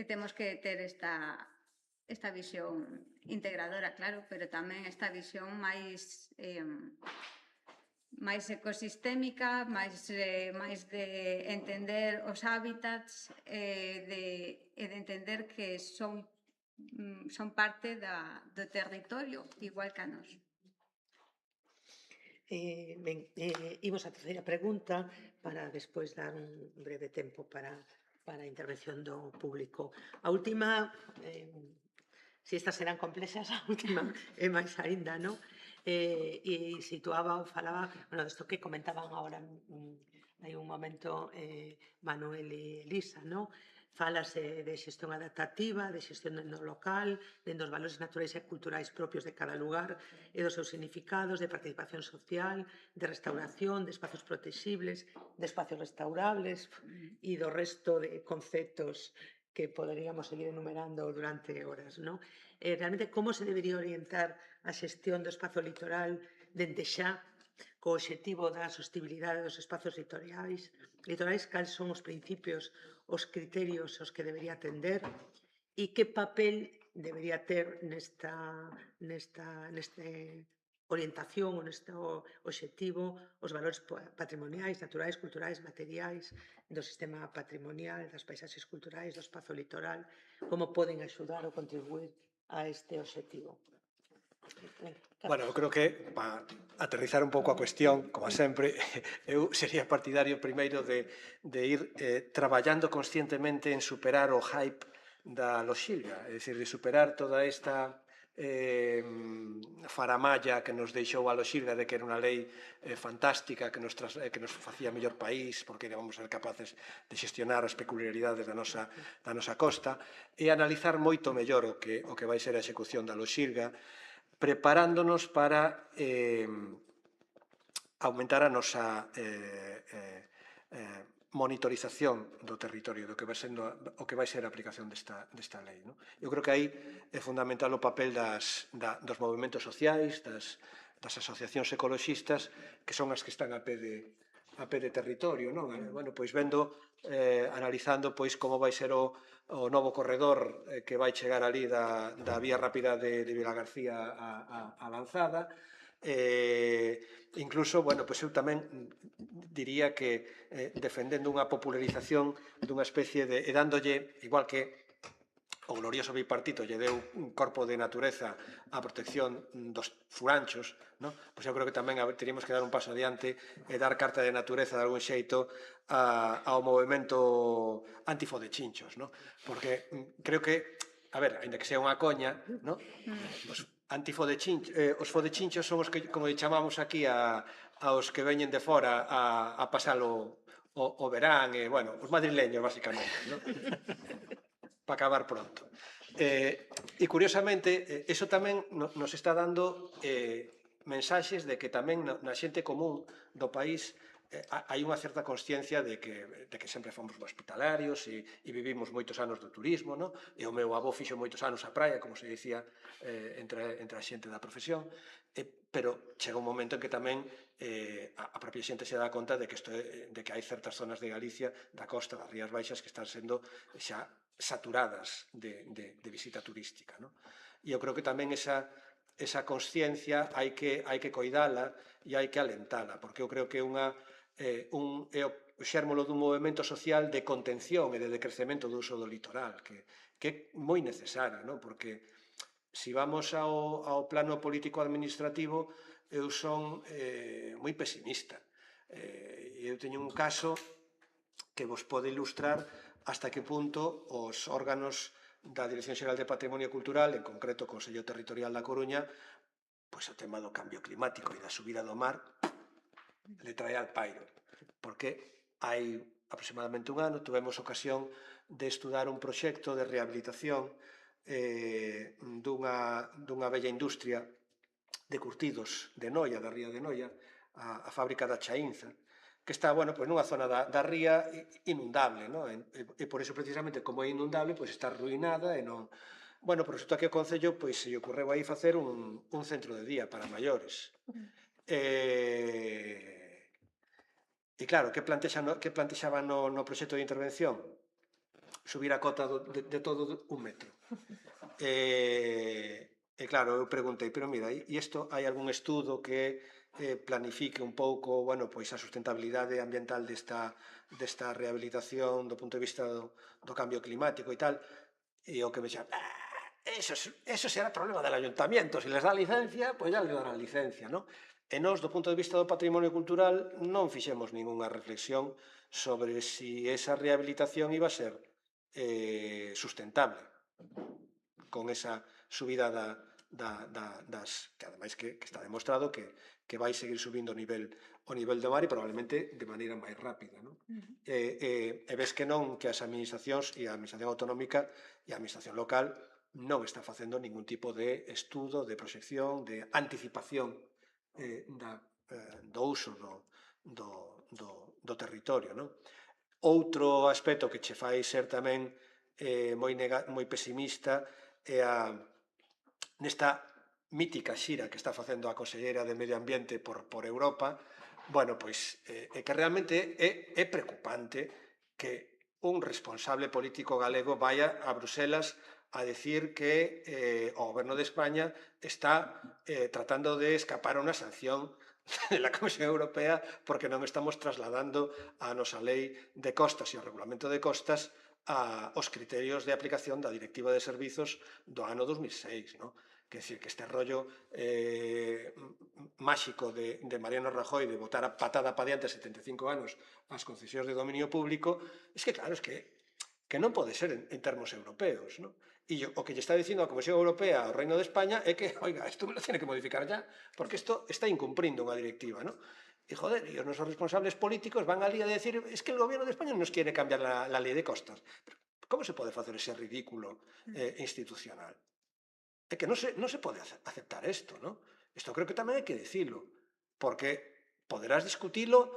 Speaker 3: temos que ter esta visión integradora, claro, pero tamén esta visión máis ecosistémica, máis de entender os hábitats e de entender que son parte do territorio, igual que a nós.
Speaker 1: Imos a terceira pregunta para despois dar un breve tempo para a intervención do público. A última, se estas serán complexas, a última é máis aínda, non? E situaba ou falaba, bueno, isto que comentaban agora hai un momento Manuel e Elisa, non? Fálase de xestión adaptativa, de xestión no local, dos valores naturais e culturais propios de cada lugar e dos seus significados, de participación social, de restauración, de espacios protegibles, de espacios restaurables e do resto de conceptos que poderíamos seguir enumerando durante horas, non? Realmente, como se debería orientar a xestión do espazo litoral dende xa co obxectivo da sostibilidade dos espazos litorais, cales son os principios, os criterios aos que debería atender e que papel debería ter nesta orientación ou neste obxectivo os valores patrimoniais, naturais, culturais, materiais do sistema patrimonial, das paisaxes culturais, do espazo litoral, como poden axudar ou contribuir a este obxectivo.
Speaker 2: Bueno, eu creo que, para aterrizar un pouco a cuestión, como sempre, eu sería partidario primeiro de ir traballando conscientemente en superar o hype da loxilga, é dicir, de superar toda esta faramalla que nos deixou a loxilga de que era unha lei fantástica que nos facía mellor país porque íbamos ser capaces de xestionar as peculiaridades da nosa costa e analizar moito mellor o que vai ser a execución da loxilga, preparándonos para aumentar a nosa monitorización do territorio, do que vai ser a aplicación desta lei. Eu creo que aí é fundamental o papel dos movimentos sociais, das asociacións ecoloxistas, que son as que están a pé de territorio, non? Bueno, pois vendo, analizando pois como vai ser o novo corredor que vai chegar ali da vía rápida de Vilagarcía a Lanzada, incluso, bueno, pois eu tamén diría que defendendo unha popularización dunha especie de, e dándolle, igual que o glorioso bipartito lle deu un corpo de natureza á protección dos furanchos, pois eu creo que tamén teríamos que dar un paso adiante e dar carta de natureza de algún xeito ao movimento antifodechinchos, porque creo que, a ver, ainda que sea unha coña, os fodechinchos son os que, como chamamos aquí, aos que veñen de fora a pasalo o verán, bueno, os madrileños, basicamente, ¿no? Para acabar pronto. E curiosamente, eso tamén nos está dando mensaxes de que tamén na xente común do país hai unha certa consciencia de que sempre fomos hospitalarios e vivimos moitos anos do turismo, no? E o meu avó fixo moitos anos a praia, como se dicía entre a xente da profesión, pero chega un momento en que tamén a propia xente se dá conta de que hai certas zonas de Galicia, da costa, das Rías Baixas, que están sendo xa saturadas de visita turística, no? E eu creo que tamén esa consciencia hai que coidala e hai que alentala, porque eu creo que é o xérmolo dun movimento social de contención e de decrecemento do uso do litoral, que é moi necesario, non? Porque se vamos ao plano político-administrativo, eu son moi pesimista. Eu teño un caso que vos pode ilustrar hasta que punto os órganos da Dirección Xeral de Patrimonio Cultural, en concreto o Consello Territorial da Coruña, pois o tema do cambio climático e da subida do mar le trae al pairo, porque hai aproximadamente un ano tuvemos ocasión de estudar un proxecto de rehabilitación dunha bella industria de curtidos de Noia, da ría de Noia, a fábrica da Chaínza, que está, bueno, pois nunha zona da ría inundable, non? E por iso, precisamente, como é inundable, pois está arruinada e non... Bueno, por resulta que o Concello, pois, se lle ocorreu aí facer un centro de día para maiores. E claro, que plantexaban no proxecto de intervención? Subir a cota de todo 1 metro. E claro, eu preguntei, pero mira, e isto hai algún estudo que planifique un pouco, bueno, pois a sustentabilidade ambiental desta rehabilitación do punto de vista do cambio climático e tal? E o que me xa, eso será problema del ayuntamiento, se les dá licencia, pois ya les darán licencia, non? E nós, do punto de vista do patrimonio cultural, non fixemos ningunha reflexión sobre si esa rehabilitación iba a ser sustentable con esa subida das... que ademais que está demostrado que vai seguir subindo o nivel do mar e probablemente de maneira máis rápida, non? E ves que non, que as administracións e a administración autonómica e a administración local non está facendo ningún tipo de estudo, de proxección, de anticipación do uso do territorio, non? Outro aspecto que che fai ser tamén moi pesimista é nesta mítica xira que está facendo a Conselleira de Medio Ambiente por Europa. Bueno, pois é que realmente é preocupante que un responsable político galego vaya a Bruselas a decir que o goberno de España está tratando de escapar a unha sanción de la Comisión Europea porque non estamos trasladando a nosa lei de costas e o regulamento de costas aos criterios de aplicación da Directiva de Servizos do ano 2006, non? Quer dizer, que este rollo máxico de Mariano Rajoy de botar a patada para diante 75 anos as concesións de dominio público, es que claro, es que non pode ser en termos europeos, non? E o que lle está dicindo a Comisión Europea ao Reino de España é que, oiga, isto me lo tiene que modificar ya, porque isto está incumprindo unha directiva, non? Y joder, y los responsables políticos van al día de decir, es que el gobierno de España nos quiere cambiar la ley de costas. Pero, ¿cómo se puede hacer ese ridículo institucional? Es que no se puede aceptar esto, ¿no? Esto creo que tamén hai que dicilo, porque poderás discutilo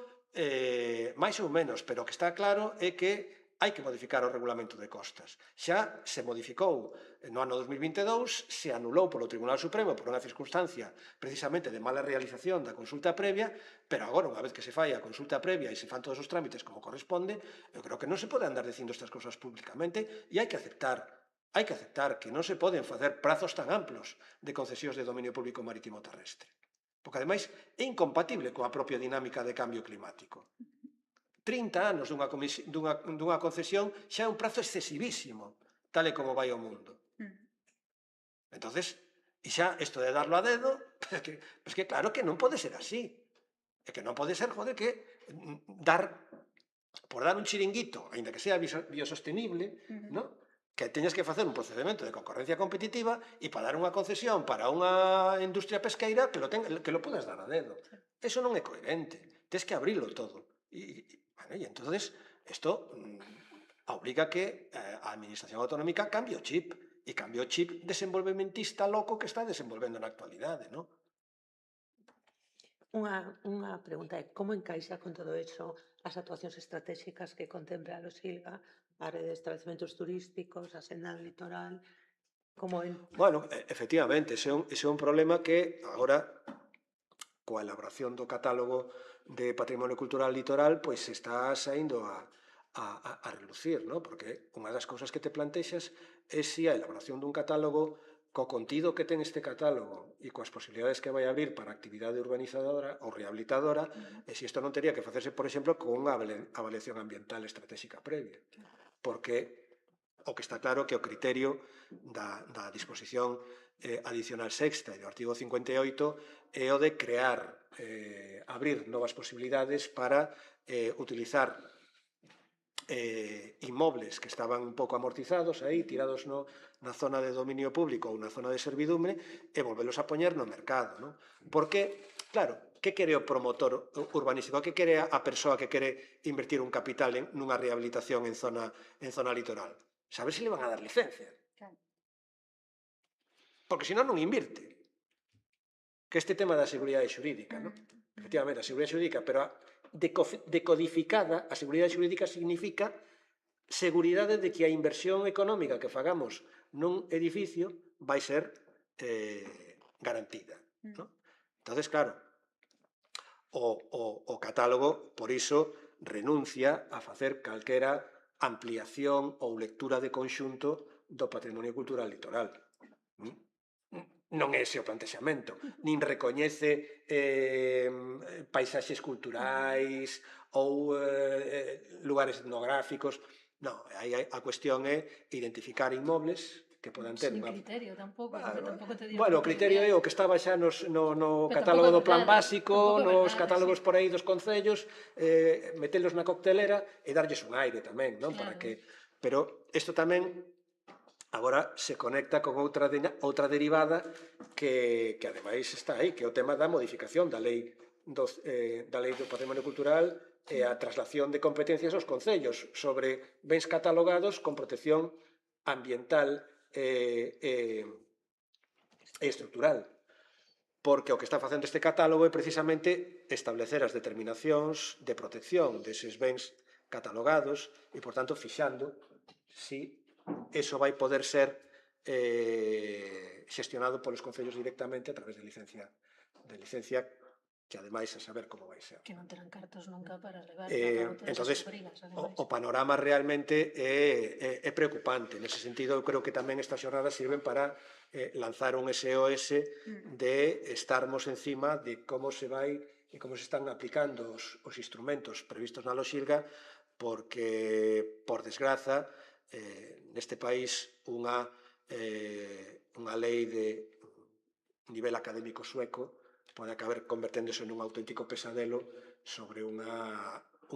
Speaker 2: máis ou menos, pero o que está claro é que hai que modificar o regulamento de costas. Xa se modificou no ano 2022, se anulou polo Tribunal Supremo por unha circunstancia precisamente de mala realización da consulta previa, pero agora, unha vez que se fai a consulta previa e se fan todos os trámites como corresponde, eu creo que non se pode andar dicindo estas cousas públicamente e hai que aceptar que non se poden facer prazos tan amplos de concesións de dominio público marítimo terrestre. Porque, ademais, é incompatible coa propia dinámica de cambio climático. 30 anos dunha concesión xa é un prazo excesivísimo, tal e como vai o mundo. Entonces, e xa isto de darlo a dedo, pues que claro que non pode ser así. É que non pode ser, joder, que por dar un chiringuito, ainda que sea biosostenible, ¿no? Que teñas que facer un procedimento de concorrencia competitiva e para dar unha concesión para unha industria pesqueira que lo podes dar a dedo. Eso non é coherente. Tens que abrilo todo. E entonces, isto obriga que a administración autonómica cambie o chip, e cambie o chip desenvolvementista loco que está desenvolvendo na actualidade, non?
Speaker 1: Unha pregunta é como encaixa con todo iso as actuacións estratégicas que contempla a Losilga, a rede de establecementos turísticos, a senda do litoral, como en...
Speaker 2: Bueno, efectivamente, ese é un problema que agora, coa elaboración do catálogo de patrimonio cultural litoral, pois está saindo a relucir, non? Porque unha das cousas que te plantexas é se a elaboración dun catálogo co contido que ten este catálogo e coas posibilidades que vai abrir para a actividade urbanizadora ou rehabilitadora, e se isto non teria que facerse, por exemplo, con unha avaliación ambiental estratégica previa. Porque o que está claro que o criterio da disposición adicional sexta e do artigo 58 é o de crear, abrir novas posibilidades para utilizar inmobles que estaban un pouco amortizados aí, tirados na zona de dominio público ou na zona de servidumbre, e volvelos a poñer no mercado, non? Porque, claro, que quere o promotor urbanístico? Que quere a persoa que quere invertir un capital nunha rehabilitación en zona litoral? Saber se le van a dar licencia.
Speaker 3: Claro.
Speaker 2: Porque senón non invirte. Que este tema da seguridade xurídica, non? Efectivamente, a seguridade xurídica, pero decodificada, a seguridade xurídica significa seguridade de que a inversión económica que fagamos nun edificio vai ser garantida, non? Entonces, claro, o catálogo, por iso, renuncia a facer calquera ampliación ou lectura de conxunto do patrimonio cultural litoral. Non é ese o plantexamento, nin recoñece paisaxes culturais ou lugares etnográficos. Non, aí a cuestión é identificar inmobles que podan ter
Speaker 4: Sin
Speaker 2: unha...
Speaker 4: criterio tampouco, porque tampouco te digo
Speaker 2: Bueno, o criterio é o que estaba xa no
Speaker 4: Pero
Speaker 2: catálogo do
Speaker 4: tampouco é
Speaker 2: plan
Speaker 4: verdade,
Speaker 2: básico,
Speaker 4: tampouco é
Speaker 2: nos
Speaker 4: verdade,
Speaker 2: catálogos
Speaker 4: sí.
Speaker 2: por aí dos concellos, metelos na coctelera e darlles un aire tamén, non? Para
Speaker 4: Claro.
Speaker 2: que... Pero isto tamén agora se conecta con outra derivada que ademais está aí, que é o tema da modificación da lei do patrimonio cultural e a traslación de competencias aos concellos sobre bens catalogados con protección ambiental e estrutural. Porque o que está facendo este catálogo é precisamente establecer as determinacións de protección deses bens catalogados e, por tanto, fixando si eso vai poder ser xestionado polos concellos directamente a través de licencia que ademais a saber como vai ser.
Speaker 4: Que non terán cartos nunca para levar a cabo todas
Speaker 2: Entonces,
Speaker 4: as obrigas,
Speaker 2: o panorama realmente é preocupante. Nese sentido, eu creo que tamén estas xornadas sirven para lanzar un SOS de estarmos encima de como se vai e como se están aplicando os instrumentos previstos na Loxilga, porque, por desgraza, neste país unha lei de nivel académico sueco pode acabar converténdose nun auténtico pesadelo sobre un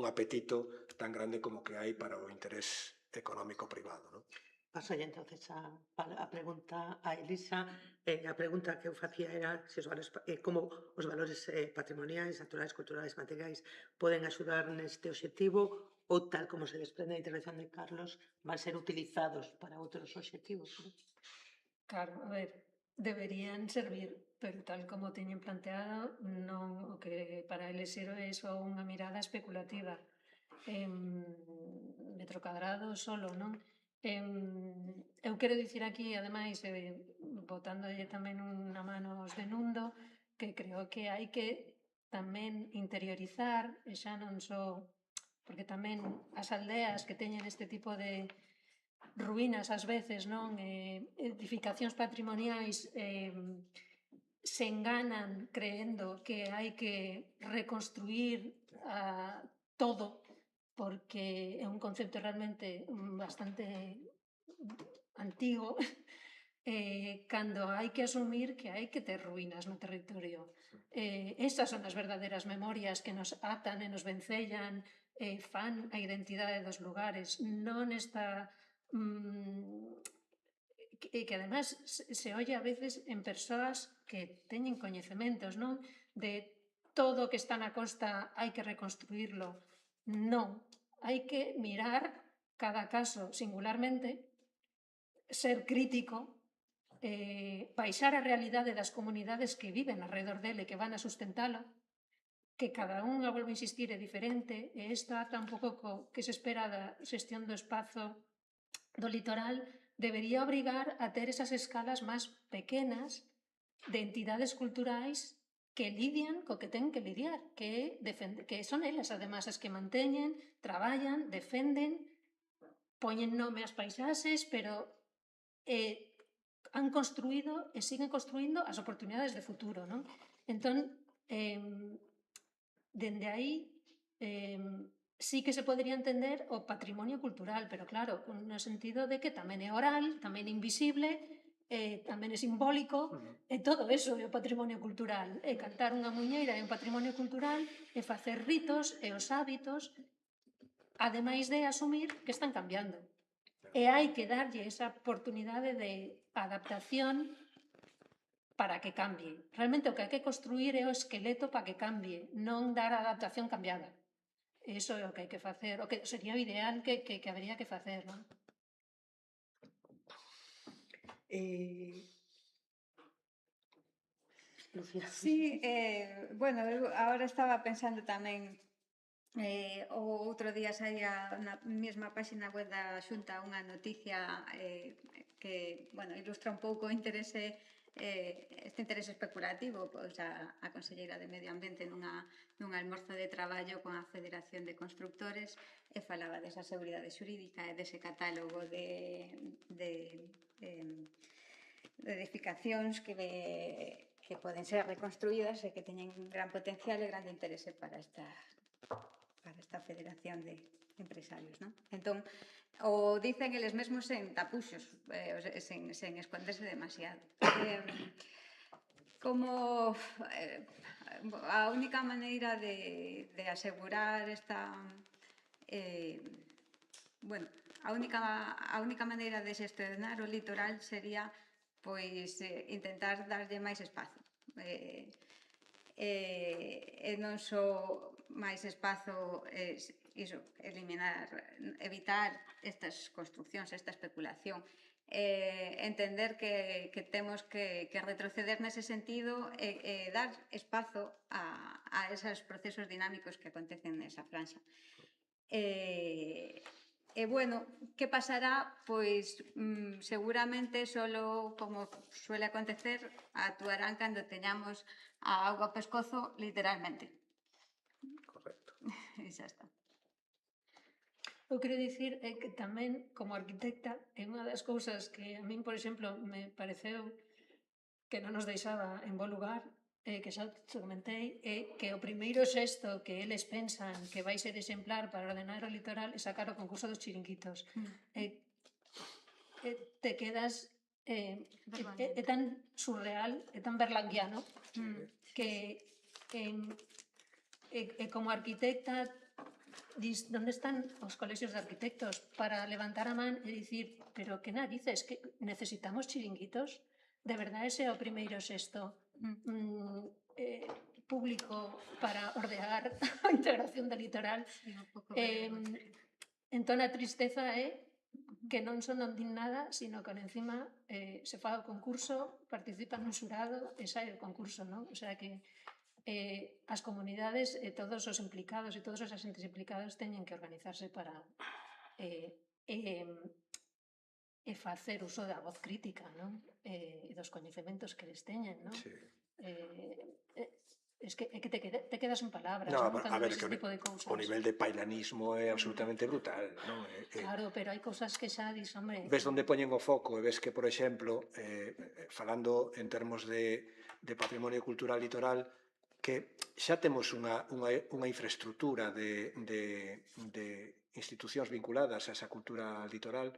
Speaker 2: apetito tan grande como que hai para o interés económico privado, non?
Speaker 1: Paso ya entonces a pregunta a Elisa. A pregunta que eu facía era se os valores, como os valores patrimoniais, naturais, culturais, materiais poden axudar neste obxectivo ou, tal como se desprende a intervención de Carlos, van ser utilizados para outros obxectivos, non?
Speaker 4: Claro, a ver, deberían servir, pero tal como teñen planteado, non o que para eles é só unha mirada especulativa. Metro cadrado solo, non? Eu quero dicir aquí, ademais, botándolle tamén unha mano aos de Nundo, que creo que hai que tamén interiorizar, e xa non só, porque tamén as aldeas que teñen este tipo de ruínas ás veces, non? Edificacións patrimoniais se enganan creendo que hai que reconstruir todo, porque é un concepto realmente bastante antigo, cando hai que asumir que hai que ter ruínas no territorio. Esas son as verdaderas memorias que nos atan e nos vencellan, fan a identidade dos lugares, non esta que además se olle a veces en persoas que teñen coñecementos, non? De todo o que está na costa hai que reconstruirlo. Non, hai que mirar cada caso singularmente, ser crítico, baixar a realidade das comunidades que viven alrededor dele, que van a sustentalo, que cada unha, volvo a insistir, é diferente, e isto ata un pouco co que se espera da xestión do espazo do litoral, debería obrigar a ter esas escalas máis pequenas de entidades culturais que lidian co que ten que lidiar, que son elas, además, as que manteñen, traballan, defenden, poñen nome ás paisaxes, pero han construído e siguen construindo as oportunidades de futuro, non? Entón, dende aí, sí que se podría entender o patrimonio cultural, pero claro, no sentido de que tamén é oral, tamén é invisible, tamén é simbólico, e todo eso é o patrimonio cultural. É cantar unha muñeira é un patrimonio cultural, é facer ritos e os hábitos, ademais de asumir que están cambiando. E hai que darlle esa oportunidade de adaptación para que cambie. Realmente o que hai que construir é o esqueleto para que cambie, non dar a adaptación cambiada. Iso é o que hai que facer, o que sería o ideal que habería que facer, non?
Speaker 1: Lucía.
Speaker 3: Sí, bueno, eu agora estaba pensando tamén o outro día saía na mesma páxina web da Xunta unha noticia que, bueno, ilustra un pouco o interese este interese especulativo, pois a Conselleira de Medio Ambiente nun almorzo de traballo con a Federación de Constructores e falaba desa seguridade xurídica e dese catálogo de edificacións que poden ser reconstruídas e que teñen gran potencial e grande interese para esta federación de empresarios, non? Entón, o dicen eles mesmos sen tapuxos, sen esconderse demasiado. Como a única maneira de asegurar esta... bueno, a única maneira de xestionar o litoral sería pois intentar darlle máis espazo. E non só máis espazo, iso, evitar estas construccións, esta especulación, entender que temos que retroceder nese sentido e dar espazo a esos procesos dinámicos que acontecen nesa franxa. E, bueno, que pasará? Pois seguramente solo, como suele acontecer, actuarán cando teñamos a auga ao pescozo, literalmente.
Speaker 2: Correcto.
Speaker 3: E xa está.
Speaker 4: Eu quero dicir que tamén, como arquitecta, é unha das cousas que a min, por exemplo, me pareceu que non nos deixaba en bo lugar, que xa te comentei, é que o primeiro xesto que eles pensan que vai ser exemplar para ordenar o litoral é sacar o concurso dos chiringuitos. Te quedas... é tan surreal, é tan berlanguiano, que como arquitecta dis, onde están os colexios de arquitectos para levantar a man e dicir, pero que narices, que necesitamos chiringuitos? De verdade ese é o primeiro xesto público para ordear a integración do litoral. Entón a tristeza é que non son non din nada, sino que encima se fa o concurso, participan nun xurado e sai o concurso, non? O sea que as comunidades e todos os implicados e todos os agentes implicados teñen que organizarse para facer uso da voz crítica, non? E dos coñecementos que les teñen, non?
Speaker 2: Sí.
Speaker 4: Es que te quedas en palabras,
Speaker 2: No,
Speaker 4: non?
Speaker 2: a
Speaker 4: Cando
Speaker 2: ver,
Speaker 4: ves
Speaker 2: que
Speaker 4: ese tipo de cousas.
Speaker 2: o nivel de pailanismo é absolutamente brutal, non?
Speaker 4: Claro, pero hai cousas que xa dis, hombre...
Speaker 2: Ves onde poñen o foco e ves que, por exemplo, falando en termos de patrimonio cultural litoral, que xa temos unha infraestructura de institucións vinculadas a esa cultura litoral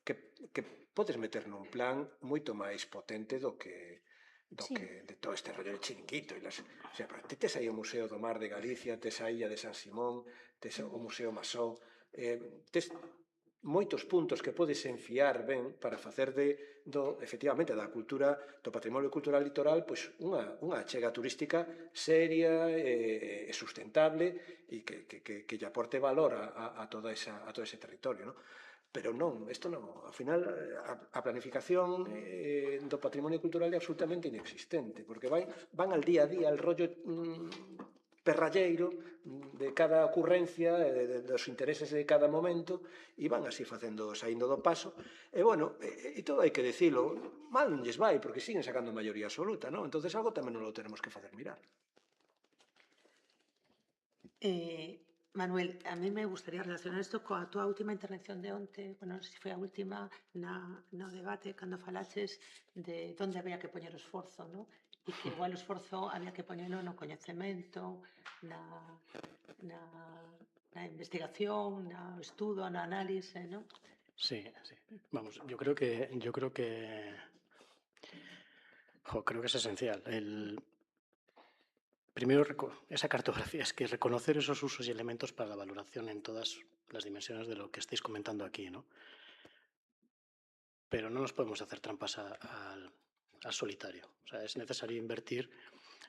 Speaker 2: que podes meter nun plan moito máis potente do que de todo este rollo de chiringuito. O sea, ti tes aí o Museo do Mar de Galicia, tes a Illa de San Simón, tes o Museo Masó, tes moitos puntos que podes enfiar ben para facer efectivamente, da cultura, do patrimonio cultural litoral, pois unha achega turística seria e sustentable e que lle aporte valor a todo ese territorio, non? Pero non, isto non, ao final a planificación do patrimonio cultural é absolutamente inexistente, porque van al día a día, al rollo perralleiro de cada ocurrencia, dos intereses de cada momento, e van así saindo do paso. E, bueno, e todo hai que dicilo, mal non lles vai, porque siguen sacando maioría absoluta, non? Entonces algo tamén non lo tenemos que facer mirar.
Speaker 1: Manuel, a mí me gustaría relacionar isto coa túa última intervención de onte, bueno, non sei se foi a última no debate, cando falaches de onde había que poñer o esforzo, non? E que igual o esforzo había que poñelo no coñecemento, na investigación, no estudo, no análise, non?
Speaker 5: Sí, sí. Vamos, yo creo que creo que es esencial. Primero, esa cartografía, es que reconocer esos usos y elementos para la valoración en todas las dimensiones de lo que estáis comentando aquí, ¿no? Pero no nos podemos hacer trampas al solitario. O sea, es necesario invertir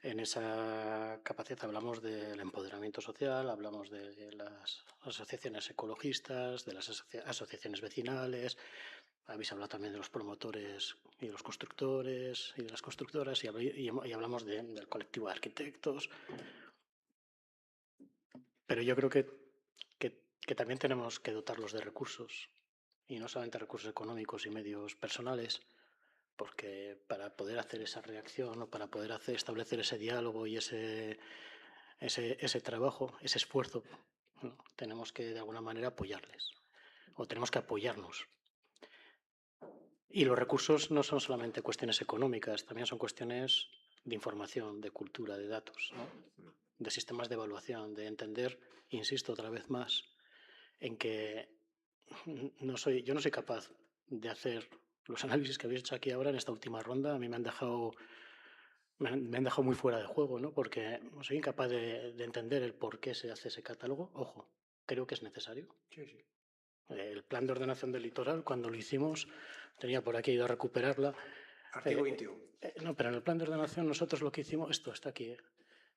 Speaker 5: en esa capacidad. Hablamos del empoderamiento social, hablamos de las asociaciones ecologistas, de las asociaciones vecinales. Habéis hablado también de los promotores y de los constructores y de las constructoras, y hablamos del colectivo de arquitectos. Pero yo creo que también tenemos que dotarlos de recursos, y no solamente recursos económicos y medios personales, porque para poder hacer esa reacción o para poder establecer ese diálogo y ese trabajo, ese esfuerzo, ¿no? Tenemos que de alguna manera apoyarles, o tenemos que apoyarnos. Y los recursos no son solamente cuestiones económicas, también son cuestiones de información, de cultura, de datos, ¿no? De sistemas de evaluación, de entender, insisto otra vez más, en que yo no soy capaz de hacer los análisis que habéis hecho aquí ahora en esta última ronda. A mí me han dejado muy fuera de juego, ¿no? Porque soy incapaz de entender el por qué se hace ese catálogo. Ojo, creo que es necesario.
Speaker 2: Sí, sí.
Speaker 5: El plan de ordenación del litoral, cuando lo hicimos, tenía por aquí ido a recuperarla.
Speaker 2: Artículo 21.
Speaker 5: No, pero en el plan de ordenación nosotros lo que hicimos, esto está aquí,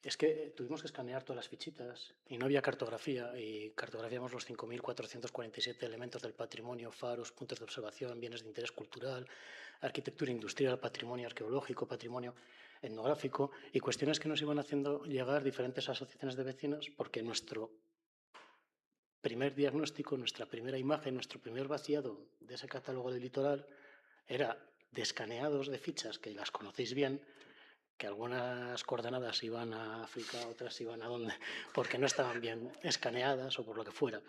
Speaker 5: es que tuvimos que escanear todas las fichitas y no había cartografía, y cartografiamos los 5.447 elementos del patrimonio, faros, puntos de observación, bienes de interés cultural, arquitectura industrial, patrimonio arqueológico, patrimonio etnográfico, y cuestiones que nos iban haciendo llegar diferentes asociaciones de vecinos, porque nuestro primer diagnóstico, nuestra primera imagen, nuestro primer vaciado de ese catálogo del litoral era de escaneados de fichas, que las conocéis bien, que algunas coordenadas iban a África, otras iban a dónde, porque no estaban bien escaneadas o por lo que fuera.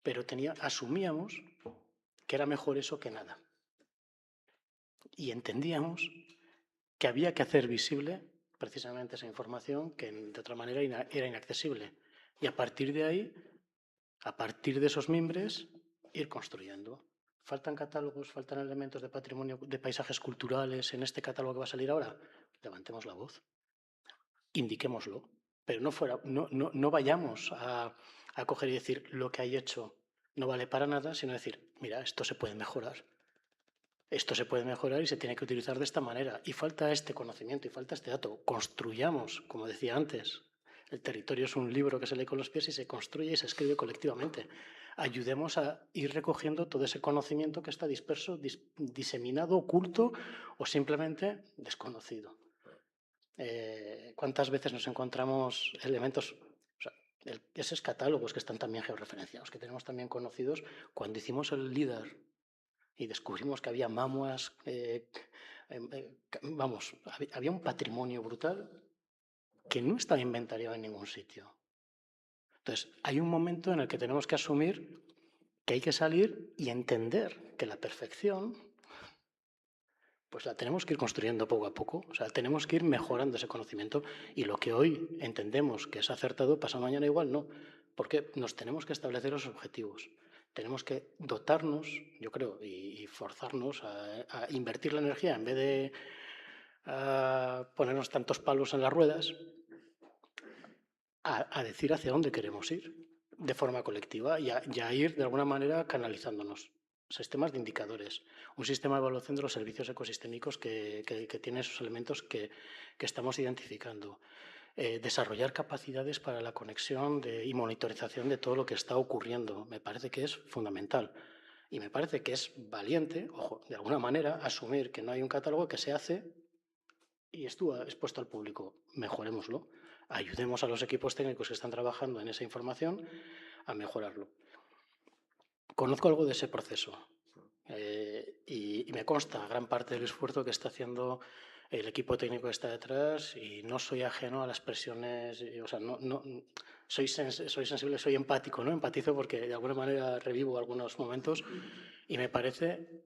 Speaker 5: Pero asumíamos que era mejor eso que nada. Y entendíamos que había que hacer visible precisamente esa información que de otra manera era inaccesible. Y a partir de ahí, a partir de esos mimbres, ir construyendo. ¿Faltan catálogos, faltan elementos de patrimonio, de paisajes culturales en este catálogo que va a salir ahora? Levantemos la voz, indiquémoslo, pero no vayamos a coger y decir lo que hay hecho no vale para nada, sino decir, mira, esto se puede mejorar. Esto se puede mejorar y se tiene que utilizar de esta manera. Y falta este conocimiento y falta este dato. Construyamos, como decía antes, el territorio es un libro que se lee con los pies y se construye y se escribe colectivamente. Ayudemos a ir recogiendo todo ese conocimiento que está disperso, diseminado, oculto o simplemente desconocido. ¿Cuántas veces nos encontramos elementos, esos catálogos que están también georreferenciados, que tenemos también conocidos, cuando hicimos el LIDAR y descubrimos que había mamuas, había un patrimonio brutal que no estaba inventariado en ningún sitio. Entonces, hay un momento en el que tenemos que asumir que hay que salir y entender que la perfección, pues la tenemos que ir construyendo poco a poco. O sea, tenemos que ir mejorando ese conocimiento, y lo que hoy entendemos que es acertado, pasado mañana igual no, porque nos tenemos que establecer los objetivos. Tenemos que dotarnos, yo creo, y forzarnos a invertir la energía en vez de ponernos tantos palos en las ruedas, a decir hacia dónde queremos ir. de forma colectiva y a ir de alguna manera canalizándonos. Sistemas de indicadores, un sistema de evaluación de los servicios ecosistémicos que tiene esos elementos que estamos identificando. Desarrollar capacidades para la conexión y monitorización de todo lo que está ocurriendo. Me parece que es fundamental. Y me parece que es valiente, ojo, de alguna manera, asumir que no hay un catálogo que se hace y estuvo expuesto al público. Mejorémoslo. Ayudemos a los equipos técnicos que están trabajando en esa información a mejorarlo. Conozco algo de ese proceso y me consta gran parte del esfuerzo que está haciendo el equipo técnico que está detrás y no soy ajeno a las presiones, o sea, soy sensible, soy empático, ¿no? Empatizo porque de alguna manera revivo algunos momentos y me parece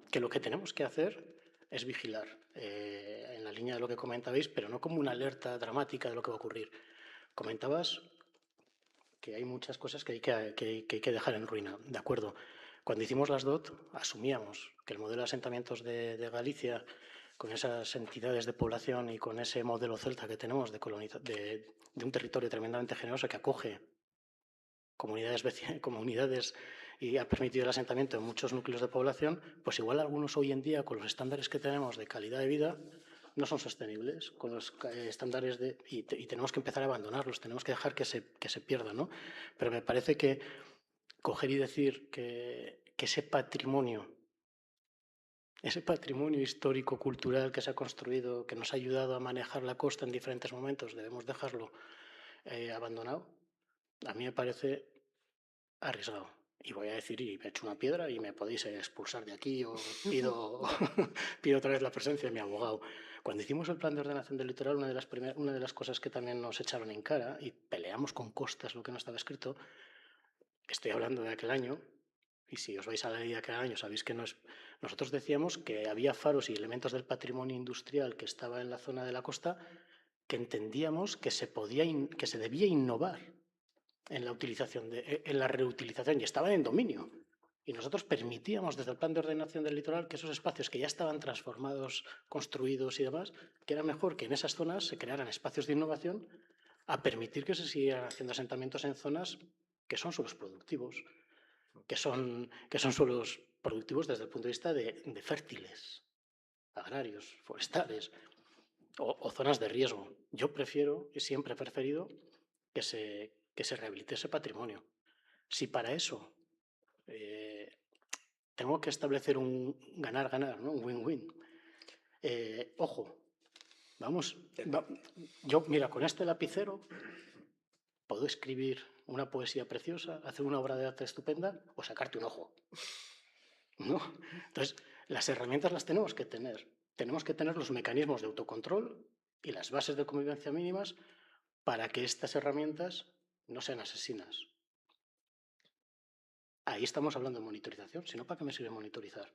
Speaker 5: que lo que tenemos que hacer es vigilar en la línea de lo que comentabais, pero no como una alerta dramática de lo que va a ocurrir. Comentabas que hay muchas cosas que hay que dejar en ruina, de acuerdo. Cuando hicimos las DOT asumíamos que el modelo de asentamientos de Galicia, con esas entidades de población y con ese modelo celta que tenemos de un territorio tremendamente generoso que acoge comunidades y ha permitido el asentamiento en muchos núcleos de población, pues igual algunos hoy en día con los estándares que tenemos de calidad de vida no son sostenibles con los estándares y tenemos que empezar a abandonarlos, tenemos que dejar que se pierdan, ¿no? Pero me parece que coger y decir que ese patrimonio histórico, cultural que se ha construido, que nos ha ayudado a manejar la costa en diferentes momentos, debemos dejarlo abandonado, a mí me parece arriesgado. Y voy a decir, y me echo una piedra y me podéis expulsar de aquí o pido otra vez la presencia de mi abogado. Cuando hicimos el plan de ordenación del litoral, una de las cosas que también nos echaron en cara y peleamos con costas lo que no estaba escrito, estoy hablando de aquel año, y si os vais a la ley de aquel año sabéis que no es... Nosotros decíamos que había faros y elementos del patrimonio industrial que estaba en la zona de la costa que entendíamos que se debía innovar en la utilización, en la reutilización, y estaban en dominio. Y nosotros permitíamos desde el plan de ordenación del litoral que esos espacios que ya estaban transformados, construidos y demás, que era mejor que en esas zonas se crearan espacios de innovación a permitir que se siguieran haciendo asentamientos en zonas que son suelos productivos, que son suelos productivos desde el punto de vista de fértiles, agrarios, forestales o zonas de riesgo. Yo prefiero y siempre he preferido que se rehabilite ese patrimonio. Si para eso tengo que establecer un ganar-ganar, ¿no? Un win-win, ojo, yo, mira, con este lapicero puedo escribir una poesía preciosa, hacer una obra de arte estupenda o sacarte un ojo, ¿no? Entonces, las herramientas las tenemos que tener. Tenemos que tener los mecanismos de autocontrol y las bases de convivencia mínimas para que estas herramientas no sean asesinas. Ahí estamos hablando de monitorización. Si no, ¿para qué me sirve monitorizar?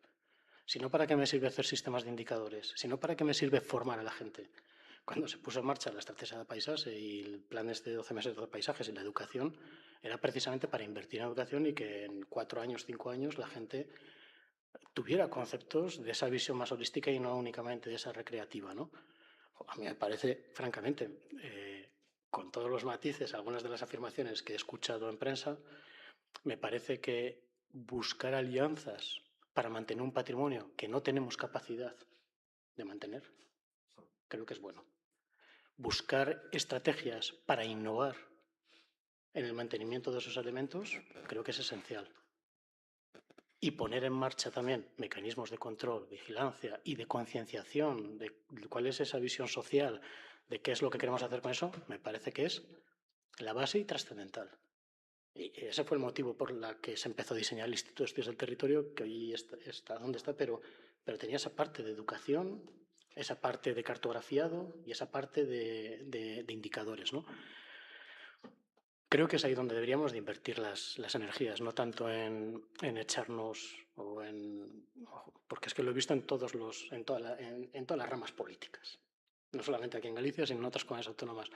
Speaker 5: Si no, ¿para qué me sirve hacer sistemas de indicadores? Si no, ¿para qué me sirve formar a la gente? Cuando se puso en marcha la estrategia de paisaje y el plan de 12 meses de paisajes y la educación, era precisamente para invertir en educación y que en 4 años, 5 años, la gente tuviera conceptos de esa visión más holística y no únicamente de esa recreativa, ¿no? A mí me parece, francamente, con todos los matices, algunas de las afirmaciones que he escuchado en prensa, me parece que buscar alianzas para mantener un patrimonio que no tenemos capacidad de mantener, creo que es bueno. Buscar estrategias para innovar en el mantenimiento de esos elementos, creo que es esencial. Y poner en marcha también mecanismos de control, vigilancia y de concienciación de cuál es esa visión social, de qué es lo que queremos hacer con eso, me parece que es la base y trascendental. Y ese fue el motivo por el que se empezó a diseñar el Instituto de Estudios del Territorio, que hoy está donde está, pero tenía esa parte de educación, esa parte de cartografiado y esa parte de indicadores, ¿no? Creo que es ahí donde deberíamos de invertir las energías, no tanto en echarnos porque es que lo he visto en todas las ramas políticas, no solamente aquí en Galicia, sino en otras comunidades autónomas.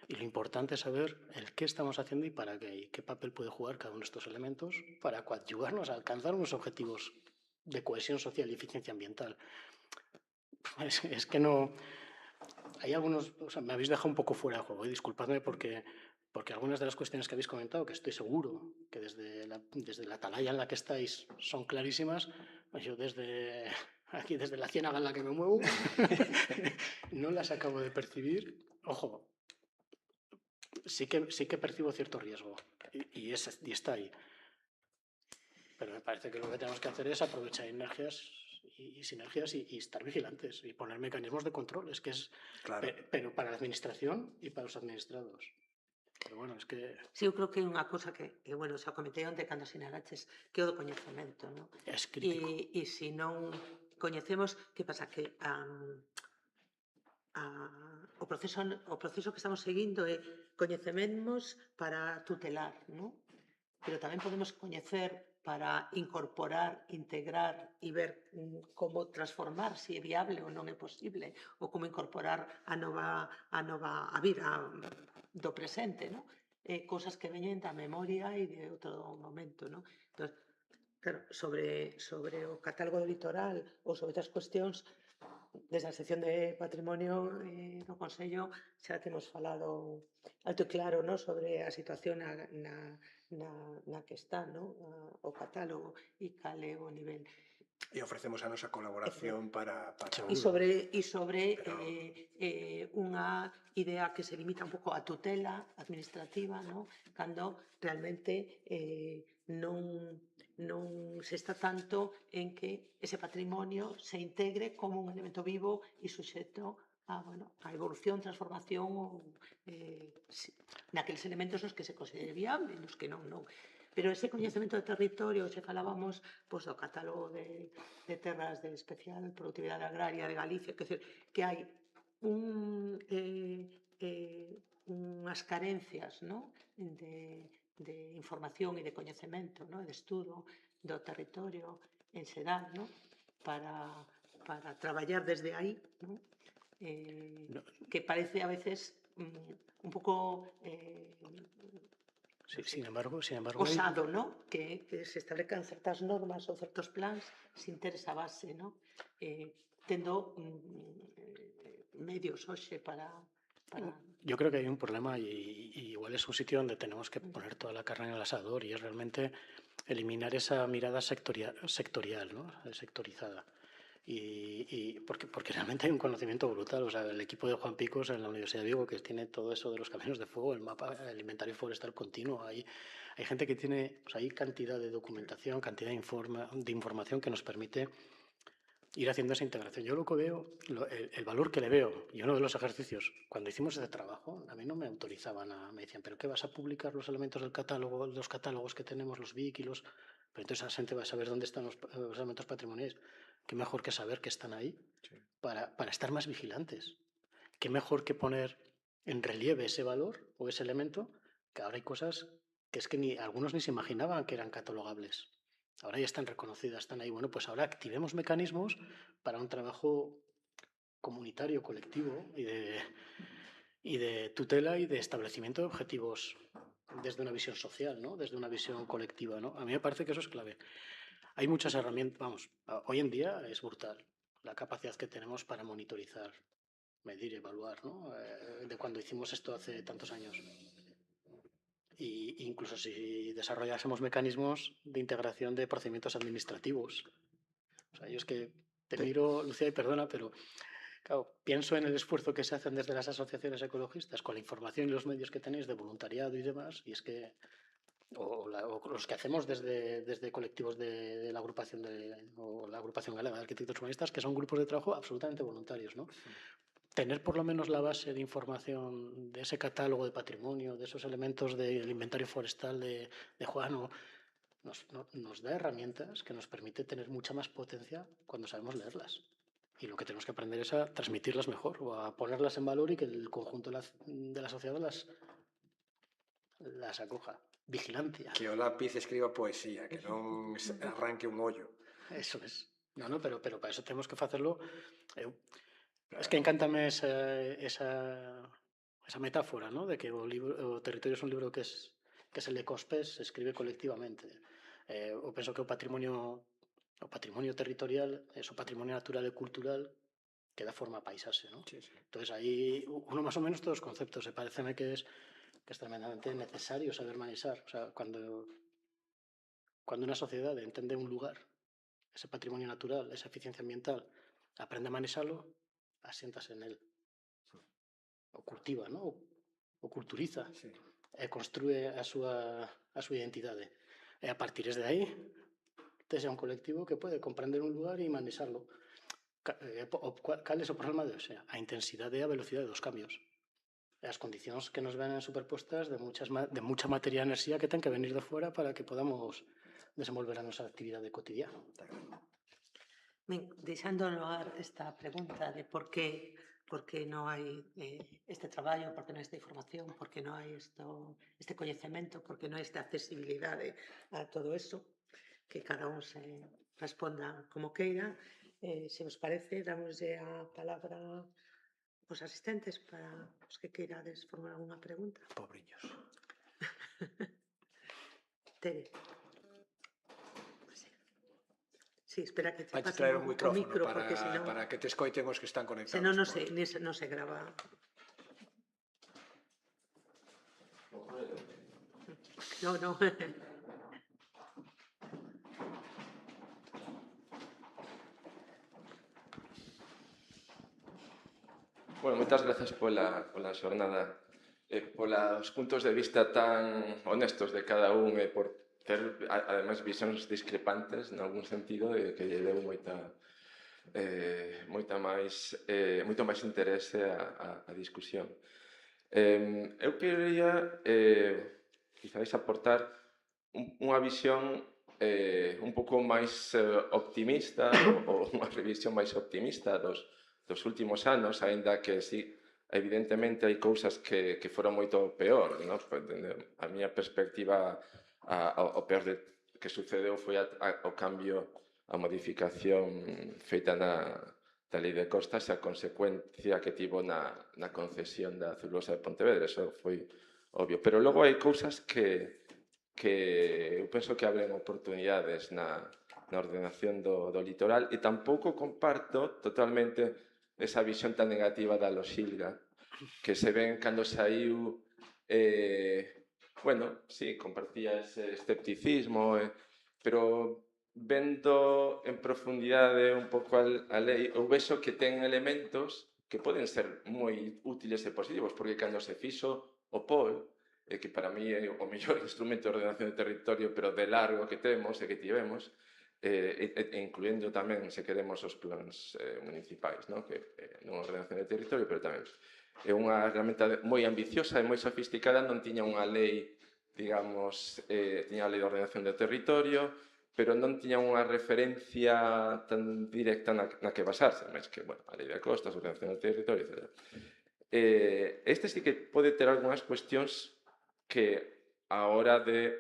Speaker 5: Y lo importante es saber el qué estamos haciendo y para qué, y qué papel puede jugar cada uno de estos elementos para coadyuvarnos a alcanzar unos objetivos de cohesión social y eficiencia ambiental. Es que no... Hay algunos... O sea, me habéis dejado un poco fuera de juego, y disculpadme porque porque algunas de las cuestiones que habéis comentado, que estoy seguro que desde la atalaya en la que estáis son clarísimas, yo desde aquí, desde la ciénaga en la que me muevo, no las acabo de percibir. Ojo, sí que percibo cierto riesgo y está ahí. Pero me parece que lo que tenemos que hacer es aprovechar energías y sinergias y estar vigilantes y poner mecanismos de control. Es que es,
Speaker 2: Claro.
Speaker 5: pero para la administración y para los administrados. Pero bueno, es que
Speaker 1: Sí, eu creo que é unha cousa que bueno, xa comentei onte cando sinalaches que é o do coñecemento, non?
Speaker 5: es crítico.
Speaker 1: E se non coñecemos, que pasa? Que o proceso que estamos seguindo é coñecemos para tutelar, non? Pero tamén podemos coñecer para incorporar, integrar e ver como transformar, se é viable ou non é posible, ou como incorporar a vida do presente, non? Cousas que veñen da memoria e de outro momento, non? Entón, claro, sobre o catálogo do litoral ou sobre outras cuestións, desde a sección de patrimonio do Consello xa temos falado alto e claro, no, sobre a situación na que está, no, o catálogo e cal é o nivel.
Speaker 2: E ofrecemos a nosa colaboración para
Speaker 1: E sobre
Speaker 2: Pero-
Speaker 1: unha idea que se limita un pouco a tutela administrativa, no? Cando realmente non se está tanto en que ese patrimonio se integre como un elemento vivo e suxeto a evolución, transformación naqueles elementos nos que se considere viable, nos que non. Pero ese coñecemento de territorio, se falábamos do catálogo de terras de especial productividade agraria de Galicia, que hai unhas carencias, no? de información e de coñecemento, no? De estudo do territorio en xeral, no? para traballar desde aí, no? Que parece a veces un pouco
Speaker 5: Sí, sin embargo
Speaker 1: osado, ¿no? Que se establezcan certas normas ou certos plans sin ter esa base, ¿no? Tendo medios hoxe para...
Speaker 5: Yo creo que hay un problema y igual es un sitio donde tenemos que poner toda la carne en el asador y es realmente eliminar esa mirada sectorial, ¿no? Sectorizada. Y porque realmente hay un conocimiento brutal. O sea, el equipo de Juan Picos en la Universidad de Vigo, que tiene todo eso de los caminos de fuego, el mapa, el inventario forestal continuo, hay gente que tiene, pues hay cantidad de documentación, cantidad de información que nos permite ir haciendo esa integración. Yo lo que veo, el valor que le veo, y uno de los ejercicios, cuando hicimos ese trabajo, a mí no me autorizaban, me decían, ¿pero qué vas a publicar los elementos del catálogo, los catálogos que tenemos, los BIC y los... Pero entonces la gente va a saber dónde están los elementos patrimoniales. Qué mejor que saber que están ahí para estar más vigilantes. Qué mejor que poner en relieve ese valor o ese elemento, que ahora hay cosas que es que algunos ni se imaginaban que eran catalogables. Ahora ya están reconocidas, están ahí. Bueno, pues ahora activemos mecanismos para un trabajo comunitario, colectivo y de tutela y de establecimiento de objetivos desde una visión social, ¿no? Desde una visión colectiva, ¿no? A mí me parece que eso es clave. Hay muchas herramientas, vamos, hoy en día es brutal la capacidad que tenemos para monitorizar, medir, evaluar, ¿no? De cuando hicimos esto hace tantos años. Y incluso si desarrollásemos mecanismos de integración de procedimientos administrativos. O sea, yo es que te miro, Lucía, y perdona, pero claro, pienso en el esfuerzo que se hacen desde las asociaciones ecologistas con la información y los medios que tenéis de voluntariado y demás, y es que o los que hacemos desde colectivos de la agrupación o la agrupación galega de arquitectos urbanistas, que son grupos de trabajo absolutamente voluntarios, ¿no? Tener por lo menos la base de información de ese catálogo de patrimonio, de esos elementos del inventario forestal de Juan, nos da herramientas que nos permite tener mucha más potencia cuando sabemos leerlas. Y lo que tenemos que aprender es a transmitirlas mejor o a ponerlas en valor y que el conjunto de la sociedad las acoja. Vigilancia.
Speaker 2: Que o lápiz escriba poesía, que non arranque un ollo.
Speaker 5: Eso es. No, pero para eso tenemos que hacerlo. Es que encántame esa metáfora, ¿no? De que o territorio es un libro que es el de Cospés, se escribe colectivamente. O penso que o patrimonio territorial es o patrimonio natural e cultural que da forma a paisaxe, ¿no?
Speaker 2: Sí.
Speaker 5: Entonces ahí uno más o menos todos los conceptos, pareceme que es que es tremendamente necesario saber manejar. O sea, cuando una sociedad entende un lugar, ese patrimonio natural, esa eficiencia ambiental, aprende a manejarlo, asiéntase en él. O cultiva, ¿no? O culturiza.
Speaker 2: Sí.
Speaker 5: E construye a súa identidade. E a partir de aí, tes un colectivo que pode comprender un lugar e manexarlo. Cal é o problema de hoxe? A intensidade e a velocidade dos cambios. E as condicións que nos ven superpostas de mucha materia e enerxía que ten que venir de fora para que podamos desenvolver a nosa actividade cotidiana.
Speaker 1: Ben, deixando no ar esta pregunta de por qué non hai este traballo, por que non hai esta información, por que non hai este coñecemento, por que non hai esta accesibilidade a todo eso, que cada un se responda como queira. Se vos parece, damoslle a palabra aos asistentes para os que queirades formular unha pregunta.
Speaker 2: Pobriños.
Speaker 1: Tere. Sí, espera que te
Speaker 2: Vai
Speaker 1: pasen
Speaker 2: traer
Speaker 1: o
Speaker 2: un micrófono
Speaker 1: micro, porque senón...
Speaker 2: para que te escoiten os que están conectados.
Speaker 1: Senón non se grava. No.
Speaker 6: Bueno, moitas grazas pola xornada, polos puntos de vista tan honestos de cada un e por ter, ademais, visións discrepantes nalgún sentido que lle deu moito máis interese á discusión. Eu quería, quizáis, aportar unha visión un pouco máis optimista ou unha revisión máis optimista dos últimos anos, aínda que sí, evidentemente hai cousas que foron moito peor, non? A miña perspectiva, o peor que sucedeu foi o cambio, a modificación feita da Lei de Costas e a consecuencia que tivo na concesión da celulosa de Pontevedra, eso foi obvio. Pero logo hai cousas que eu penso que abren oportunidades na ordenación do litoral e tampouco comparto totalmente esa visión tan negativa da Loxilga que se ven cando saiu. Bueno, sí, compartía ese escepticismo, pero vendo en profundidade un pouco a lei, eu vexo que ten elementos que poden ser moi útiles e positivos, porque cando se fixo o POL, que para mí é o mellor instrumento de ordenación de territorio, pero de largo que temos e que tivemos, incluindo tamén, se queremos, os plans municipais, que non ordenación de territorio, pero tamén é unha herramienta moi ambiciosa e moi sofisticada, non tiña unha lei, digamos, tiña a lei de ordenación de territorio, pero non tiña unha referencia tan directa na que basarse, máis que, bueno, a lei de costas, ordenación de territorio, etc. Este sí que pode ter algunhas cuestións que a hora de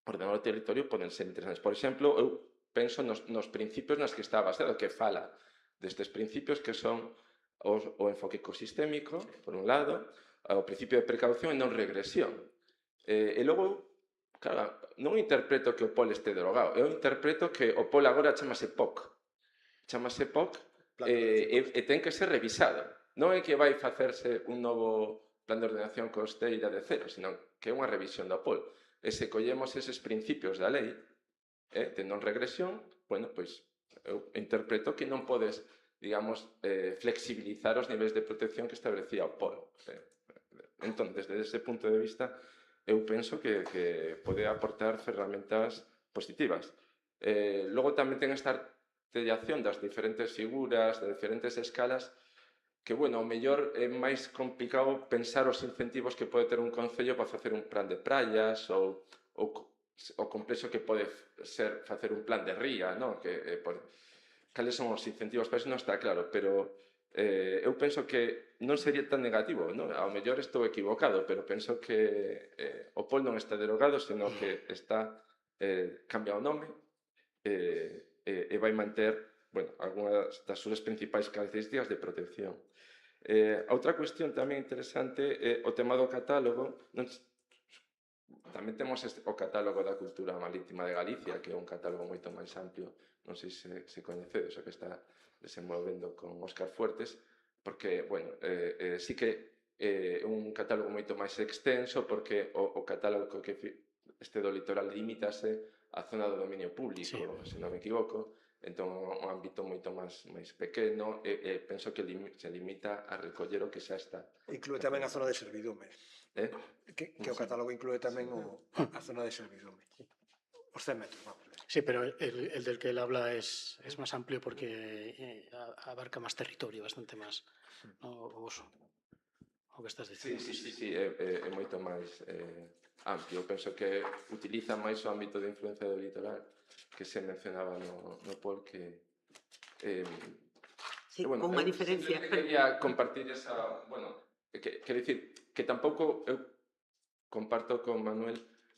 Speaker 6: ordenar o territorio poden ser interesantes. Por exemplo, eu penso nos principios nas que está basado, que fala destes principios que son o enfoque ecosistémico, por un lado, o principio de precaución e non regresión. E logo, claro, non interpreto que o POL este derogado, eu interpreto que o POL agora chamase POC. Chamase POC e ten que ser revisado. Non é que vai facerse un novo plan de ordenación costeira de cero, sino que é unha revisión do POL. E se collemos eses principios da lei de non regresión, bueno, pois eu interpreto que non podes, digamos, flexibilizar os niveis de protección que establecía o POL. Entón, desde ese punto de vista, eu penso que pode aportar ferramentas positivas. Logo tamén ten esta artellación das diferentes figuras, de diferentes escalas, que, bueno, ao mellor é máis complicado pensar os incentivos que pode ter un concello para facer un plan de praias ou o complexo que pode ser facer un plan de ría, non? Cales son os incentivos para iso non está claro, pero eu penso que non sería tan negativo, non? Ao mellor estou equivocado, pero penso que o POL non está derogado, senón que está cambia o nome e vai manter, bueno, algunhas das súas principais características de protección. A outra cuestión tamén interesante é o tema do catálogo. Tamén temos o catálogo da cultura marítima de Galicia, que é un catálogo moito máis amplio, non sei se coñecedes, o que está desenvolvendo con Óscar Fuertes, porque, bueno, sí que un catálogo moito máis extenso, porque o catálogo que este do litoral limítase á zona do dominio público, se non me equivoco, entón un ámbito moito máis pequeno, e penso que se limita a recoller o que xa está.
Speaker 2: Inclúe tamén a zona de servidume. Que o catálogo inclúe tamén a zona de servidume. Os 100 metros, vamos.
Speaker 5: Sí, pero el del que él habla es más amplio porque abarca más territorio, bastante más, ¿no? O que estás dicindo.
Speaker 6: Sí, é moito máis amplio. Penso que utiliza máis o ámbito de influencia do litoral que se mencionaba no POL, que
Speaker 1: Sí, con unha diferencia.
Speaker 6: Quería compartir esa, quero dicir que tampouco eu comparto con Manuel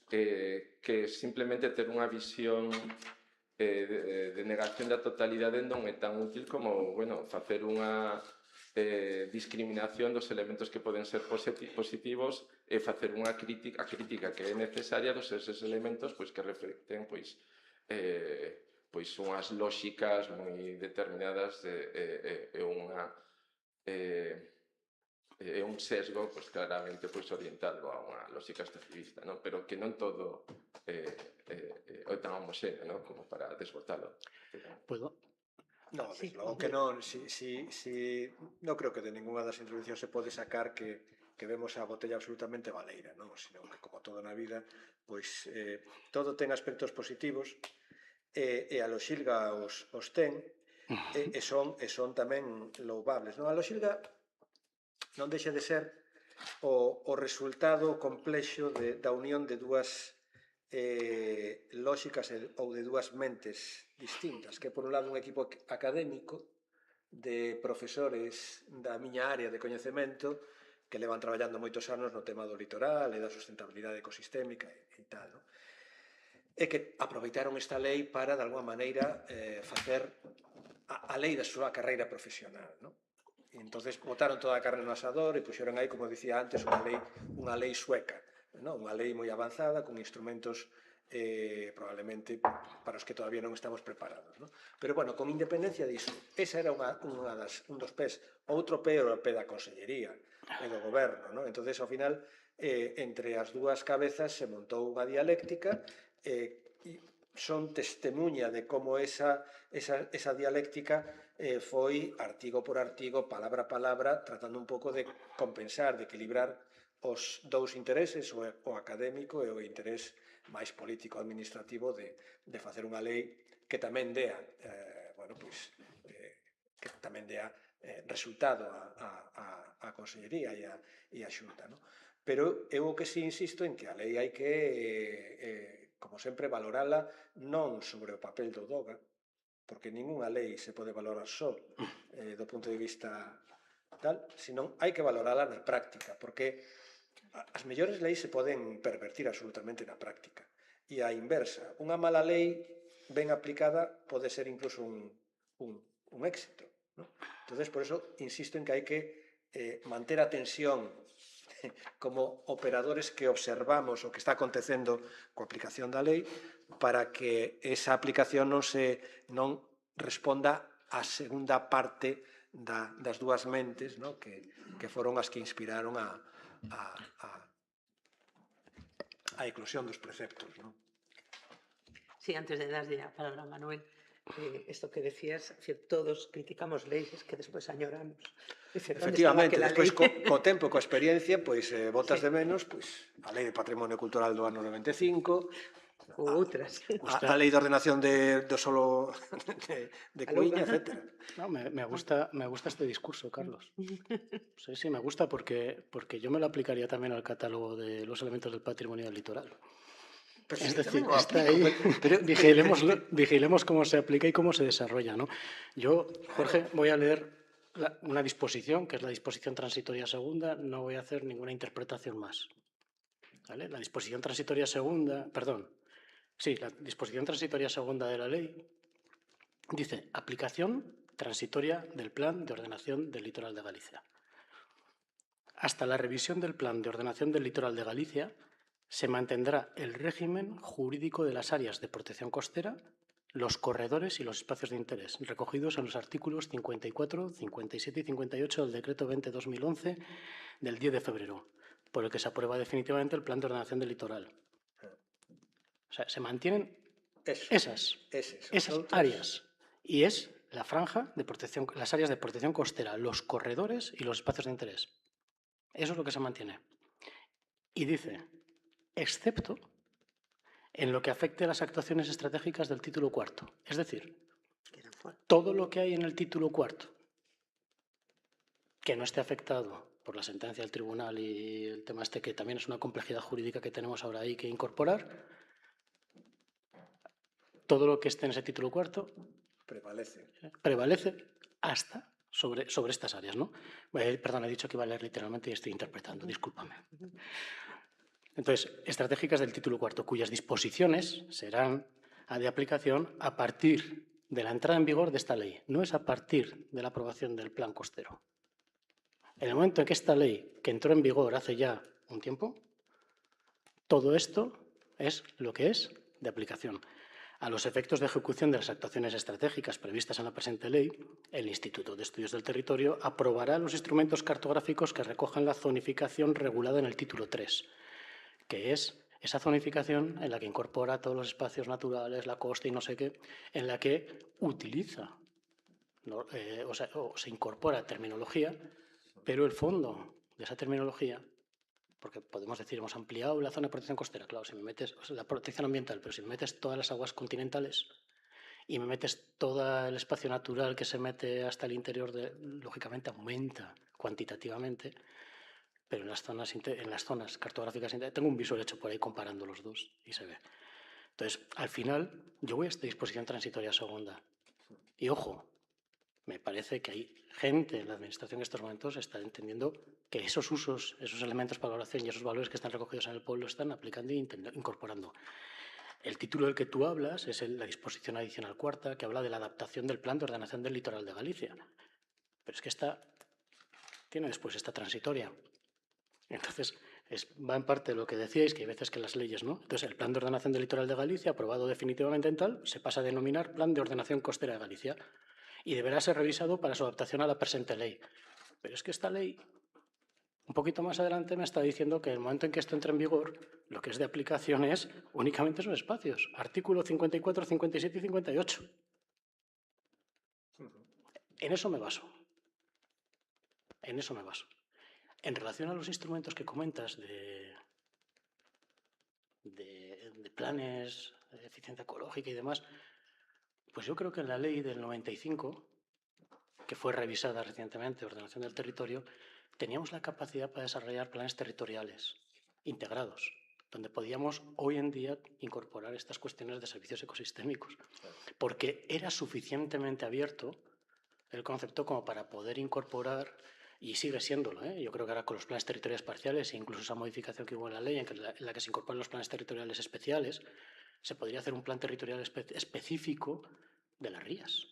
Speaker 6: que simplemente ter unha visión de negación da totalidade non é tan útil como, facer unha discriminación dos elementos que poden ser positivos e facer unha crítica que é necesaria dos eses elementos que reflecten unhas lóxicas moi determinadas e un sesgo claramente orientado a unha lógica extractivista, pero que non todo é tan homoxéneo como para desbotalo.
Speaker 5: Puedo?
Speaker 2: No, desde logo que non, non creo que de ninguna das introduccións se pode sacar que vemos a botella absolutamente baleira, non? Sino que, como todo na vida, pois todo ten aspectos positivos e a loxilga os ten e son tamén louvables, non? A loxilga non deixa de ser o resultado complexo da unión de dúas lóxicas ou de dúas mentes distintas, que por un lado un equipo académico de profesores da miña área de coñecemento que levan traballando moitos anos no tema do litoral e da sustentabilidade ecosistémica e tal, non? E que aproveitaron esta lei para, de alguma maneira, facer a lei da súa carreira profesional, non? E entonces botaron toda a carne no asador e puxeron aí, como dicía antes, unha lei sueca, non? Unha lei moi avanzada, con instrumentos probablemente para os que todavía non estamos preparados, non? Pero, con independencia disso, esa era un dos pés. Outro pé era o pé da Consellería e do Goberno, non? Entonces, ao final, entre as dúas cabezas se montou unha dialéctica e son testemunha de como esa dialéctica foi artigo por artigo, palabra a palabra, tratando un pouco de compensar, de equilibrar os dous intereses, o académico e o interés máis político-administrativo de facer unha lei que tamén dea que tamén dea resultado á Consellería e á Xunta, non? Pero eu o que si insisto en que a lei hai que, como sempre, valorala non sobre o papel do DOGA, porque ningunha lei se pode valorar só do punto de vista tal, senón hai que valorala na práctica, porque as mellores leis se poden pervertir absolutamente na práctica. E a inversa, unha mala lei ben aplicada pode ser incluso un éxito, non? Entón, por eso, insisto en que hai que manter a tensión como operadores que observamos o que está acontecendo coa aplicación da lei para que esa aplicación non responda á segunda parte das dúas mentes, non? Que foron as que inspiraron a eclosión dos preceptos, non?
Speaker 1: Sí, antes de darlle a palabra a Manuel, esto que decías, todos criticamos leyes que despois añoramos.
Speaker 2: Efectivamente, despois co tempo, coa experiencia, pois botas de menos a Lei de Patrimonio Cultural do ano 95,
Speaker 1: outras.
Speaker 2: A Lei de Ordenación do Solo de Cuíña, etc.
Speaker 5: No, me gusta este discurso, Carlos. Sí, me gusta porque yo me lo aplicaría también al catálogo de los elementos del patrimonio del litoral. Es decir, está ahí, pero vigilemos cómo se aplica y cómo se desarrolla, ¿no? Yo, Jorge, voy a leer una disposición, que es la disposición transitoria segunda, no voy a hacer ninguna interpretación más, ¿vale? La disposición transitoria segunda, la disposición transitoria segunda de la ley dice: aplicación transitoria del Plan de Ordenación del Litoral de Galicia. Hasta la revisión del Plan de Ordenación del Litoral de Galicia se mantendrá el régimen jurídico de las áreas de protección costera los corredores y los espacios de interés, recogidos en los artículos 54, 57 y 58 del Decreto 20-2011 del 10 de febrero, por el que se aprueba definitivamente el Plan de Ordenación del Litoral. O sea, se mantienen esas áreas, y es la franja de protección, las áreas de protección costera, los corredores y los espacios de interés. Eso es lo que se mantiene. Y dice, excepto en lo que afecte a las actuaciones estratégicas del título cuarto. Es decir, todo lo que hay en el título cuarto que no esté afectado por la sentencia del tribunal y el tema este, que también es una complejidad jurídica que tenemos ahora ahí que incorporar, todo lo que esté en ese título cuarto prevalece hasta sobre estas áreas, ¿no? Perdón, he dicho que iba a leer literalmente y estoy interpretando, discúlpame. Entonces, estratégicas del título cuarto, cuyas disposiciones serán de aplicación a partir de la entrada en vigor de esta ley. No es a partir de la aprobación del plan costero. En el momento en que esta ley, que entró en vigor hace ya un tiempo, todo esto es lo que es de aplicación. A los efectos de ejecución de las actuaciones estratégicas previstas en la presente ley, el Instituto de Estudios del Territorio aprobará los instrumentos cartográficos que recojan la zonificación regulada en el título 3, que es esa zonificación en la que incorpora todos los espacios naturales, la costa y no sé qué, en la que utiliza, o se incorpora terminología, pero el fondo de esa terminología, porque podemos decir, hemos ampliado la zona de protección costera, claro, si me metes la protección ambiental, pero si me metes todas las aguas continentales y me metes todo el espacio natural que se mete hasta el interior, lógicamente aumenta cuantitativamente, pero en las zonas cartográficas, tengo un visual hecho por ahí comparando los dos y se ve. Entonces, al final, yo voy a esta disposición transitoria segunda. Y ojo, me parece que hay gente en la Administración en estos momentos está entendiendo que esos usos, esos elementos para valoración y esos valores que están recogidos en el POL lo están aplicando e incorporando. El título del que tú hablas es la disposición adicional cuarta, que habla de la adaptación del Plan de Ordenación del Litoral de Galicia. Pero es que esta tiene después esta transitoria. Entonces, va en parte de lo que decíais, que hay veces que las leyes, ¿no? Entonces, el Plan de Ordenación del Litoral de Galicia, aprobado definitivamente en tal, se pasa a denominar Plan de Ordenación Costera de Galicia y deberá ser revisado para su adaptación a la presente ley. Pero es que esta ley, un poquito más adelante, me está diciendo que en el momento en que esto entre en vigor, lo que es de aplicación es únicamente esos espacios. Artículo 54, 57 y 58. En eso me baso. En eso me baso. En relación a los instrumentos que comentas de planes de eficiencia ecológica y demás, pues yo creo que en la ley del 95, que fue revisada recientemente, Ordenación del Territorio, teníamos la capacidad para desarrollar planes territoriales integrados, donde podíamos hoy en día incorporar estas cuestiones de servicios ecosistémicos, porque era suficientemente abierto el concepto como para poder incorporar, y sigue siéndolo, yo creo que ahora con los planes territoriales parciales e incluso esa modificación que hubo en la ley en la que se incorporan los planes territoriales especiales, se podría hacer un plan territorial específico de las rías,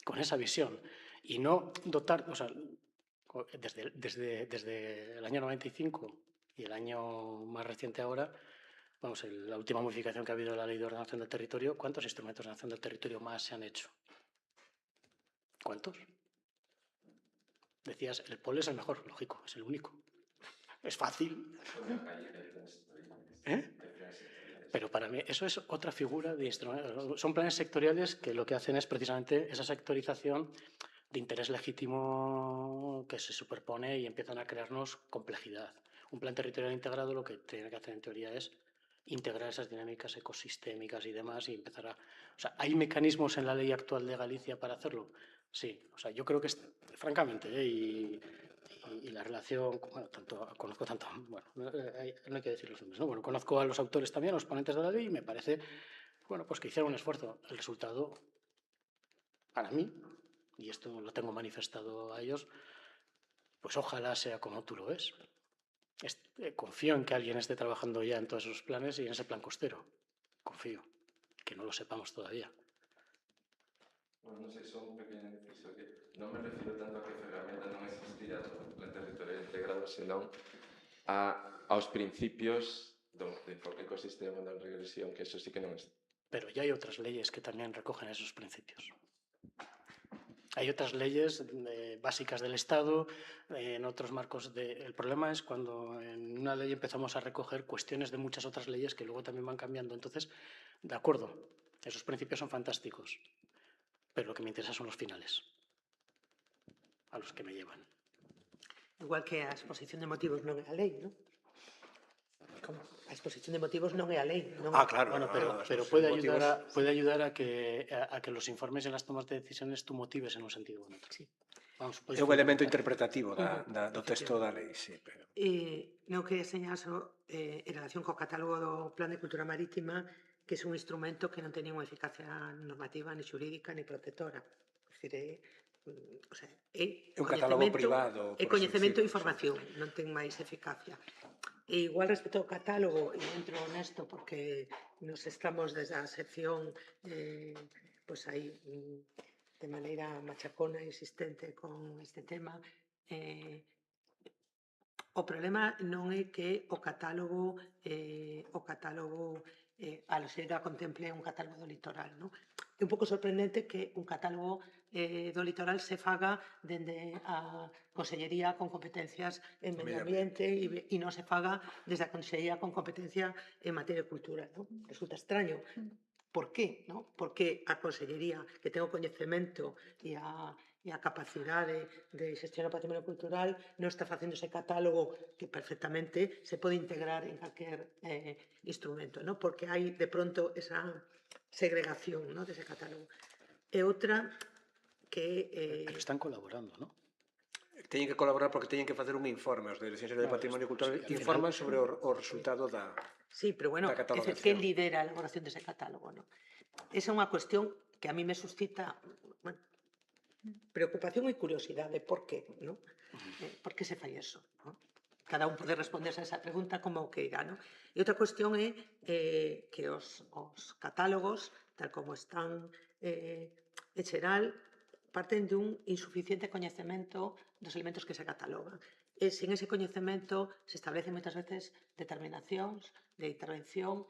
Speaker 5: con esa visión, y no dotar, o sea, desde el año 95 y el año más reciente ahora, vamos, la última modificación que ha habido de la Ley de Ordenación del Territorio, ¿cuántos instrumentos de ordenación del territorio más se han hecho? ¿Cuántos? Decías, el POL es el mejor, lógico, es el único. Es fácil. Pero para mí eso es otra figura de instrumentos. Son planes sectoriales que lo que hacen es precisamente esa sectorización de interés legítimo que se superpone y empiezan a crearnos complejidad. Un plan territorial integrado lo que tiene que hacer en teoría es integrar esas dinámicas ecosistémicas y demás y empezar a... O sea, ¿hay mecanismos en la ley actual de Galicia para hacerlo? Sí, o sea, yo creo que, francamente, y la relación, bueno, conozco tanto, bueno, no hay que decir los nombres, ¿no? Bueno, conozco a los autores también, a los ponentes de la ley, y me parece, bueno, pues que hicieron un esfuerzo. El resultado, para mí, y esto lo tengo manifestado a ellos, pues ojalá sea como tú lo ves. Confío en que alguien esté trabajando ya en todos esos planes y en ese plan costero. Confío, que no lo sepamos todavía.
Speaker 6: Bueno, non sei, son un pequeno inciso que non me refiro tanto a que a ferramenta non existira do plan territorial integrado, senón aos principios do enfoque ecosistema da regresión, que eso sí que non
Speaker 5: pero ya hay otras leyes que también recogen esos principios. Hay otras leyes básicas del Estado, en otros marcos. El problema es cuando en una ley empezamos a recoger cuestiones de muchas otras leyes que luego también van cambiando. Entonces, de acuerdo, esos principios son fantásticos, pero lo que me interesa son los finales, a los que me llevan.
Speaker 1: Igual que a exposición de motivos non é a lei, non? Como a exposición de motivos non é a lei. Non é...
Speaker 2: Claro.
Speaker 5: Bueno, pero puede ayudar a que los informes y en las tomas de decisiones tú motives en un sentido o en otro.
Speaker 1: Sí.
Speaker 5: Vamos,
Speaker 2: É un elemento interpretativo do texto da lei, sí. Pero...
Speaker 1: Non quería señalar en relación co catálogo do Plan de Cultura Marítima, que é un instrumento que non ten unha eficacia normativa, ni xurídica, ni protectora. É
Speaker 2: un catálogo privado.
Speaker 1: É coñecemento e información, non ten máis eficacia. E igual respecto ao catálogo, e entro honesto porque nos estamos desde a sección pois aí de maneira machacona e insistente con este tema. O problema non é que o catálogo a loxeira contemple un catálogo do litoral, non? É un pouco sorprendente que un catálogo do litoral se faga dende a Consellería con competencias en medio ambiente e non se faga desde a Consellería con competencia en materia de cultura, non? Resulta extraño. Por qué? ¿No? Porque a Consellería que ten o coñecemento e a capacidade de xestionar o patrimonio cultural non está facendo ese catálogo que perfectamente se pode integrar en calquer instrumento, ¿no? Porque hai de pronto esa segregación, ¿no?, dese catálogo. E outra que...
Speaker 5: Pero están colaborando, ¿no?
Speaker 2: Teñen que colaborar porque teñen que facer un informe. Os Direccións de Patrimonio Cultural informan sobre o resultado da
Speaker 1: Sí, pero bueno, quen lidera a elaboración dese catálogo, ¿no? Esa é unha cuestión que a mí me suscita preocupación e curiosidade. Por qué? ¿No? Por que se fai eso? ¿No? Cada un pode responderse a esa pregunta como queira, ¿no? E outra cuestión é que os catálogos, tal como están en xeral, parten dun insuficiente coñecemento dos elementos que se catalogan. E sin ese coñecemento se establecen moitas veces determinacións de intervención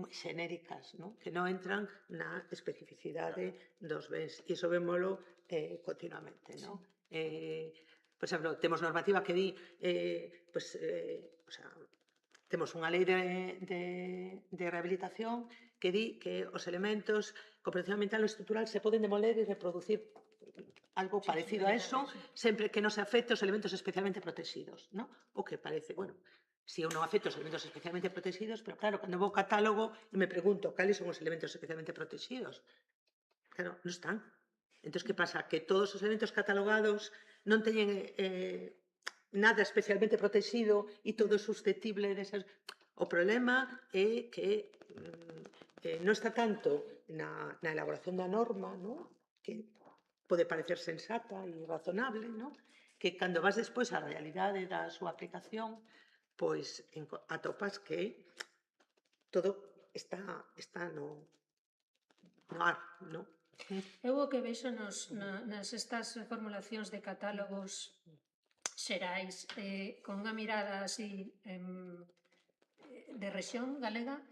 Speaker 1: moi xenéricas, ¿no?, que non entran na especificidade dos bens. E iso vémolo continuamente, ¿no? Por exemplo, temos normativa que di temos unha lei de rehabilitación que di que os elementos con protección ambiental ou estrutural se poden demoler e reproducir algo parecido a eso, sempre que non se afecte os elementos especialmente protegidos, ¿no? O que parece, bueno, si eu non afecto os elementos especialmente protegidos, pero claro, cando vou ao catálogo e me pregunto cales son os elementos especialmente protegidos, claro, non están. Entón, que pasa? Que todos os elementos catalogados non teñen nada especialmente protegido e todo é susceptible de ser... O problema é que non está tanto na elaboración da norma, ¿no?, que pode parecer sensata e razonable, ¿no?, que cando vas despois á realidade da súa aplicación, pois atopas que todo está no ar, ¿no?
Speaker 4: Eu o que vexo nas estas formulacións de catálogos xerais con unha mirada así de rexión galega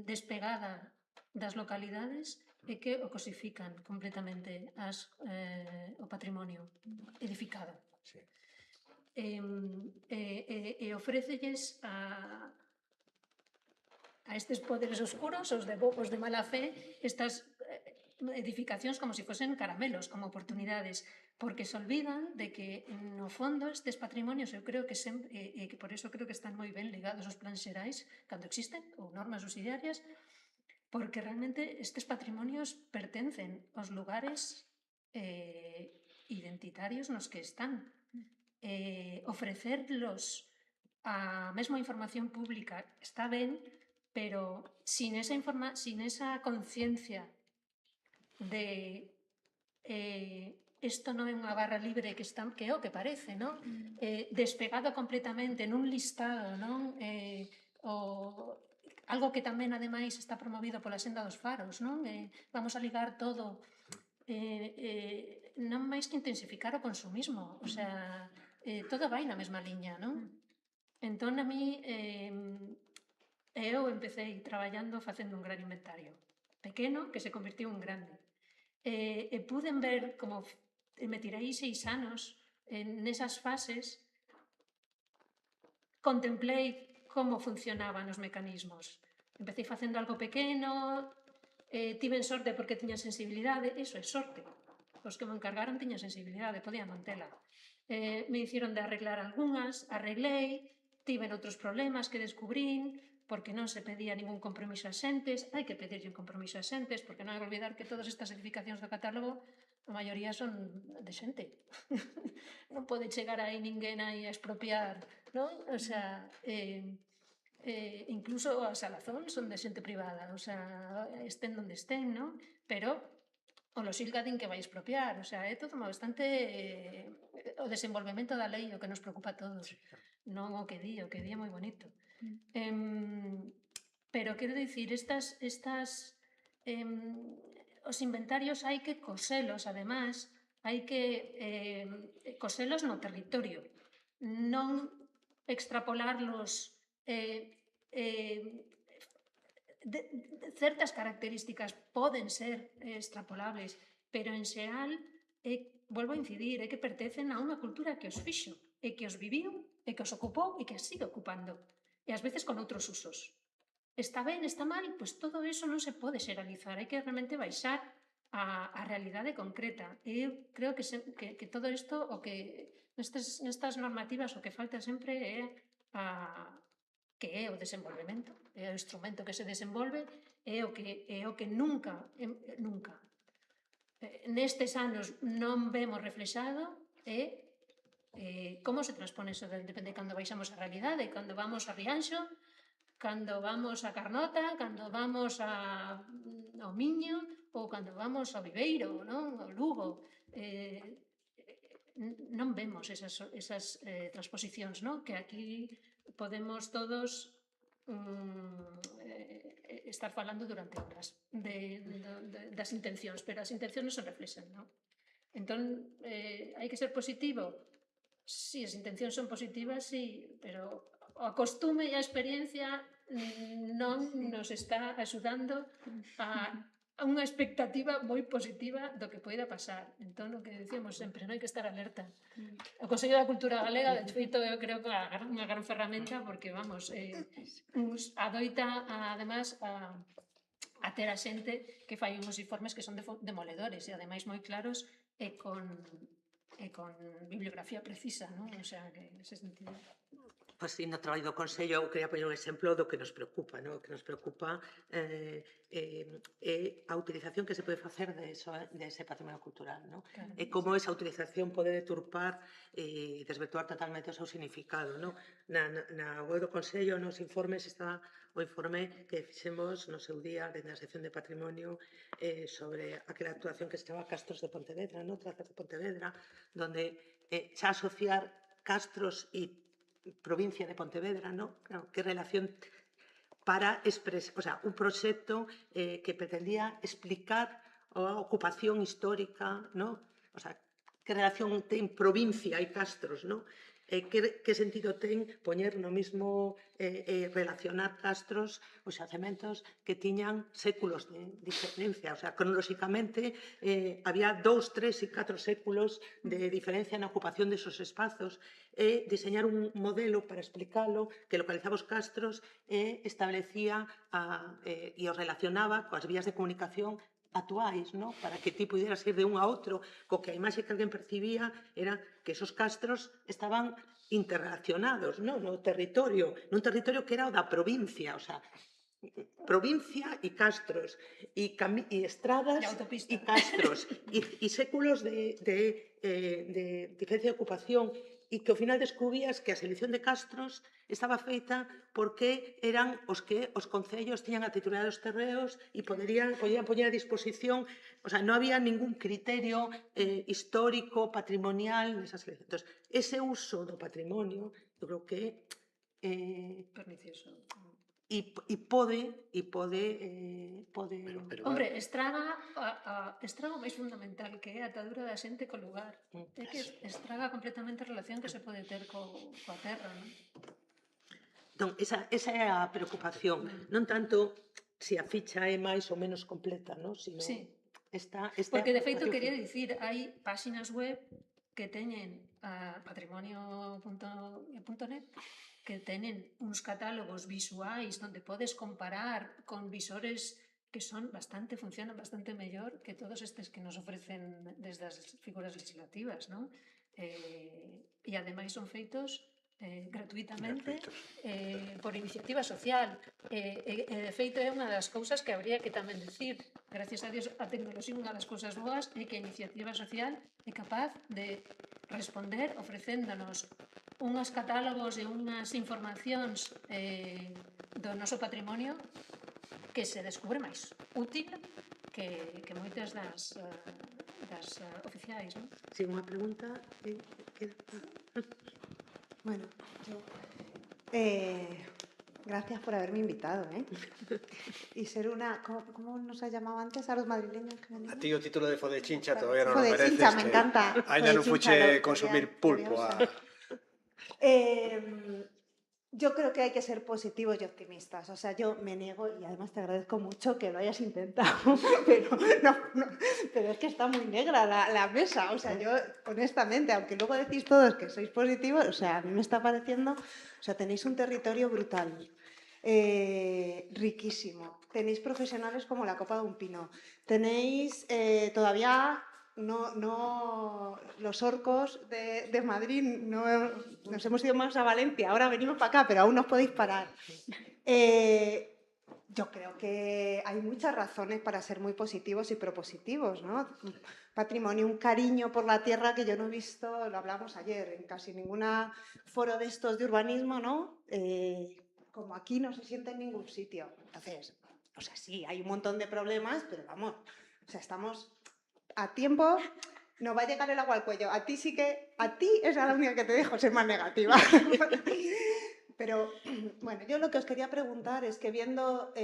Speaker 4: despegada das localidades é que o cosifican completamente o patrimonio edificado.
Speaker 2: Sí.
Speaker 4: E ofrécelles a estes poderes oscuros, os de mala fe, estas edificacións como se fosen caramelos, como oportunidades, porque se olvidan de que, no fondo, estes patrimonios, eu creo que sempre, e que por eso creo que están moi ben ligados aos plans xerais, cando existen, ou normas subsidiarias, porque realmente estes patrimonios pertencen aos lugares identitarios nos que están. Ofrecerlos a mesma información pública está ben, pero sin esa conciencia de isto non é unha barra libre que é o que parece, non? Despegado completamente nun listado, non? Algo que tamén, ademais, está promovido pola senda dos faros, non? Vamos a ligar todo, non máis que intensificar o consumismo, o sea, todo vai na mesma liña, non? Entón, a mí, eu empecé traballando facendo un gran inventario pequeno que se convirtiu en grande. E puden ver como me tirei 6 anos nesas fases, contemplei como funcionaban os mecanismos. Empecé facendo algo pequeno, tiven sorte porque tiña sensibilidade, iso é sorte. Os que me encargaron tiñan sensibilidade, podían mantela. Me hicieron de arreglar algunhas, arreglei, tiven outros problemas que descubrín, porque non se pedía ningún compromiso a xentes, hai que pedirlle un compromiso a xentes, porque non hai que olvidar que todas estas edificacións do catálogo, a maioría son de xente. Non pode chegar aí ninguén aí a expropiar, non? O sea, incluso a Salazón son de xente privada, o sea, estén donde estén, non? Pero o Losilga din que vai expropiar, o sea, é todo bastante o desenvolvemento da lei o que nos preocupa a todos, non o que di é moi bonito. Pero quero dicir, os inventarios hai que coselos, además, hai que coselos no territorio, non extrapolarlos certas características poden ser extrapolables, pero en xeral, volvo a incidir, é que pertencen a unha cultura que os fixo, e que os viviu, e que os ocupou, e que as sigue ocupando, e ás veces con outros usos. Está ben, está mal, pois todo iso non se pode xeralizar, hai que realmente baixar a realidade concreta. E eu creo que todo isto, o que nestas normativas, o que falta sempre é que é o desenvolvemento, é o instrumento que se desenvolve, é o que nunca nestes anos non vemos reflexado é como se transpone eso, depende cando baixamos a realidade, cando vamos a Rianxo, cando vamos a Carnota, cando vamos ao Miño ou cando vamos ao Viveiro, non? Ao Lugo. Non vemos esas transposicións, non? Que aquí podemos todos estar falando durante horas das intencións, pero as intencións non se reflexan, non? Entón, hai que ser positivo? Si, as intencións son positivas, sí, pero a costume e a experiencia non nos está axudando a unha expectativa moi positiva do que poida pasar. Entón, o que decíamos sempre, non hai que estar alerta. O Consello da Cultura Galega, de feito, eu creo que é unha gran ferramenta porque, vamos, adoita, además, a ter a xente que fai uns informes que son demoledores e, ademais, moi claros e con bibliografía precisa, non? O sea, que nese sentido...
Speaker 1: Pois, no traballo do Consello, eu quería poñer un exemplo do que nos preocupa, non? O que nos preocupa é a utilización que se pode facer dese patrimonio cultural, non? E como esa utilización pode deturpar e desvirtuar totalmente o seu significado, non? Na web do Consello, nos informes, está o informe que fixemos no seu día na sección de patrimonio sobre aquela actuación que se chama Castros de Pontevedra, non? Trazas de Pontevedra, donde xa asociar castros e provincia de Pontevedra, ¿no? Claro, qué relación para expresar, o sea, un proxecto que pretendía explicar a ocupación histórica, ¿no? O sea, que relación ten provincia e castros, ¿no? Que sentido ten poñer no mismo relacionar castros os xacementos que tiñan séculos de diferencia, o sea, cronolóxicamente había 2, 3 e 4 séculos de diferencia na ocupación desos espazos e diseñar un modelo para explicalo que localizaba os castros e establecía e os relacionaba coas vías de comunicación actuais, ¿no? Para que ti pudieras ir de un a outro, co que a imaxe que alguén percibía era que esos castros estaban interrelacionados, ¿no? No territorio, nun territorio que era o da provincia, o sea, provincia e castros, e estradas e castros, e séculos de diferencia de ocupación, e que ao final descubrías que a selección de castros estaba feita porque eran os que os concellos tiñan a titularidade dos terreos e podían poñer a disposición, o sea, non había ningún criterio histórico, patrimonial nesa selección. Entón, ese uso do patrimonio, eu creo que
Speaker 4: pernicioso.
Speaker 1: E pode...
Speaker 4: Hombre, estraga o máis fundamental, que é a atadura da xente co lugar. É que estraga completamente a relación que se pode ter coa terra, non?
Speaker 1: Entón, esa é a preocupación. Non tanto si a ficha é máis ou menos completa, non? Si non,
Speaker 4: Sí.
Speaker 1: esta
Speaker 4: Porque, de feito,
Speaker 1: aportación
Speaker 4: quería dicir, hai páxinas web que teñen a patrimonio.net que tenen uns catálogos visuais onde podes comparar con visores que funcionan bastante mellor que todos estes que nos ofrecen desde as figuras legislativas, non? E ademais son feitos gratuitamente por iniciativa social. De feito, é unha das cousas que habría que tamén decir. Gracias a Dios, a tecnoloxía, unha das cousas boas é que a iniciativa social é capaz de responder ofrecéndonos unhos catálogos e unhas informacións do noso patrimonio que se descubre máis útil que moitas das oficiais, non?
Speaker 1: Si unha pregunta...
Speaker 7: Bueno, yo... gracias por haberme invitado, ¿eh? Y ser una... ¿Cómo nos ha llamado antes a los madrileños que venimos?
Speaker 2: A ti o título de Fodechincha todavía non o
Speaker 7: Fodechincha,
Speaker 2: mereces.
Speaker 7: me encanta.
Speaker 2: Ainda non
Speaker 7: Fodechincha,
Speaker 2: fuche consumir pulpo a...
Speaker 7: Yo creo que hay que ser positivos y optimistas. O sea, yo me niego y además te agradezco mucho que lo hayas intentado, pero pero es que está muy negra la mesa. O sea, yo honestamente, aunque luego decís todos que sois positivos, o sea, a mí me está pareciendo, o sea, tenéis un territorio brutal, riquísimo. Tenéis profesionales como la copa de un pino. Tenéis todavía... No, los orcos de Madrid, no, nos hemos ido más a Valencia, ahora venimos para acá, pero aún nos podéis parar. Yo creo que hay muchas razones para ser muy positivos y propositivos, ¿no? Patrimonio, un cariño por la tierra que yo no he visto, lo hablamos ayer, en casi ningún foro de estos de urbanismo, ¿no? Como aquí no se siente en ningún sitio. Entonces, o sea, sí, hay un montón de problemas, pero vamos, o sea, estamos... a tiempo, nos va a llegar el agua al cuello. A ti sí que... A ti es la única que te dejo ser más negativa. Pero, bueno, yo lo que os quería preguntar es que viendo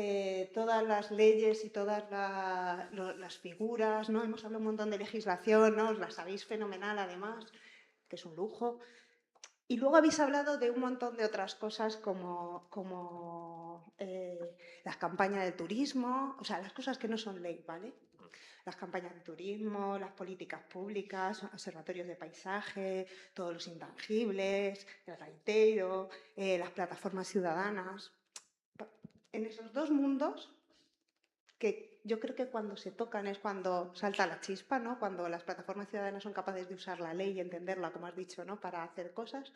Speaker 7: todas las leyes y todas las figuras, ¿no? Hemos hablado un montón de legislación, ¿no? Os la sabéis fenomenal, además, que es un lujo. Y luego habéis hablado de un montón de otras cosas como las campañas de turismo, o sea, las cosas que no son ley, ¿vale? Las campañas de turismo, las políticas públicas, observatorios de paisaje, todos los intangibles, el gaiteiro, las plataformas ciudadanas. En esos dos mundos, que yo creo que cuando se tocan es cuando salta la chispa, ¿no? Cuando las plataformas ciudadanas son capaces de usar la ley y entenderla, como has dicho, ¿no? Para hacer cosas.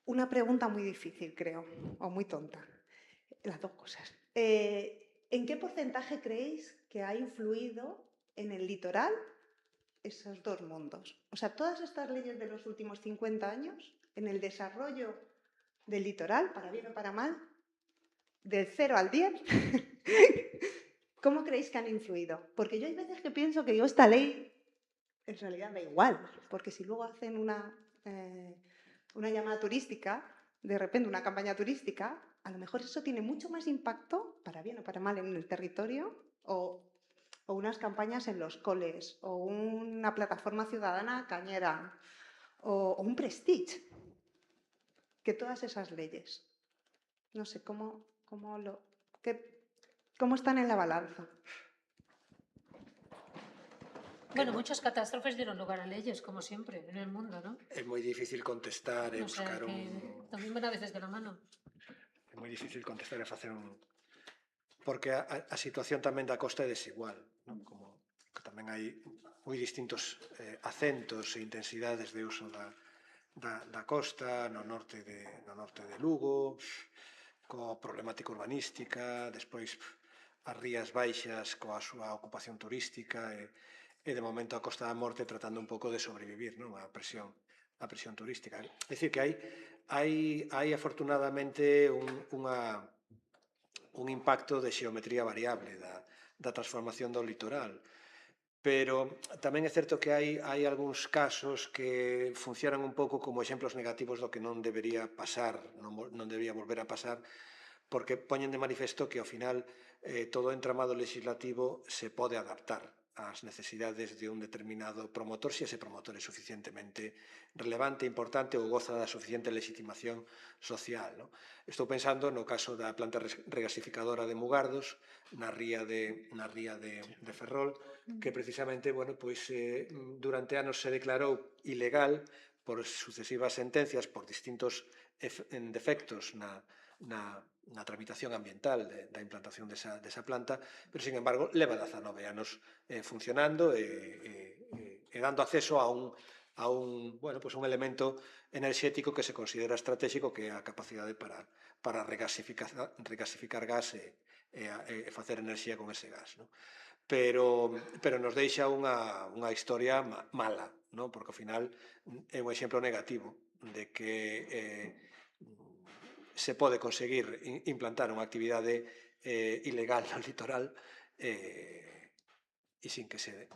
Speaker 7: Una pregunta muy difícil, creo, o muy tonta. Las dos cosas. ¿En qué porcentaje creéis que ha influido en el litoral esos dos mundos? O sea, todas estas leyes de los últimos 50 años, en el desarrollo del litoral, para bien o para mal, del 0 al 10, ¿cómo creéis que han influido? Porque yo hay veces que pienso que digo, esta ley en realidad da igual, porque si luego hacen una llamada turística, de repente una campaña turística, a lo mejor eso tiene mucho más impacto, para bien o para mal, en el territorio, o unas campañas en los coles, o una plataforma ciudadana cañera, o un Prestige, que todas esas leyes. No sé, ¿cómo están en la balanza?
Speaker 4: Bueno, muchas catástrofes dieron lugar a leyes, como siempre, en el mundo, ¿no?
Speaker 2: É moi difícil contestar e
Speaker 4: O sea,
Speaker 2: buscar
Speaker 4: que
Speaker 2: un...
Speaker 4: también van a veces de la mano.
Speaker 2: É moi difícil contestar e facer un... Porque a situación tamén da costa é desigual, non? Como que tamén hai moi distintos acentos e intensidades de uso da costa, no norte de Lugo, coa problemática urbanística, despois as rías baixas coa súa ocupación turística e de momento a Costa da Morte tratando un pouco de sobrevivir, non? A presión turística. É dicir, que hai afortunadamente un impacto de xeometría variable da transformación do litoral, pero tamén é certo que hai algúns casos que funcionan un pouco como exemplos negativos do que non debería pasar, non debería volver a pasar, porque poñen de manifesto que ao final todo o entramado legislativo se pode adaptar as necesidades de un determinado promotor, se ese promotor é suficientemente relevante, importante ou goza da suficiente legitimación social. No? Estou pensando no caso da planta regasificadora de Mugardos, na ría de Ferrol, que precisamente, bueno, pois, durante anos se declarou ilegal por sucesivas sentencias, por distintos defectos na tramitación ambiental da implantación desa planta, pero, sin embargo, leva 19 anos funcionando e dando acceso a un elemento enerxético que se considera estratégico, que é a capacidade para regasificar gas e facer enerxía con ese gas. No? Pero nos deixa unha historia mala, no? Porque ao final é un exemplo negativo de que se pode conseguir implantar unha actividade ilegal no litoral e sin que se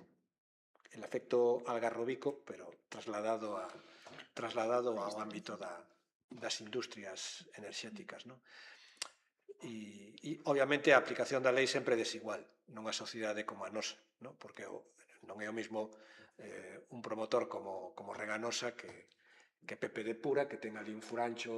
Speaker 2: el efecto algarrobico, pero trasladado ao ámbito das industrias enerxéticas. No? E obviamente a aplicación da lei sempre é desigual nunha sociedade como a nosa, no? Porque non é o mismo un promotor como Reganosa que Pepe de Pura, que ten ali un furancho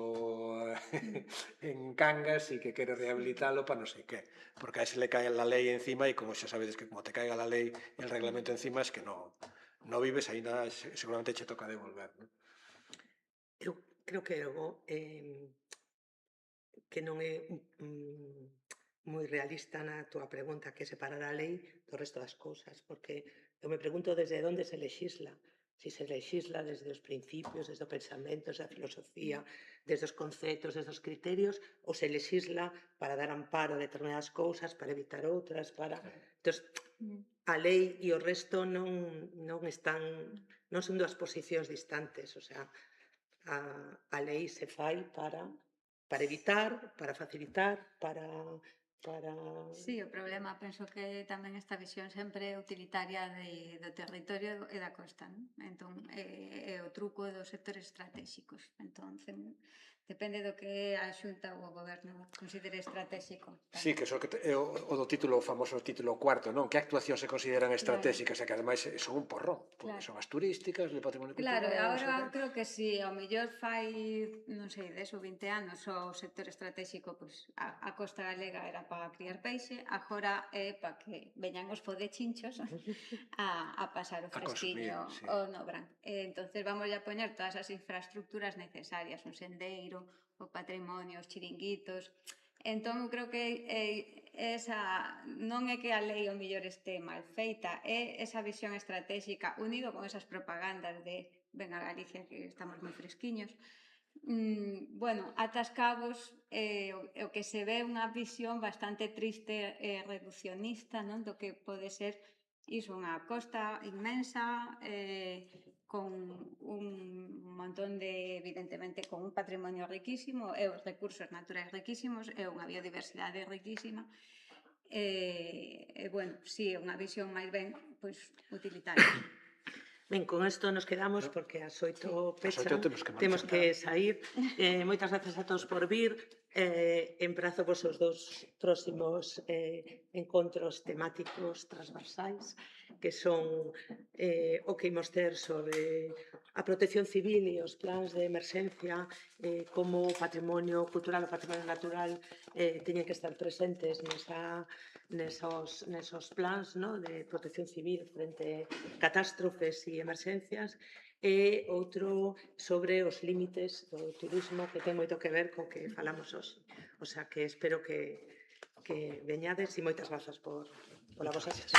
Speaker 2: en Cangas e que quere rehabilitalo para non sei que, porque a ese le cae a lei encima e como xa sabedes que como te caiga a lei e el reglamento encima es que non vives, aínda seguramente che toca devolver. No?
Speaker 1: Eu creo que algo que non é moi realista na túa pregunta, que separar a lei do resto das cousas, porque eu me pregunto desde onde se lexisla. Si se lexisla desde os principios, desde o pensamento, desde a filosofía, desde os conceptos, desde os criterios, ou se lexisla para dar amparo a determinadas cousas, para evitar outras, para... Entón, a lei e o resto non son dúas posicións distantes, o sea, a lei se fai para evitar, para facilitar, para...
Speaker 3: Sí, o problema, penso que tamén esta visión sempre é utilitaria do territorio e da costa, non? Entón, é o truco dos sectores estratégicos. Entón, depende do que a Xunta ou o Goberno considere estratégico.
Speaker 2: Sí, que é o do título, o famoso título cuarto, non? Que actuacións se consideran estratégicas e que ademais son un porrón, porque son as turísticas, o patrimonio cultural...
Speaker 3: Claro, agora creo que si ao mellor fai, non sei, 10 ou 20 anos o sector estratégico, pois a costa galega era para criar peixe, agora é para que veñan os podechinchos a pasar o fresquiño o no branco. Entonces vamos a poñer todas as infraestructuras necesarias, un sendeiro, o patrimonio, os chiringuitos. Entón, creo que non é que a lei o mellor este mal feita, é esa visión estratégica unido con esas propagandas de ven a Galicia que estamos moi fresquiños. Bueno, atascabos o que se ve unha visión bastante triste e reduccionista, non? Do que pode ser iso, unha costa inmensa con un montón de, evidentemente, con un patrimonio riquísimo e os recursos naturais riquísimos e unha biodiversidade riquísima. Bueno, si, unha visión máis ben, pois, utilitaria.
Speaker 1: Ben, con isto nos quedamos porque as 8 pechan,
Speaker 2: temos
Speaker 1: que sair. Moitas gracias a todos por vir. Emprazo vos os dos próximos encontros temáticos transversais, que son o que imos ter sobre a protección civil e os plans de emerxencia, como o patrimonio cultural, o patrimonio natural teñen que estar presentes nesos plans, no, de protección civil frente a catástrofes e emerxencias, e outro sobre os límites do turismo, que ten moito que ver co que falamos hoxe. O sea, que espero que veñades e moitas grazas pola vosa sesión.